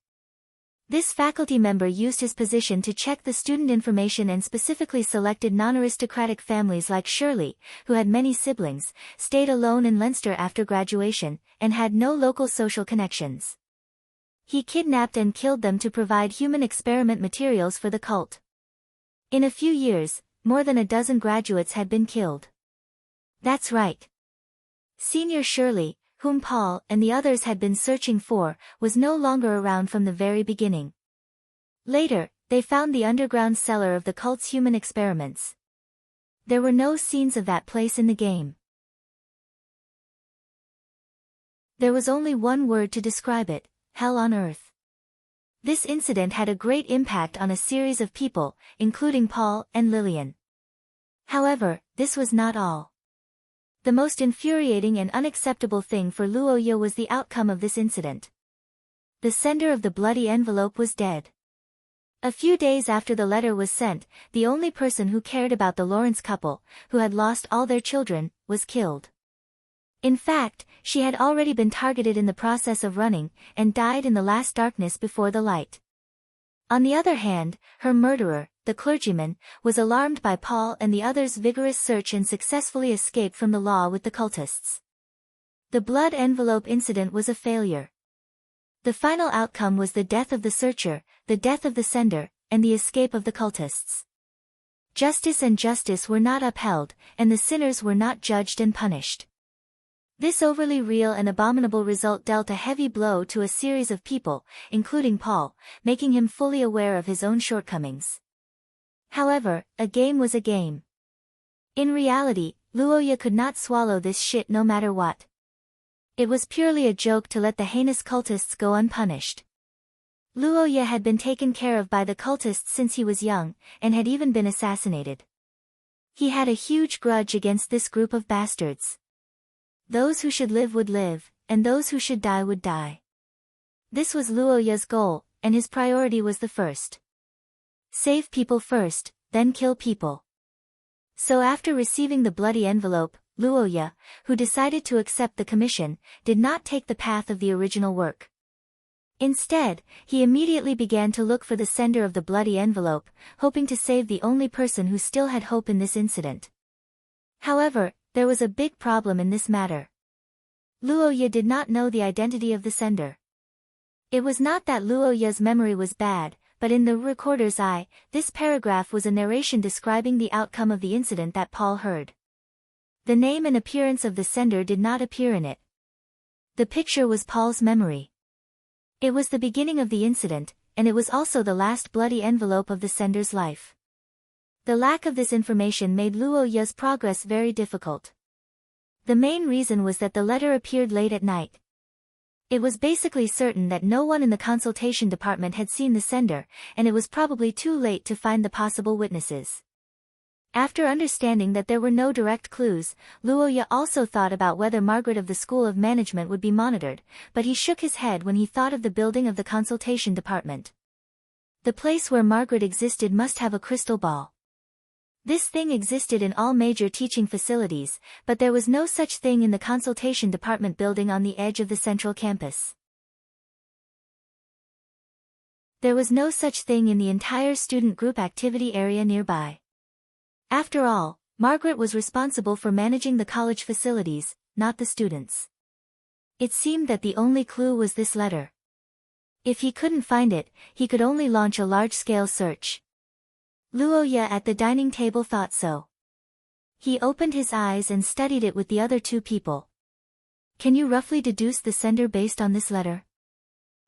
This faculty member used his position to check the student information and specifically selected non-aristocratic families like Shirley, who had many siblings, stayed alone in Leinster after graduation, and had no local social connections. He kidnapped and killed them to provide human experiment materials for the cult. In a few years, more than a dozen graduates had been killed. That's right. Senior Shirley, whom Paul and the others had been searching for, was no longer around from the very beginning. Later, they found the underground cellar of the cult's human experiments. There were no scenes of that place in the game. There was only one word to describe it: hell on earth. This incident had a great impact on a series of people, including Paul and Lillian. However, this was not all. The most infuriating and unacceptable thing for Luoya was the outcome of this incident. The sender of the bloody envelope was dead. A few days after the letter was sent, the only person who cared about the Lawrence couple, who had lost all their children, was killed. In fact, she had already been targeted in the process of running, and died in the last darkness before the light. On the other hand, her murderer, the clergyman, was alarmed by Paul and the others' vigorous search and successfully escaped from the law with the cultists. The blood envelope incident was a failure. The final outcome was the death of the searcher, the death of the sender, and the escape of the cultists. Justice and justice were not upheld, and the sinners were not judged and punished. This overly real and abominable result dealt a heavy blow to a series of people, including Paul, making him fully aware of his own shortcomings. However, a game was a game. In reality, Luoya could not swallow this shit no matter what. It was purely a joke to let the heinous cultists go unpunished. Luoya had been taken care of by the cultists since he was young, and had even been assassinated. He had a huge grudge against this group of bastards. Those who should live would live, and those who should die would die. This was Luoya's goal, and his priority was the first. Save people first, then kill people. So after receiving the bloody envelope, Luoya, who decided to accept the commission, did not take the path of the original work. Instead, he immediately began to look for the sender of the bloody envelope, hoping to save the only person who still had hope in this incident. However, there was a big problem in this matter. Luoya did not know the identity of the sender. It was not that Luoya's memory was bad, but in the recorder's eye, this paragraph was a narration describing the outcome of the incident that Paul heard. The name and appearance of the sender did not appear in it. The picture was Paul's memory. It was the beginning of the incident, and it was also the last bloody envelope of the sender's life. The lack of this information made Luoya's progress very difficult. The main reason was that the letter appeared late at night. It was basically certain that no one in the consultation department had seen the sender, and it was probably too late to find the possible witnesses. After understanding that there were no direct clues, Luoya also thought about whether Margaret of the School of Management would be monitored, but he shook his head when he thought of the building of the consultation department. The place where Margaret existed must have a crystal ball. This thing existed in all major teaching facilities, but there was no such thing in the consultation department building on the edge of the central campus. There was no such thing in the entire student group activity area nearby. After all, Margaret was responsible for managing the college facilities, not the students. It seemed that the only clue was this letter. If he couldn't find it, he could only launch a large-scale search. Luoya at the dining table thought so. He opened his eyes and studied it with the other two people. Can you roughly deduce the sender based on this letter?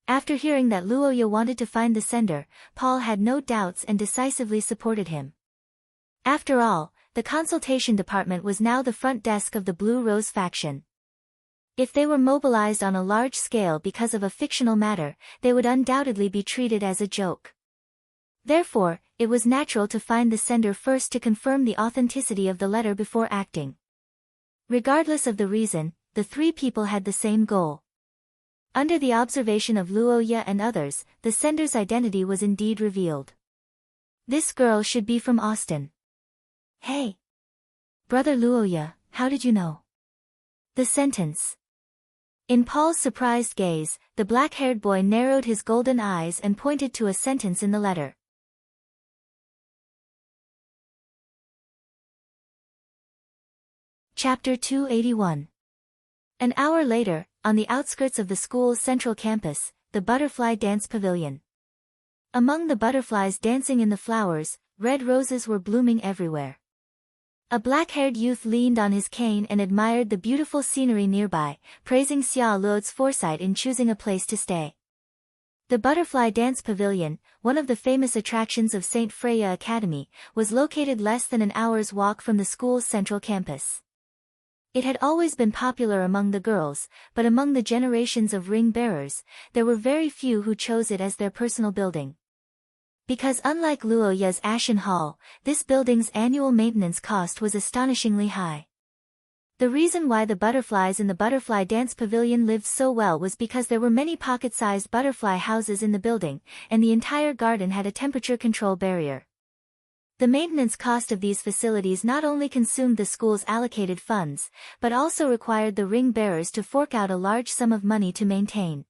After hearing that Luoya wanted to find the sender, Paul had no doubts and decisively supported him. After all, the consultation department was now the front desk of the Blue Rose faction. If they were mobilized on a large scale because of a fictional matter, they would undoubtedly be treated as a joke. Therefore, it was natural to find the sender first to confirm the authenticity of the letter before acting. Regardless of the reason, the three people had the same goal. Under the observation of Luoya and others, the sender's identity was indeed revealed. This girl should be from Austin. Hey! Brother Luoya, how did you know? The sentence. In Paul's surprised gaze, the black-haired boy narrowed his golden eyes and pointed to a sentence in the letter. Chapter 281. An hour later, on the outskirts of the school's central campus, the butterfly dance pavilion. Among the butterflies dancing in the flowers, red roses were blooming everywhere. A black-haired youth leaned on his cane and admired the beautiful scenery nearby, praising Xia Luo's foresight in choosing a place to stay. The Butterfly Dance Pavilion, one of the famous attractions of St. Freya Academy, was located less than an hour's walk from the school's central campus. It had always been popular among the girls, but among the generations of ring-bearers, there were very few who chose it as their personal building. Because unlike Luoya's Ashen Hall, this building's annual maintenance cost was astonishingly high. The reason why the butterflies in the Butterfly Dance Pavilion lived so well was because there were many pocket-sized butterfly houses in the building, and the entire garden had a temperature control barrier. The maintenance cost of these facilities not only consumed the school's allocated funds, but also required the ring-bearers to fork out a large sum of money to maintain.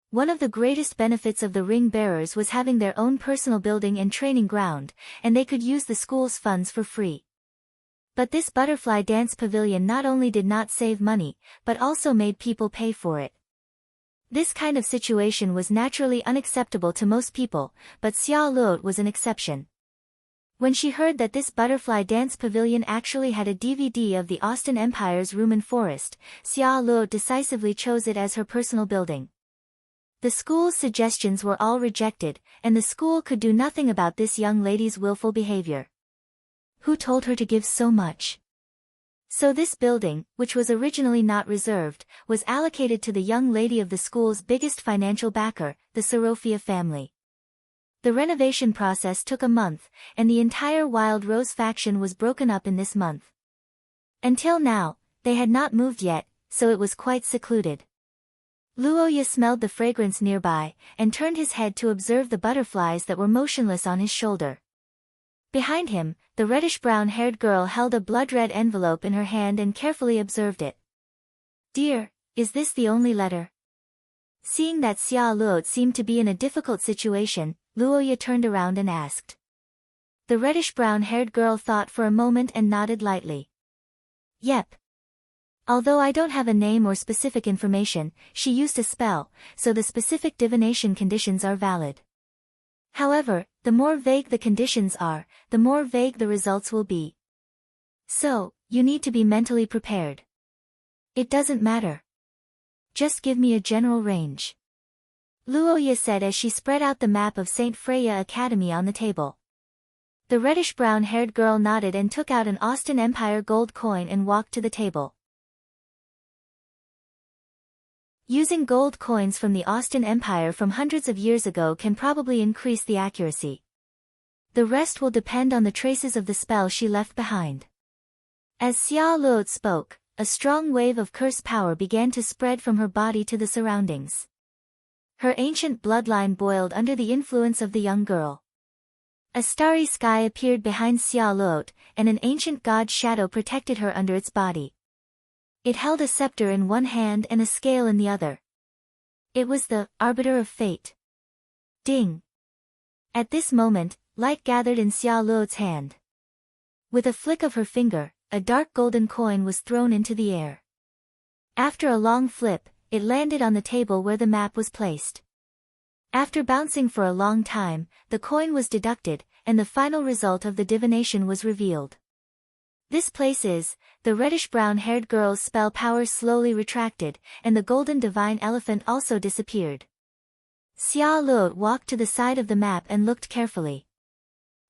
One of the greatest benefits of the ring-bearers was having their own personal building and training ground, and they could use the school's funds for free. But this Butterfly Dance Pavilion not only did not save money, but also made people pay for it. This kind of situation was naturally unacceptable to most people, but Xia Luo was an exception. When she heard that this Butterfly Dance Pavilion actually had a DVD of the Austin Empire's Rumen Forest, Xia Luo decisively chose it as her personal building. The school's suggestions were all rejected, and the school could do nothing about this young lady's willful behavior. Who told her to give so much? So this building, which was originally not reserved, was allocated to the young lady of the school's biggest financial backer, the Sorofia family. The renovation process took a month, and the entire Wild Rose faction was broken up in this month. Until now, they had not moved yet, so it was quite secluded. Luoya smelled the fragrance nearby, and turned his head to observe the butterflies that were motionless on his shoulder. Behind him, the reddish-brown-haired girl held a blood-red envelope in her hand and carefully observed it. "Dear, is this the only letter?" Seeing that Xia Luo seemed to be in a difficult situation, Luoya turned around and asked. The reddish-brown-haired girl thought for a moment and nodded lightly. "Yep. Although I don't have a name or specific information, she used a spell, so the specific divination conditions are valid. However, the more vague the conditions are, the more vague the results will be. So, you need to be mentally prepared. It doesn't matter. Just give me a general range," Luoya said as she spread out the map of St. Freya Academy on the table. The reddish-brown-haired girl nodded and took out an Austin Empire gold coin and walked to the table. Using gold coins from the Austin Empire from hundreds of years ago can probably increase the accuracy. The rest will depend on the traces of the spell she left behind. As Xia Luo spoke, a strong wave of curse power began to spread from her body to the surroundings. Her ancient bloodline boiled under the influence of the young girl. A starry sky appeared behind Xia Luo, and an ancient god's shadow protected her under its body. It held a scepter in one hand and a scale in the other. It was the arbiter of fate. Ding! At this moment, light gathered in Xia Luo's hand. With a flick of her finger, a dark golden coin was thrown into the air. After a long flip, it landed on the table where the map was placed. After bouncing for a long time, the coin was deducted, and the final result of the divination was revealed. This place is, the reddish-brown-haired girl's spell power slowly retracted, and the golden divine elephant also disappeared. Xia Luo walked to the side of the map and looked carefully.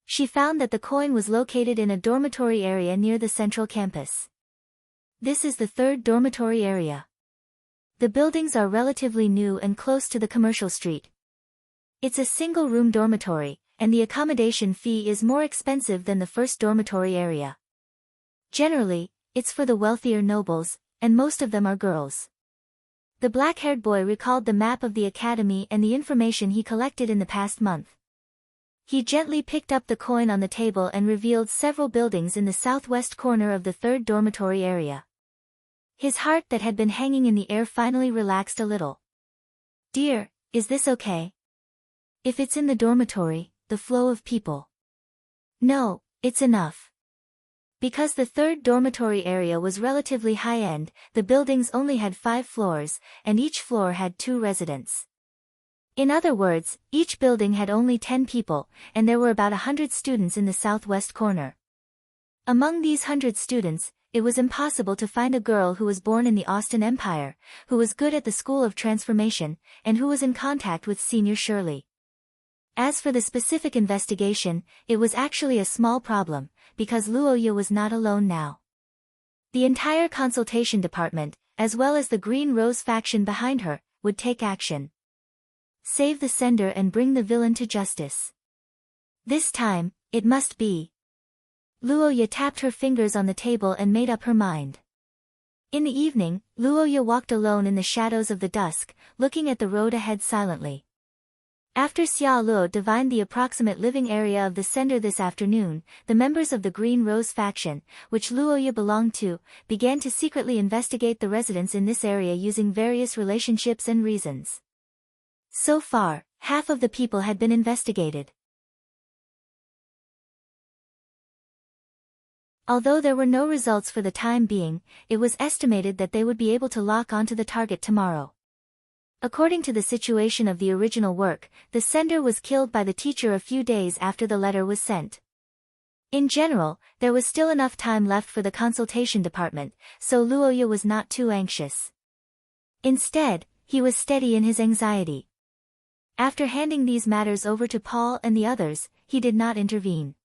She found that the coin was located in a dormitory area near the central campus. This is the third dormitory area. The buildings are relatively new and close to the commercial street. It's a single-room dormitory, and the accommodation fee is more expensive than the first dormitory area. Generally, it's for the wealthier nobles, and most of them are girls. The black-haired boy recalled the map of the academy and the information he collected in the past month. He gently picked up the coin on the table and revealed several buildings in the southwest corner of the third dormitory area. His heart that had been hanging in the air finally relaxed a little. "Dear, is this okay? If it's in the dormitory, the flow of people." "No, it's enough." Because the third dormitory area was relatively high-end, the buildings only had 5 floors, and each floor had 2 residents. In other words, each building had only 10 people, and there were about 100 students in the southwest corner. Among these 100 students, it was impossible to find a girl who was born in the Austin Empire, who was good at the School of Transformation, and who was in contact with Senior Shirley. As for the specific investigation, it was actually a small problem, because Luoya was not alone now. The entire consultation department, as well as the Green Rose faction behind her, would take action. Save the sender and bring the villain to justice. This time, it must be. Luoya tapped her fingers on the table and made up her mind. In the evening, Luoya walked alone in the shadows of the dusk, looking at the road ahead silently. After Xia Luo divined the approximate living area of the sender this afternoon, the members of the Green Rose faction, which Luoya belonged to, began to secretly investigate the residents in this area using various relationships and reasons. So far, half of the people had been investigated. Although there were no results for the time being, it was estimated that they would be able to lock onto the target tomorrow. According to the situation of the original work, the sender was killed by the teacher a few days after the letter was sent. In general, there was still enough time left for the consultation department, so Luoya was not too anxious. Instead, he was steady in his anxiety. After handing these matters over to Paul and the others, he did not intervene.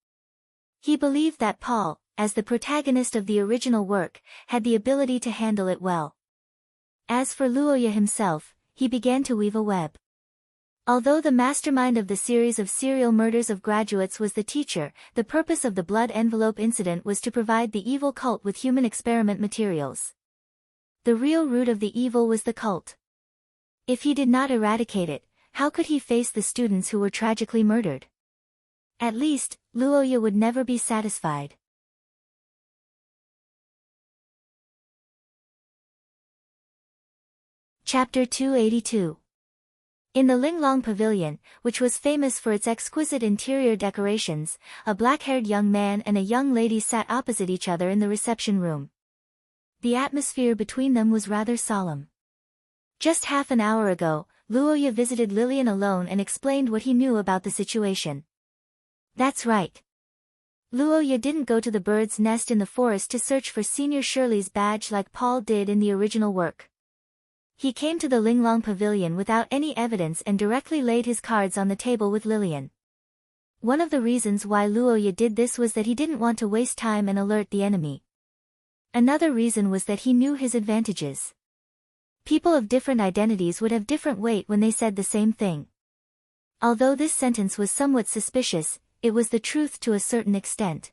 He believed that Paul, as the protagonist of the original work, had the ability to handle it well. As for Luoya himself, he began to weave a web. Although the mastermind of the series of serial murders of graduates was the teacher, the purpose of the blood envelope incident was to provide the evil cult with human experiment materials. The real root of the evil was the cult. If he did not eradicate it, how could he face the students who were tragically murdered? At least, Luoya would never be satisfied. Chapter 282. In the Linglong Pavilion, which was famous for its exquisite interior decorations, a black-haired young man and a young lady sat opposite each other in the reception room. The atmosphere between them was rather solemn. Just half an hour ago, Luoya visited Lillian alone and explained what he knew about the situation. That's right. Luoya didn't go to the bird's nest in the forest to search for Senior Shirley's badge like Paul did in the original work. He came to the Linglong Pavilion without any evidence and directly laid his cards on the table with Lillian. One of the reasons why Luoya did this was that he didn't want to waste time and alert the enemy. Another reason was that he knew his advantages. People of different identities would have different weight when they said the same thing. Although this sentence was somewhat suspicious, it was the truth to a certain extent.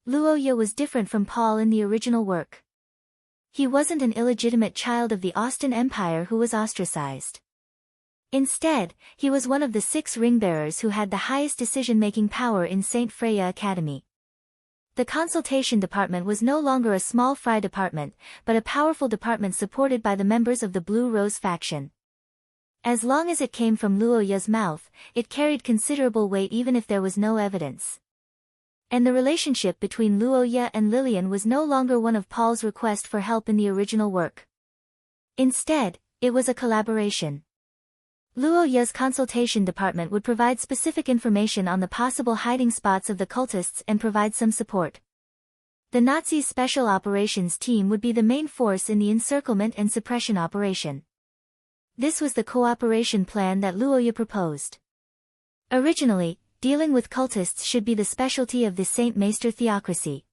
Luoya was different from Paul in the original work. He wasn't an illegitimate child of the Austin Empire who was ostracized. Instead, he was one of the 6 ring-bearers who had the highest decision-making power in St. Freya Academy. The consultation department was no longer a small fry department, but a powerful department supported by the members of the Blue Rose faction. As long as it came from Luoya's mouth, it carried considerable weight even if there was no evidence. And the relationship between Luoya and Lillian was no longer one of Paul's request for help in the original work. Instead, it was a collaboration. Luoya's consultation department would provide specific information on the possible hiding spots of the cultists and provide some support. The Nazis' special operations team would be the main force in the encirclement and suppression operation. This was the cooperation plan that Luoya proposed. Originally, dealing with cultists should be the specialty of the Saint Maester theocracy.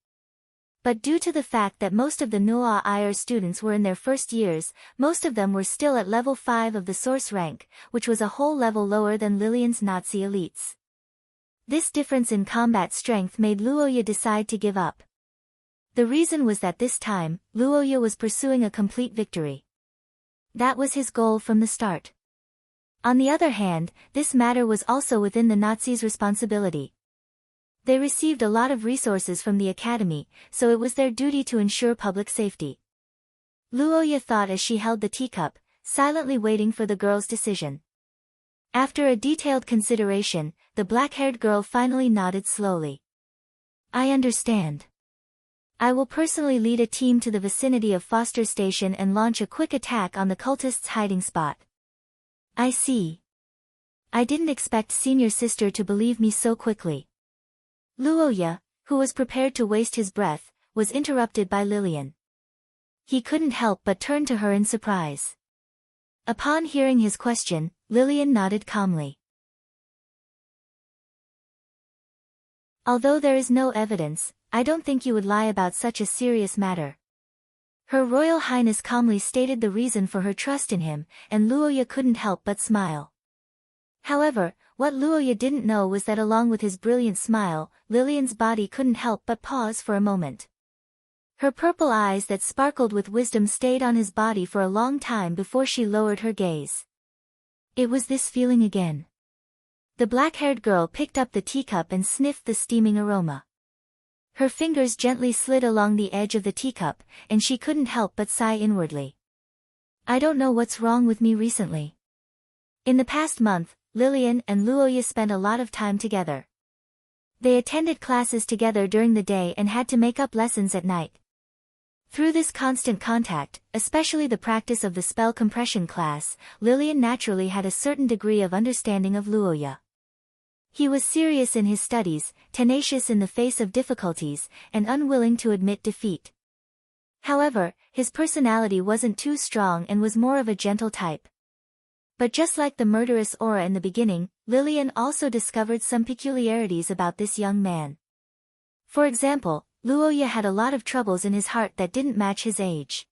But due to the fact that most of the Noa IR students were in their first years, most of them were still at level 5 of the source rank, which was a whole level lower than Lillian's Nazi elites. This difference in combat strength made Luoya decide to give up. The reason was that this time, Luoya was pursuing a complete victory. That was his goal from the start. On the other hand, this matter was also within the Nazis' responsibility. They received a lot of resources from the academy, so it was their duty to ensure public safety. Luoya thought as she held the teacup, silently waiting for the girl's decision. After a detailed consideration, the black-haired girl finally nodded slowly. I understand. I will personally lead a team to the vicinity of Foster Station and launch a quick attack on the cultists' hiding spot. I see. I didn't expect senior sister to believe me so quickly. Luoya, who was prepared to waste his breath, was interrupted by Lillian. He couldn't help but turn to her in surprise. Upon hearing his question, Lillian nodded calmly. Although there is no evidence, I don't think you would lie about such a serious matter. Her Royal Highness calmly stated the reason for her trust in him, and Luoya couldn't help but smile. However, what Luoya didn't know was that along with his brilliant smile, Lillian's body couldn't help but pause for a moment. Her purple eyes that sparkled with wisdom stayed on his body for a long time before she lowered her gaze. It was this feeling again. The black-haired girl picked up the teacup and sniffed the steaming aroma. Her fingers gently slid along the edge of the teacup, and she couldn't help but sigh inwardly. I don't know what's wrong with me recently. In the past month, Lillian and Luoya spent a lot of time together. They attended classes together during the day and had to make up lessons at night. Through this constant contact, especially the practice of the spell compression class, Lillian naturally had a certain degree of understanding of Luoya. He was serious in his studies, tenacious in the face of difficulties, and unwilling to admit defeat. However, his personality wasn't too strong and was more of a gentle type. But just like the murderous aura in the beginning, Lillian also discovered some peculiarities about this young man. For example, Luoya had a lot of troubles in his heart that didn't match his age.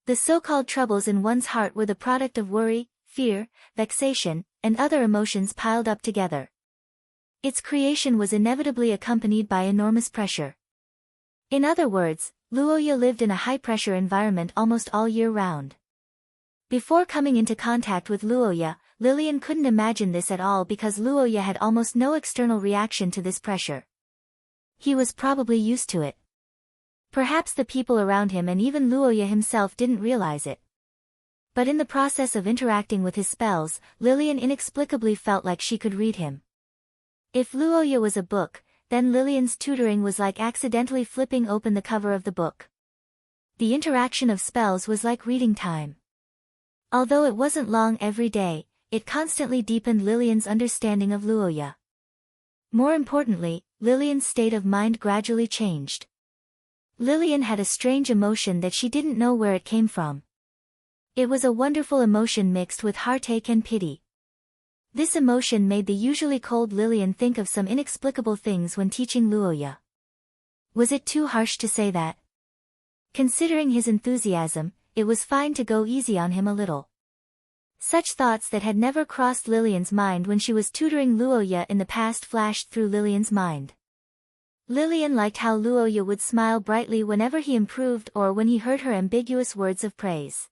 The so-called troubles in one's heart were the product of worry, fear, vexation, and other emotions piled up together. Its creation was inevitably accompanied by enormous pressure. In other words, Luoya lived in a high-pressure environment almost all year round. Before coming into contact with Luoya, Lillian couldn't imagine this at all because Luoya had almost no external reaction to this pressure. He was probably used to it. Perhaps the people around him and even Luoya himself didn't realize it. But in the process of interacting with his spells, Lillian inexplicably felt like she could read him. If Luoya was a book, then Lillian's tutoring was like accidentally flipping open the cover of the book. The interaction of spells was like reading time. Although it wasn't long every day, it constantly deepened Lillian's understanding of Luoya. More importantly, Lillian's state of mind gradually changed. Lillian had a strange emotion that she didn't know where it came from. It was a wonderful emotion mixed with heartache and pity. This emotion made the usually cold Lillian think of some inexplicable things when teaching Luoya. Was it too harsh to say that? Considering his enthusiasm, it was fine to go easy on him a little. Such thoughts that had never crossed Lillian's mind when she was tutoring Luoya in the past flashed through Lillian's mind. Lillian liked how Luoya would smile brightly whenever he improved or when he heard her ambiguous words of praise.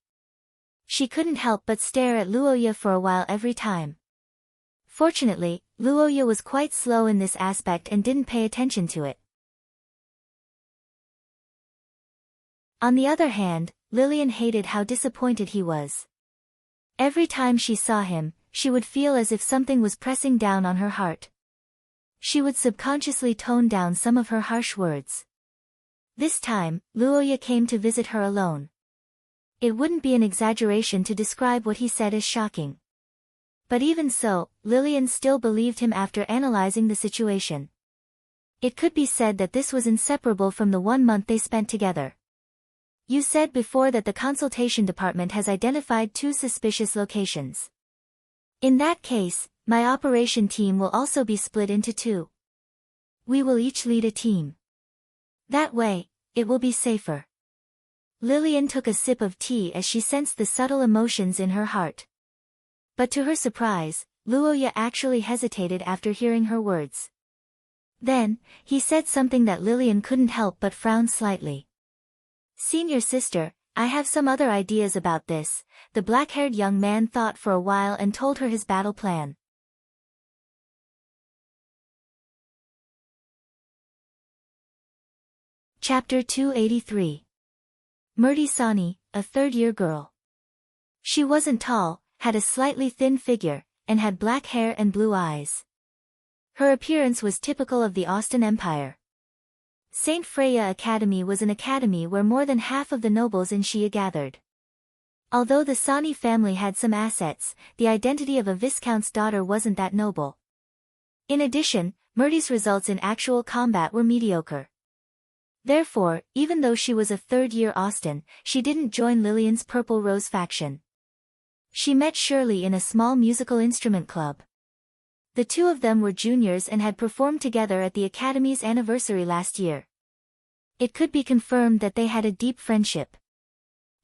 She couldn't help but stare at Luoya for a while every time. Fortunately, Luoya was quite slow in this aspect and didn't pay attention to it. On the other hand, Lillian hated how disappointed he was. Every time she saw him, she would feel as if something was pressing down on her heart. She would subconsciously tone down some of her harsh words. This time, Luoya came to visit her alone. It wouldn't be an exaggeration to describe what he said as shocking. But even so, Lillian still believed him after analyzing the situation. It could be said that this was inseparable from the 1 month they spent together. You said before that the consultation department has identified 2 suspicious locations. In that case, my operation team will also be split into 2. We will each lead a team. That way, it will be safer. Lillian took a sip of tea as she sensed the subtle emotions in her heart. But to her surprise, Luoya actually hesitated after hearing her words. Then, he said something that Lillian couldn't help but frown slightly. "Senior sister, I have some other ideas about this." The black-haired young man thought for a while and told her his battle plan. Chapter 283. Murti Sani, a third-year girl. She wasn't tall, had a slightly thin figure, and had black hair and blue eyes. Her appearance was typical of the Austin Empire. St. Freya Academy was an academy where more than half of the nobles in Xia gathered. Although the Sani family had some assets, the identity of a viscount's daughter wasn't that noble. In addition, Murti's results in actual combat were mediocre. Therefore, even though she was a third-year Austin, she didn't join Lillian's Purple Rose faction. She met Shirley in a small musical instrument club. The 2 of them were juniors and had performed together at the Academy's anniversary last year. It could be confirmed that they had a deep friendship.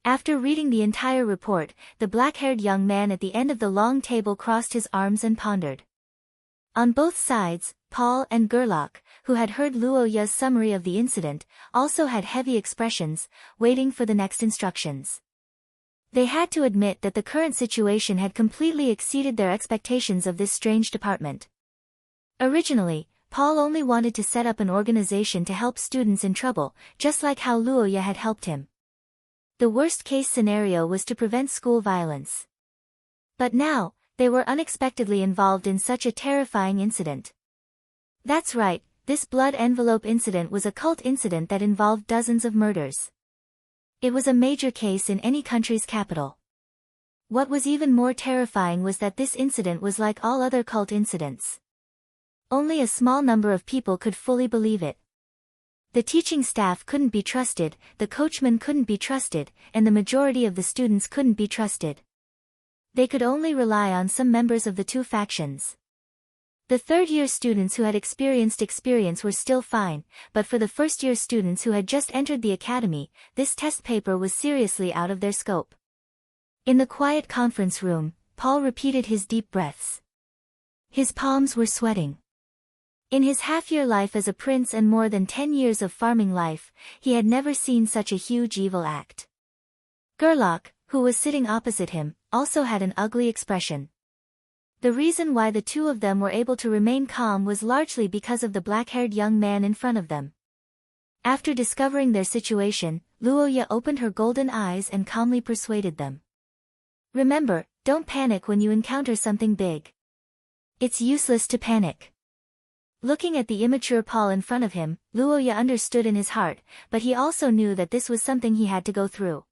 After reading the entire report, the black-haired young man at the end of the long table crossed his arms and pondered. On both sides, Paul and Gerlach, who had heard Luoya's summary of the incident, also had heavy expressions, waiting for the next instructions. They had to admit that the current situation had completely exceeded their expectations of this strange department. Originally, Paul only wanted to set up an organization to help students in trouble, just like how Luoya had helped him. The worst-case scenario was to prevent school violence. But now, they were unexpectedly involved in such a terrifying incident. That's right, this blood envelope incident was a cult incident that involved dozens of murders. It was a major case in any country's capital. What was even more terrifying was that this incident was like all other cult incidents. Only a small number of people could fully believe it. The teaching staff couldn't be trusted, the coachmen couldn't be trusted, and the majority of the students couldn't be trusted. They could only rely on some members of the 2 factions. The third-year students who had experienced experience were still fine, but for the first-year students who had just entered the academy, this test paper was seriously out of their scope. In the quiet conference room, Paul repeated his deep breaths. His palms were sweating. In his half-year life as a prince and more than 10 years of farming life, he had never seen such a huge evil act. Gerlach, who was sitting opposite him, also had an ugly expression. The reason why the 2 of them were able to remain calm was largely because of the black-haired young man in front of them. After discovering their situation, Luoya opened her golden eyes and calmly persuaded them. "Remember, don't panic when you encounter something big. It's useless to panic." Looking at the immature Paul in front of him, Luoya understood in his heart, but he also knew that this was something he had to go through.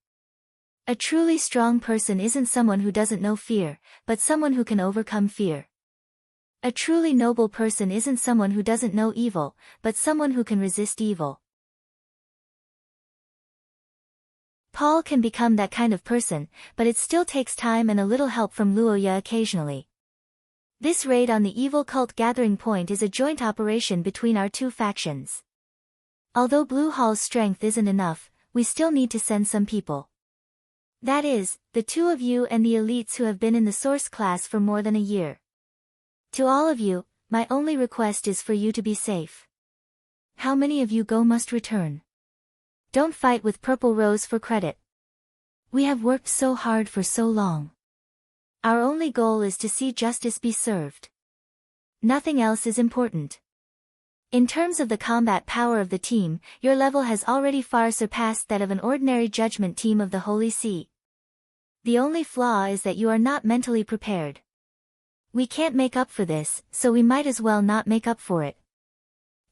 A truly strong person isn't someone who doesn't know fear, but someone who can overcome fear. A truly noble person isn't someone who doesn't know evil, but someone who can resist evil. Paul can become that kind of person, but it still takes time and a little help from Luoya occasionally. This raid on the evil cult gathering point is a joint operation between our 2 factions. Although Blue Hall's strength isn't enough, we still need to send some people. That is, the two of you and the elites who have been in the source class for more than a year. To all of you, my only request is for you to be safe. How many of you go must return? Don't fight with Purple Rose for credit. We have worked so hard for so long. Our only goal is to see justice be served. Nothing else is important. In terms of the combat power of the team, your level has already far surpassed that of an ordinary judgment team of the Holy See. The only flaw is that you are not mentally prepared. We can't make up for this, so we might as well not make up for it.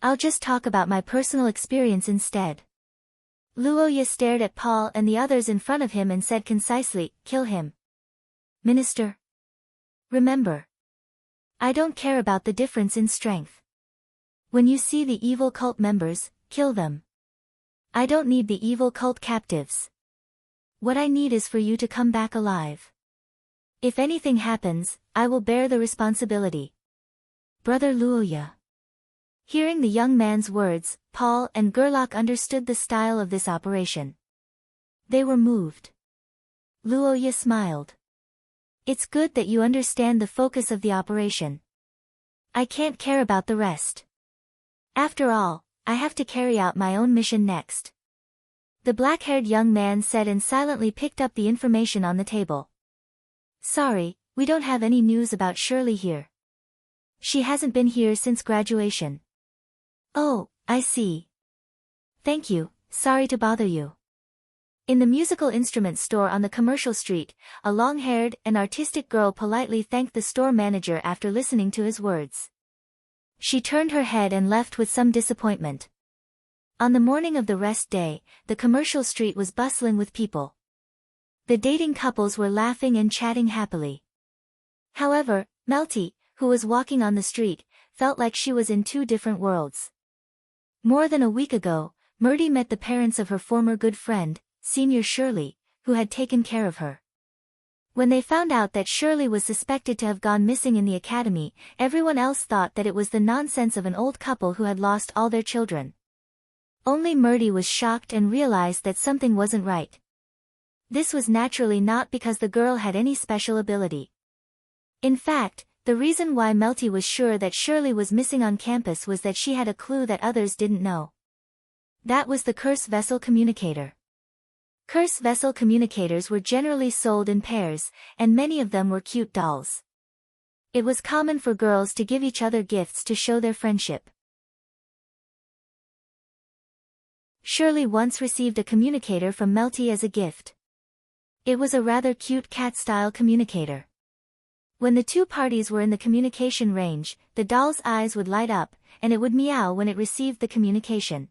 I'll just talk about my personal experience instead. Luoya stared at Paul and the others in front of him and said concisely, "Kill him. Minister. Remember. I don't care about the difference in strength. When you see the evil cult members, kill them. I don't need the evil cult captives. What I need is for you to come back alive. If anything happens, I will bear the responsibility. Brother Luoya." Hearing the young man's words, Paul and Gerlach understood the style of this operation. They were moved. Luoya smiled. "It's good that you understand the focus of the operation. I can't care about the rest. After all, I have to carry out my own mission next." The black-haired young man said and silently picked up the information on the table. "Sorry, we don't have any news about Shirley here. She hasn't been here since graduation." "Oh, I see. Thank you, sorry to bother you." In the musical instrument store on the commercial street, a long-haired and artistic girl politely thanked the store manager after listening to his words. She turned her head and left with some disappointment. On the morning of the rest day, the commercial street was bustling with people. The dating couples were laughing and chatting happily. However, Melty, who was walking on the street, felt like she was in two different worlds. More than a week ago, Murdy met the parents of her former good friend, Senior Shirley, who had taken care of her. When they found out that Shirley was suspected to have gone missing in the academy, everyone else thought that it was the nonsense of an old couple who had lost all their children. Only Murdy was shocked and realized that something wasn't right. This was naturally not because the girl had any special ability. In fact, the reason why Melty was sure that Shirley was missing on campus was that she had a clue that others didn't know. That was the curse vessel communicator. Curse vessel communicators were generally sold in pairs, and many of them were cute dolls. It was common for girls to give each other gifts to show their friendship. Shirley once received a communicator from Melty as a gift. It was a rather cute cat-style communicator. When the two parties were in the communication range, the doll's eyes would light up, and it would meow when it received the communication.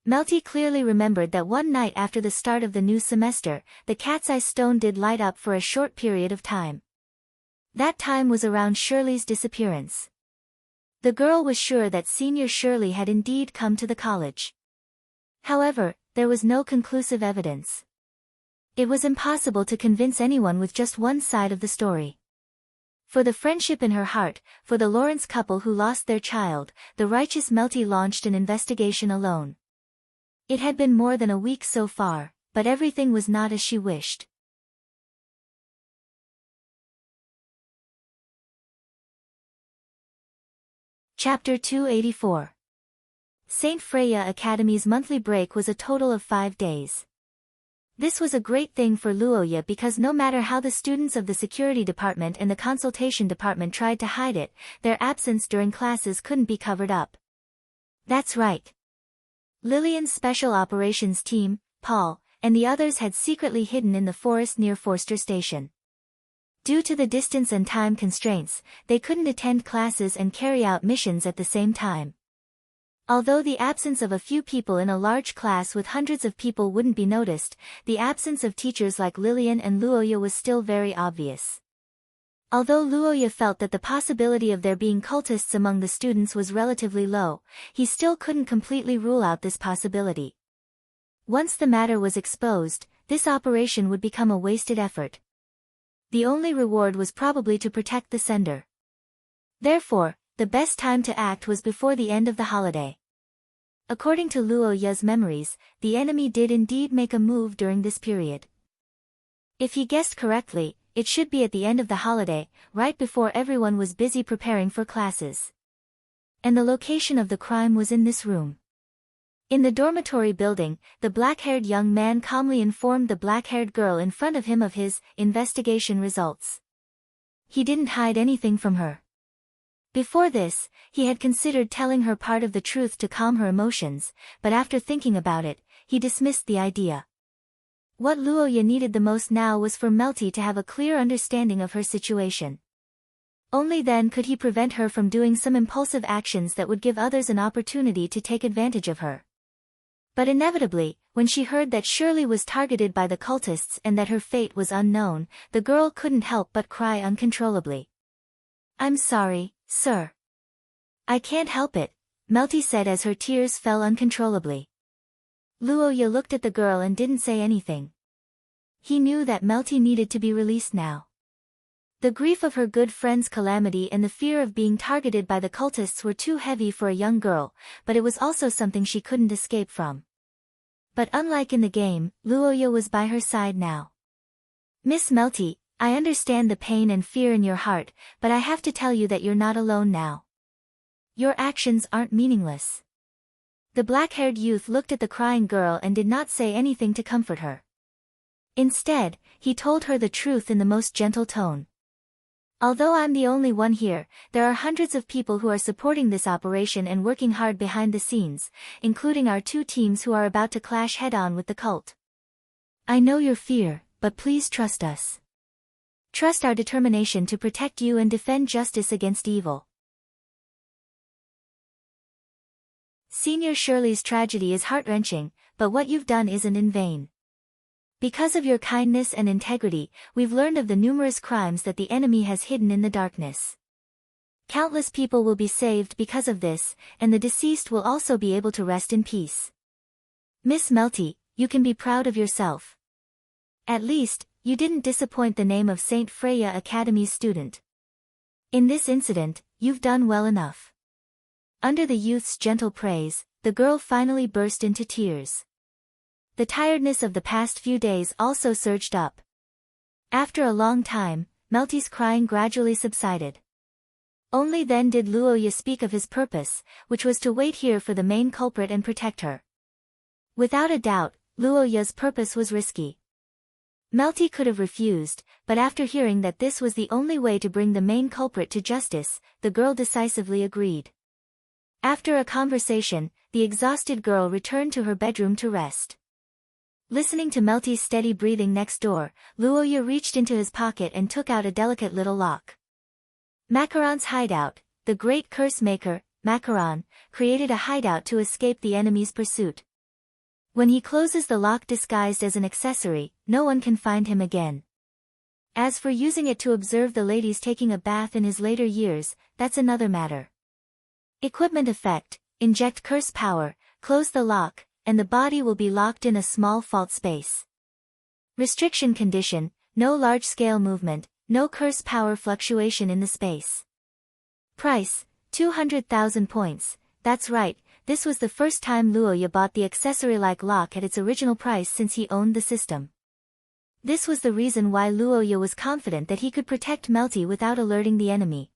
Melty clearly remembered that one night after the start of the new semester, the cat's eye stone did light up for a short period of time. That time was around Shirley's disappearance. The girl was sure that Senior Shirley had indeed come to the college. However, there was no conclusive evidence. It was impossible to convince anyone with just one side of the story. For the friendship in her heart, for the Lawrence couple who lost their child, the righteous Melty launched an investigation alone. It had been more than a week so far, but everything was not as she wished. Chapter 284. St. Freya Academy's monthly break was a total of 5 days. This was a great thing for Luoya because no matter how the students of the security department and the consultation department tried to hide it, their absence during classes couldn't be covered up. That's right. Lillian's special operations team, Paul, and the others had secretly hidden in the forest near Forster Station. Due to the distance and time constraints, they couldn't attend classes and carry out missions at the same time. Although the absence of a few people in a large class with hundreds of people wouldn't be noticed, the absence of teachers like Lillian and Luoya was still very obvious. Although Luoya felt that the possibility of there being cultists among the students was relatively low, he still couldn't completely rule out this possibility. Once the matter was exposed, this operation would become a wasted effort. The only reward was probably to protect the sender. Therefore, the best time to act was before the end of the holiday. According to Luoya's memories, the enemy did indeed make a move during this period. If he guessed correctly, it should be at the end of the holiday, right before everyone was busy preparing for classes. And the location of the crime was in this room. In the dormitory building, the black-haired young man calmly informed the black-haired girl in front of him of his investigation results. He didn't hide anything from her. Before this, he had considered telling her part of the truth to calm her emotions, but after thinking about it, he dismissed the idea. What Luoya needed the most now was for Melty to have a clear understanding of her situation. Only then could he prevent her from doing some impulsive actions that would give others an opportunity to take advantage of her. But inevitably, when she heard that Shirley was targeted by the cultists and that her fate was unknown, the girl couldn't help but cry uncontrollably. "I'm sorry, sir. I can't help it," Melty said as her tears fell uncontrollably. Luoya looked at the girl and didn't say anything. He knew that Melty needed to be released now. The grief of her good friend's calamity and the fear of being targeted by the cultists were too heavy for a young girl, but it was also something she couldn't escape from. But unlike in the game, Luoya was by her side now. "Miss Melty, I understand the pain and fear in your heart, but I have to tell you that you're not alone now. Your actions aren't meaningless." The black-haired youth looked at the crying girl and did not say anything to comfort her. Instead, he told her the truth in the most gentle tone. "Although I'm the only one here, there are hundreds of people who are supporting this operation and working hard behind the scenes, including our two teams who are about to clash head-on with the cult. I know your fear, but please trust us. Trust our determination to protect you and defend justice against evil." Senior Shirley's tragedy is heart-wrenching, but what you've done isn't in vain. Because of your kindness and integrity, we've learned of the numerous crimes that the enemy has hidden in the darkness. Countless people will be saved because of this, and the deceased will also be able to rest in peace. Miss Melty, you can be proud of yourself. At least, you didn't disappoint the name of St. Freya Academy's student. In this incident, you've done well enough. Under the youth's gentle praise, the girl finally burst into tears. The tiredness of the past few days also surged up. After a long time, Melty's crying gradually subsided. Only then did Luoya speak of his purpose, which was to wait here for the main culprit and protect her. Without a doubt, Luoya's purpose was risky. Melty could have refused, but after hearing that this was the only way to bring the main culprit to justice, the girl decisively agreed. After a conversation, the exhausted girl returned to her bedroom to rest. Listening to Melty's steady breathing next door, Luoya reached into his pocket and took out a delicate little lock. Macaron's hideout. The great curse maker, Macaron, created a hideout to escape the enemy's pursuit. When he closes the lock disguised as an accessory, no one can find him again. As for using it to observe the ladies taking a bath in his later years, that's another matter. Equipment effect. Inject curse power, close the lock, and the body will be locked in a small fault space. Restriction condition. No large-scale movement, no curse power fluctuation in the space. Price, 200,000 points. That's right, this was the first time Luoya bought the accessory-like lock at its original price since he owned the system. This was the reason why Luoya was confident that he could protect Melty without alerting the enemy.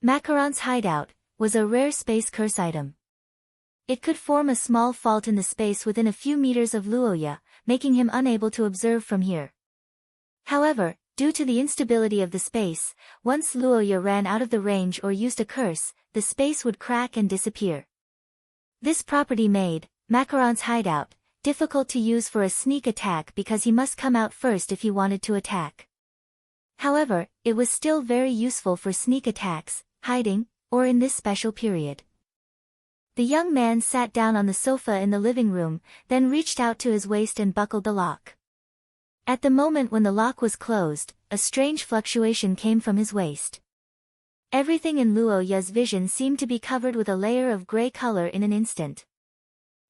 Macaron's hideout was a rare space curse item. It could form a small fault in the space within a few meters of Luoya, making him unable to observe from here. However, due to the instability of the space, once Luoya ran out of the range or used a curse, the space would crack and disappear. This property made Macaron's hideout difficult to use for a sneak attack because he must come out first if he wanted to attack. However, it was still very useful for sneak attacks, hiding, or in this special period. The young man sat down on the sofa in the living room, then reached out to his waist and buckled the lock. At the moment when the lock was closed, a strange fluctuation came from his waist. Everything in Luoya's vision seemed to be covered with a layer of gray color in an instant.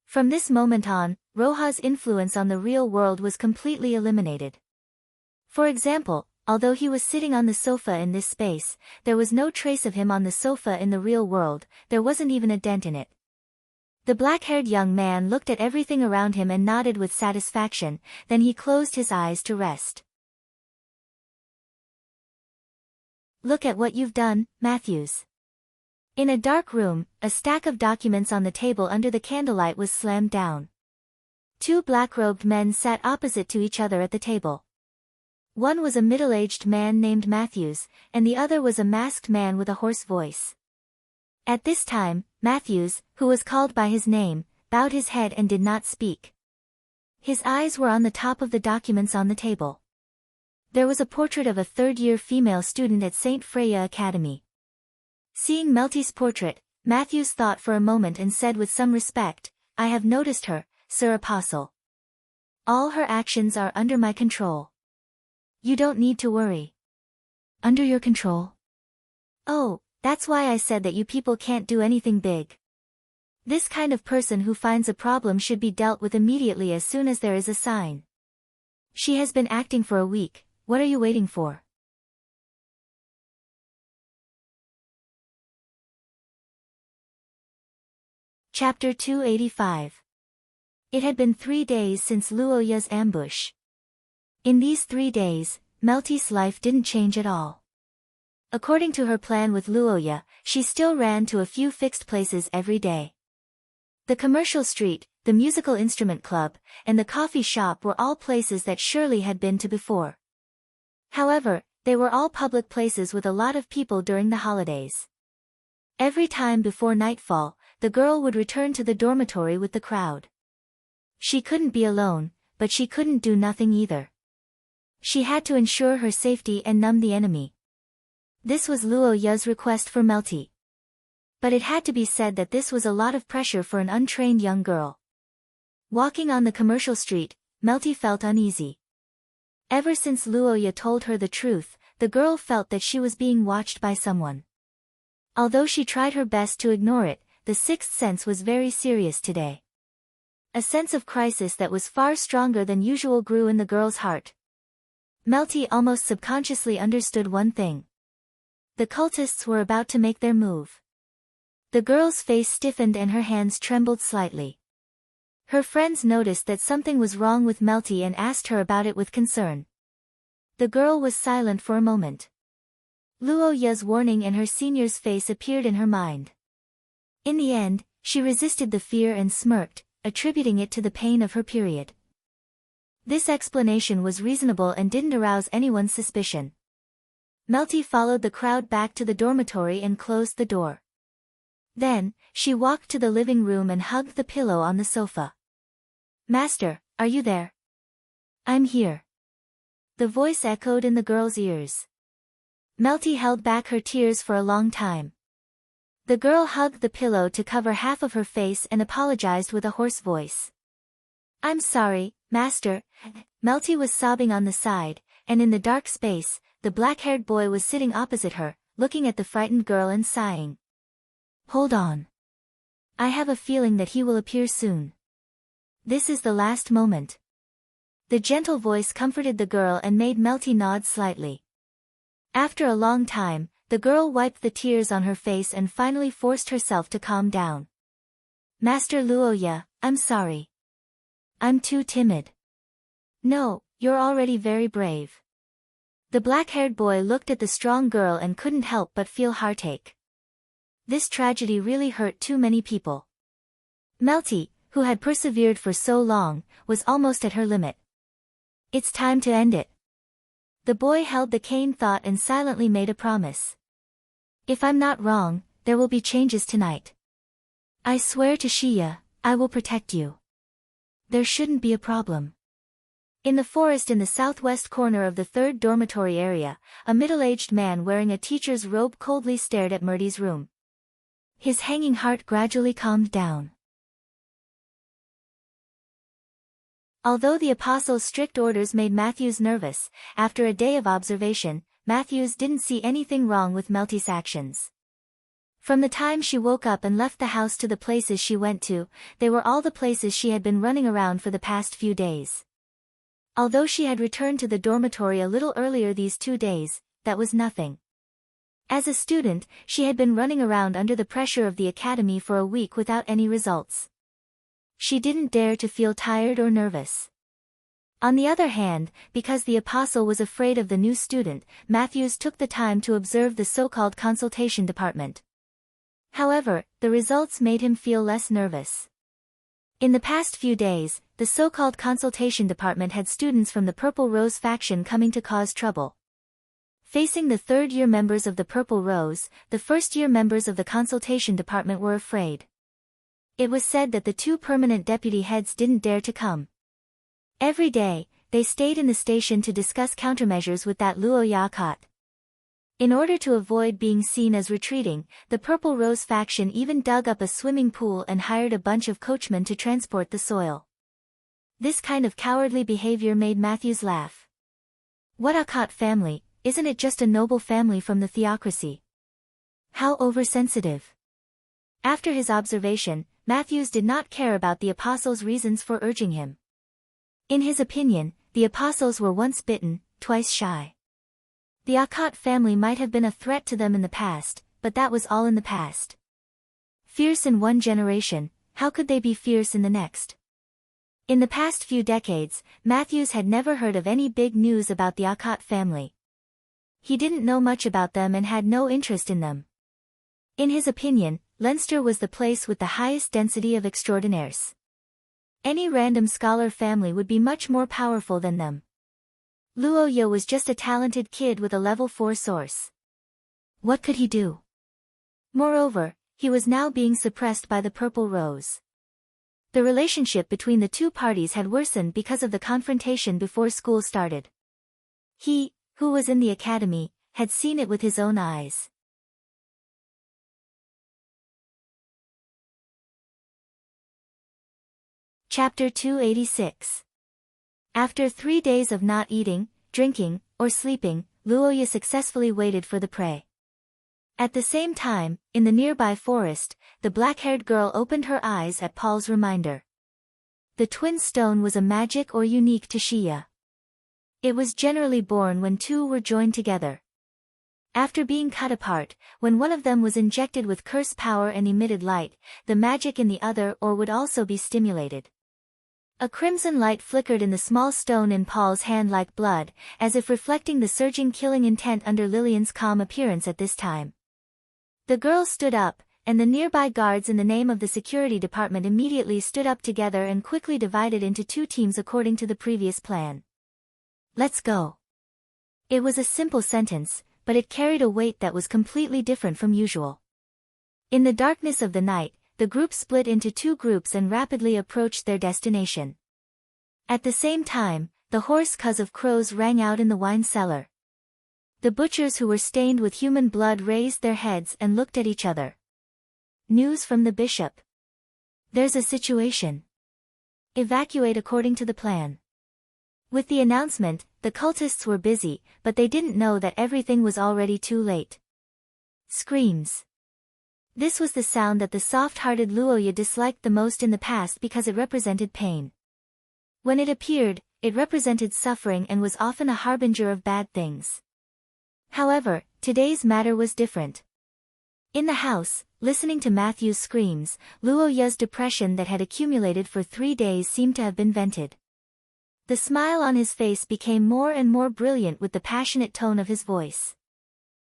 From this moment on, Roha's influence on the real world was completely eliminated. For example, although he was sitting on the sofa in this space, there was no trace of him on the sofa in the real world, there wasn't even a dent in it. The black-haired young man looked at everything around him and nodded with satisfaction, then he closed his eyes to rest. Look at what you've done, Matthews. In a dark room, a stack of documents on the table under the candlelight was slammed down. Two black-robed men sat opposite to each other at the table. One was a middle-aged man named Matthews, and the other was a masked man with a hoarse voice. At this time, Matthews, who was called by his name, bowed his head and did not speak. His eyes were on the top of the documents on the table. There was a portrait of a third-year female student at St. Freya Academy. Seeing Melty's portrait, Matthews thought for a moment and said with some respect, "I have noticed her, Sir Apostle. All her actions are under my control. You don't need to worry." "Under your control?" "Oh, that's why I said that you people can't do anything big. This kind of person who finds a problem should be dealt with immediately as soon as there is a sign. She has been acting for a week, what are you waiting for?" Chapter 285. It had been 3 days since Luoya's ambush. In these 3 days, Melty's life didn't change at all. According to her plan with Luoya, she still ran to a few fixed places every day. The commercial street, the musical instrument club, and the coffee shop were all places that Shirley had been to before. However, they were all public places with a lot of people during the holidays. Every time before nightfall, the girl would return to the dormitory with the crowd. She couldn't be alone, but she couldn't do nothing either. She had to ensure her safety and numb the enemy. This was Luoya's request for Melty. But it had to be said that this was a lot of pressure for an untrained young girl. Walking on the commercial street, Melty felt uneasy. Ever since Luoya told her the truth, the girl felt that she was being watched by someone. Although she tried her best to ignore it, the sixth sense was very serious today. A sense of crisis that was far stronger than usual grew in the girl's heart. Melty almost subconsciously understood one thing. The cultists were about to make their move. The girl's face stiffened and her hands trembled slightly. Her friends noticed that something was wrong with Melty and asked her about it with concern. The girl was silent for a moment. Luoya's warning and her senior's face appeared in her mind. In the end, she resisted the fear and smirked, attributing it to the pain of her period. This explanation was reasonable and didn't arouse anyone's suspicion. Melty followed the crowd back to the dormitory and closed the door. Then, she walked to the living room and hugged the pillow on the sofa. "Master, are you there?" "I'm here." The voice echoed in the girl's ears. Melty held back her tears for a long time. The girl hugged the pillow to cover half of her face and apologized with a hoarse voice. "I'm sorry, Master." Melty was sobbing on the side, and in the dark space, the black-haired boy was sitting opposite her, looking at the frightened girl and sighing. "Hold on. I have a feeling that he will appear soon. This is the last moment." The gentle voice comforted the girl and made Melty nod slightly. After a long time, the girl wiped the tears on her face and finally forced herself to calm down. "Master Luoya, I'm sorry. I'm too timid." "No, you're already very brave." The black-haired boy looked at the strong girl and couldn't help but feel heartache. This tragedy really hurt too many people. Melty, who had persevered for so long, was almost at her limit. "It's time to end it." The boy held the cane thought and silently made a promise. "If I'm not wrong, there will be changes tonight. I swear to Shia, I will protect you. There shouldn't be a problem." In the forest in the southwest corner of the third dormitory area, a middle-aged man wearing a teacher's robe coldly stared at Murty's room. His hanging heart gradually calmed down. Although the apostle's strict orders made Matthews nervous, after a day of observation, Matthews didn't see anything wrong with Melty's actions. From the time she woke up and left the house to the places she went to, they were all the places she had been running around for the past few days. Although she had returned to the dormitory a little earlier these 2 days, that was nothing. As a student, she had been running around under the pressure of the academy for a week without any results. She didn't dare to feel tired or nervous. On the other hand, because the apostle was afraid of the new student, Matthews took the time to observe the so-called consultation department. However, the results made him feel less nervous. In the past few days, the so-called consultation department had students from the Purple Rose faction coming to cause trouble. Facing the third-year members of the Purple Rose, the first-year members of the consultation department were afraid. It was said that the two permanent deputy heads didn't dare to come. Every day, they stayed in the station to discuss countermeasures with that Luo Yakat. In order to avoid being seen as retreating, the Purple Rose faction even dug up a swimming pool and hired a bunch of coachmen to transport the soil. This kind of cowardly behavior made Matthews laugh. What Yakat family, isn't it just a noble family from the theocracy? How oversensitive. After his observation, Matthews did not care about the apostles' reasons for urging him. In his opinion, the apostles were once bitten, twice shy. The Yakat family might have been a threat to them in the past, but that was all in the past. Fierce in one generation, how could they be fierce in the next? In the past few decades, Matthews had never heard of any big news about the Yakat family. He didn't know much about them and had no interest in them. In his opinion, Leinster was the place with the highest density of extraordinaires. Any random scholar family would be much more powerful than them. Luo Ye was just a talented kid with a level 4 source. What could he do? Moreover, he was now being suppressed by the Purple Rose. The relationship between the two parties had worsened because of the confrontation before school started. He, who was in the academy, had seen it with his own eyes. Chapter 286. After 3 days of not eating, drinking, or sleeping, Luo Ye successfully waited for the prey. At the same time, in the nearby forest, the black-haired girl opened her eyes at Paul's reminder. The twin stone was a magic or unique to Shia. It was generally born when two were joined together. After being cut apart, when one of them was injected with curse power and emitted light, the magic in the other or would also be stimulated. A crimson light flickered in the small stone in Paul's hand like blood, as if reflecting the surging killing intent under Lillian's calm appearance at this time. The girl stood up, and the nearby guards in the name of the security department immediately stood up together and quickly divided into two teams according to the previous plan. Let's go. It was a simple sentence, but it carried a weight that was completely different from usual. In the darkness of the night, the group split into two groups and rapidly approached their destination. At the same time, the hoarse cuz of crows rang out in the wine cellar. The butchers who were stained with human blood raised their heads and looked at each other. News from the bishop. There's a situation. Evacuate according to the plan. With the announcement, the cultists were busy, but they didn't know that everything was already too late. Screams. This was the sound that the soft-hearted Luo Ye disliked the most in the past because it represented pain. When it appeared, it represented suffering and was often a harbinger of bad things. However, today's matter was different. In the house, listening to Matthew's screams, Luo Ye's depression that had accumulated for 3 days seemed to have been vented. The smile on his face became more and more brilliant with the passionate tone of his voice.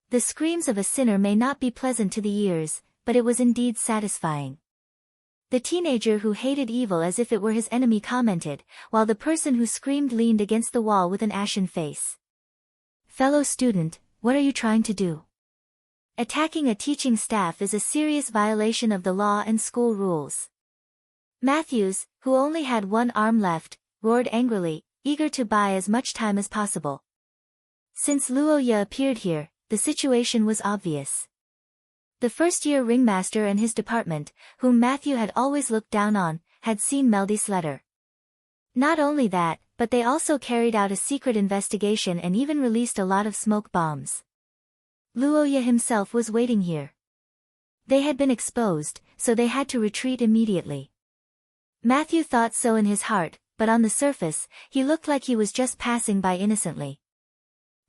The screams of a sinner may not be pleasant to the ears, but it was indeed satisfying. The teenager who hated evil as if it were his enemy commented, while the person who screamed leaned against the wall with an ashen face. Fellow student, what are you trying to do? Attacking a teaching staff is a serious violation of the law and school rules. Matthews, who only had one arm left, roared angrily, eager to buy as much time as possible. Since Luo Ye appeared here, the situation was obvious. The first-year ringmaster and his department, whom Matthew had always looked down on, had seen Meldy's letter. Not only that, but they also carried out a secret investigation and even released a lot of smoke bombs. Luo Ye himself was waiting here. They had been exposed, so they had to retreat immediately. Matthew thought so in his heart, but on the surface, he looked like he was just passing by innocently.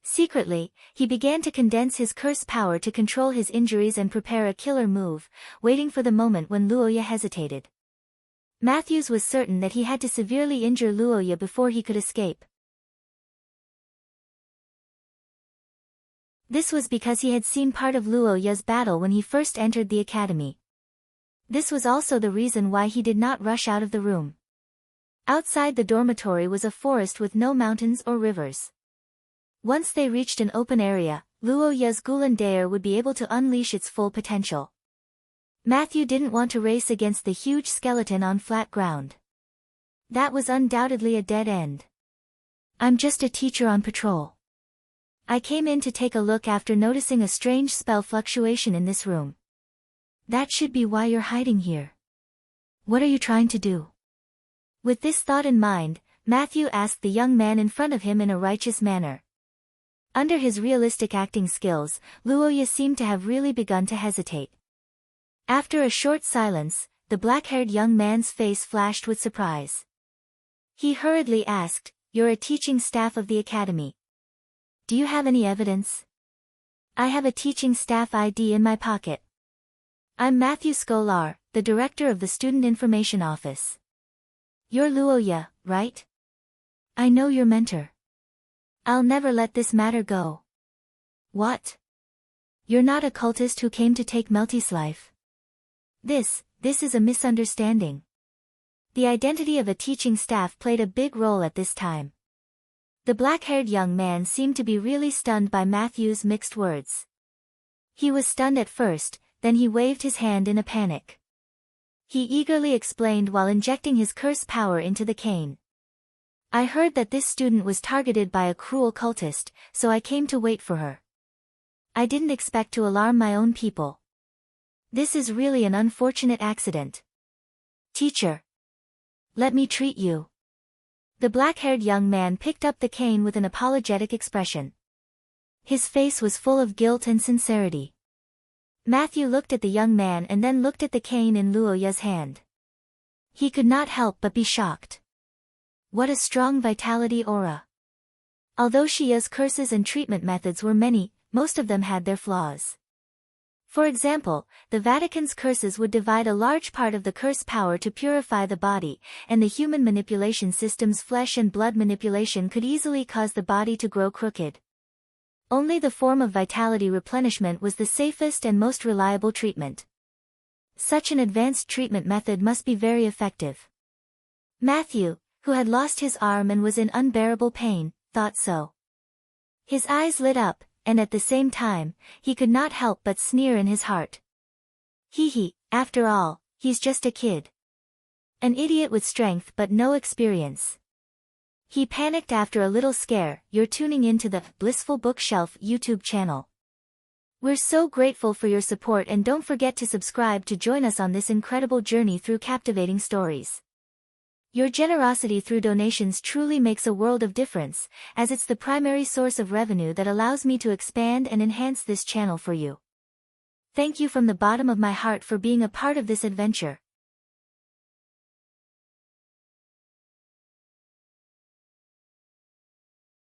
Secretly, he began to condense his curse power to control his injuries and prepare a killer move, waiting for the moment when Luo Ye hesitated. Matthews was certain that he had to severely injure Luoya before he could escape. This was because he had seen part of Luoya's battle when he first entered the academy. This was also the reason why he did not rush out of the room. Outside the dormitory was a forest with no mountains or rivers. Once they reached an open area, Luoya's Goulandere would be able to unleash its full potential. Matthew didn't want to race against the huge skeleton on flat ground. That was undoubtedly a dead end. I'm just a teacher on patrol. I came in to take a look after noticing a strange spell fluctuation in this room. That should be why you're hiding here. What are you trying to do? With this thought in mind, Matthew asked the young man in front of him in a righteous manner. Under his realistic acting skills, Luoya seemed to have really begun to hesitate. After a short silence, the black-haired young man's face flashed with surprise. He hurriedly asked, "You're a teaching staff of the academy. Do you have any evidence?" "I have a teaching staff ID in my pocket. I'm Matthew Scholar, the director of the Student Information Office." "You're Luoya, right? I know your mentor. I'll never let this matter go." "What? You're not a cultist who came to take Melty's life?" This is a misunderstanding." The identity of a teaching staff played a big role at this time. The black-haired young man seemed to be really stunned by Matthew's mixed words. He was stunned at first, then he waved his hand in a panic. He eagerly explained while injecting his curse power into the cane. "I heard that this student was targeted by a cruel cultist, so I came to wait for her. I didn't expect to alarm my own people. This is really an unfortunate accident. Teacher, let me treat you." The black-haired young man picked up the cane with an apologetic expression. His face was full of guilt and sincerity. Matthew looked at the young man and then looked at the cane in Luoya's hand. He could not help but be shocked. What a strong vitality aura. Although Shia's curses and treatment methods were many, most of them had their flaws. For example, the Vatican's curses would divide a large part of the curse power to purify the body, and the human manipulation system's flesh and blood manipulation could easily cause the body to grow crooked. Only the form of vitality replenishment was the safest and most reliable treatment. Such an advanced treatment method must be very effective. Matthew, who had lost his arm and was in unbearable pain, thought so. His eyes lit up, and at the same time, he could not help but sneer in his heart. After all, he's just a kid. An idiot with strength but no experience. He panicked after a little scare. You're tuning into the Blissful Bookshelf YouTube channel. We're so grateful for your support, and don't forget to subscribe to join us on this incredible journey through captivating stories. Your generosity through donations truly makes a world of difference, as it's the primary source of revenue that allows me to expand and enhance this channel for you. Thank you from the bottom of my heart for being a part of this adventure.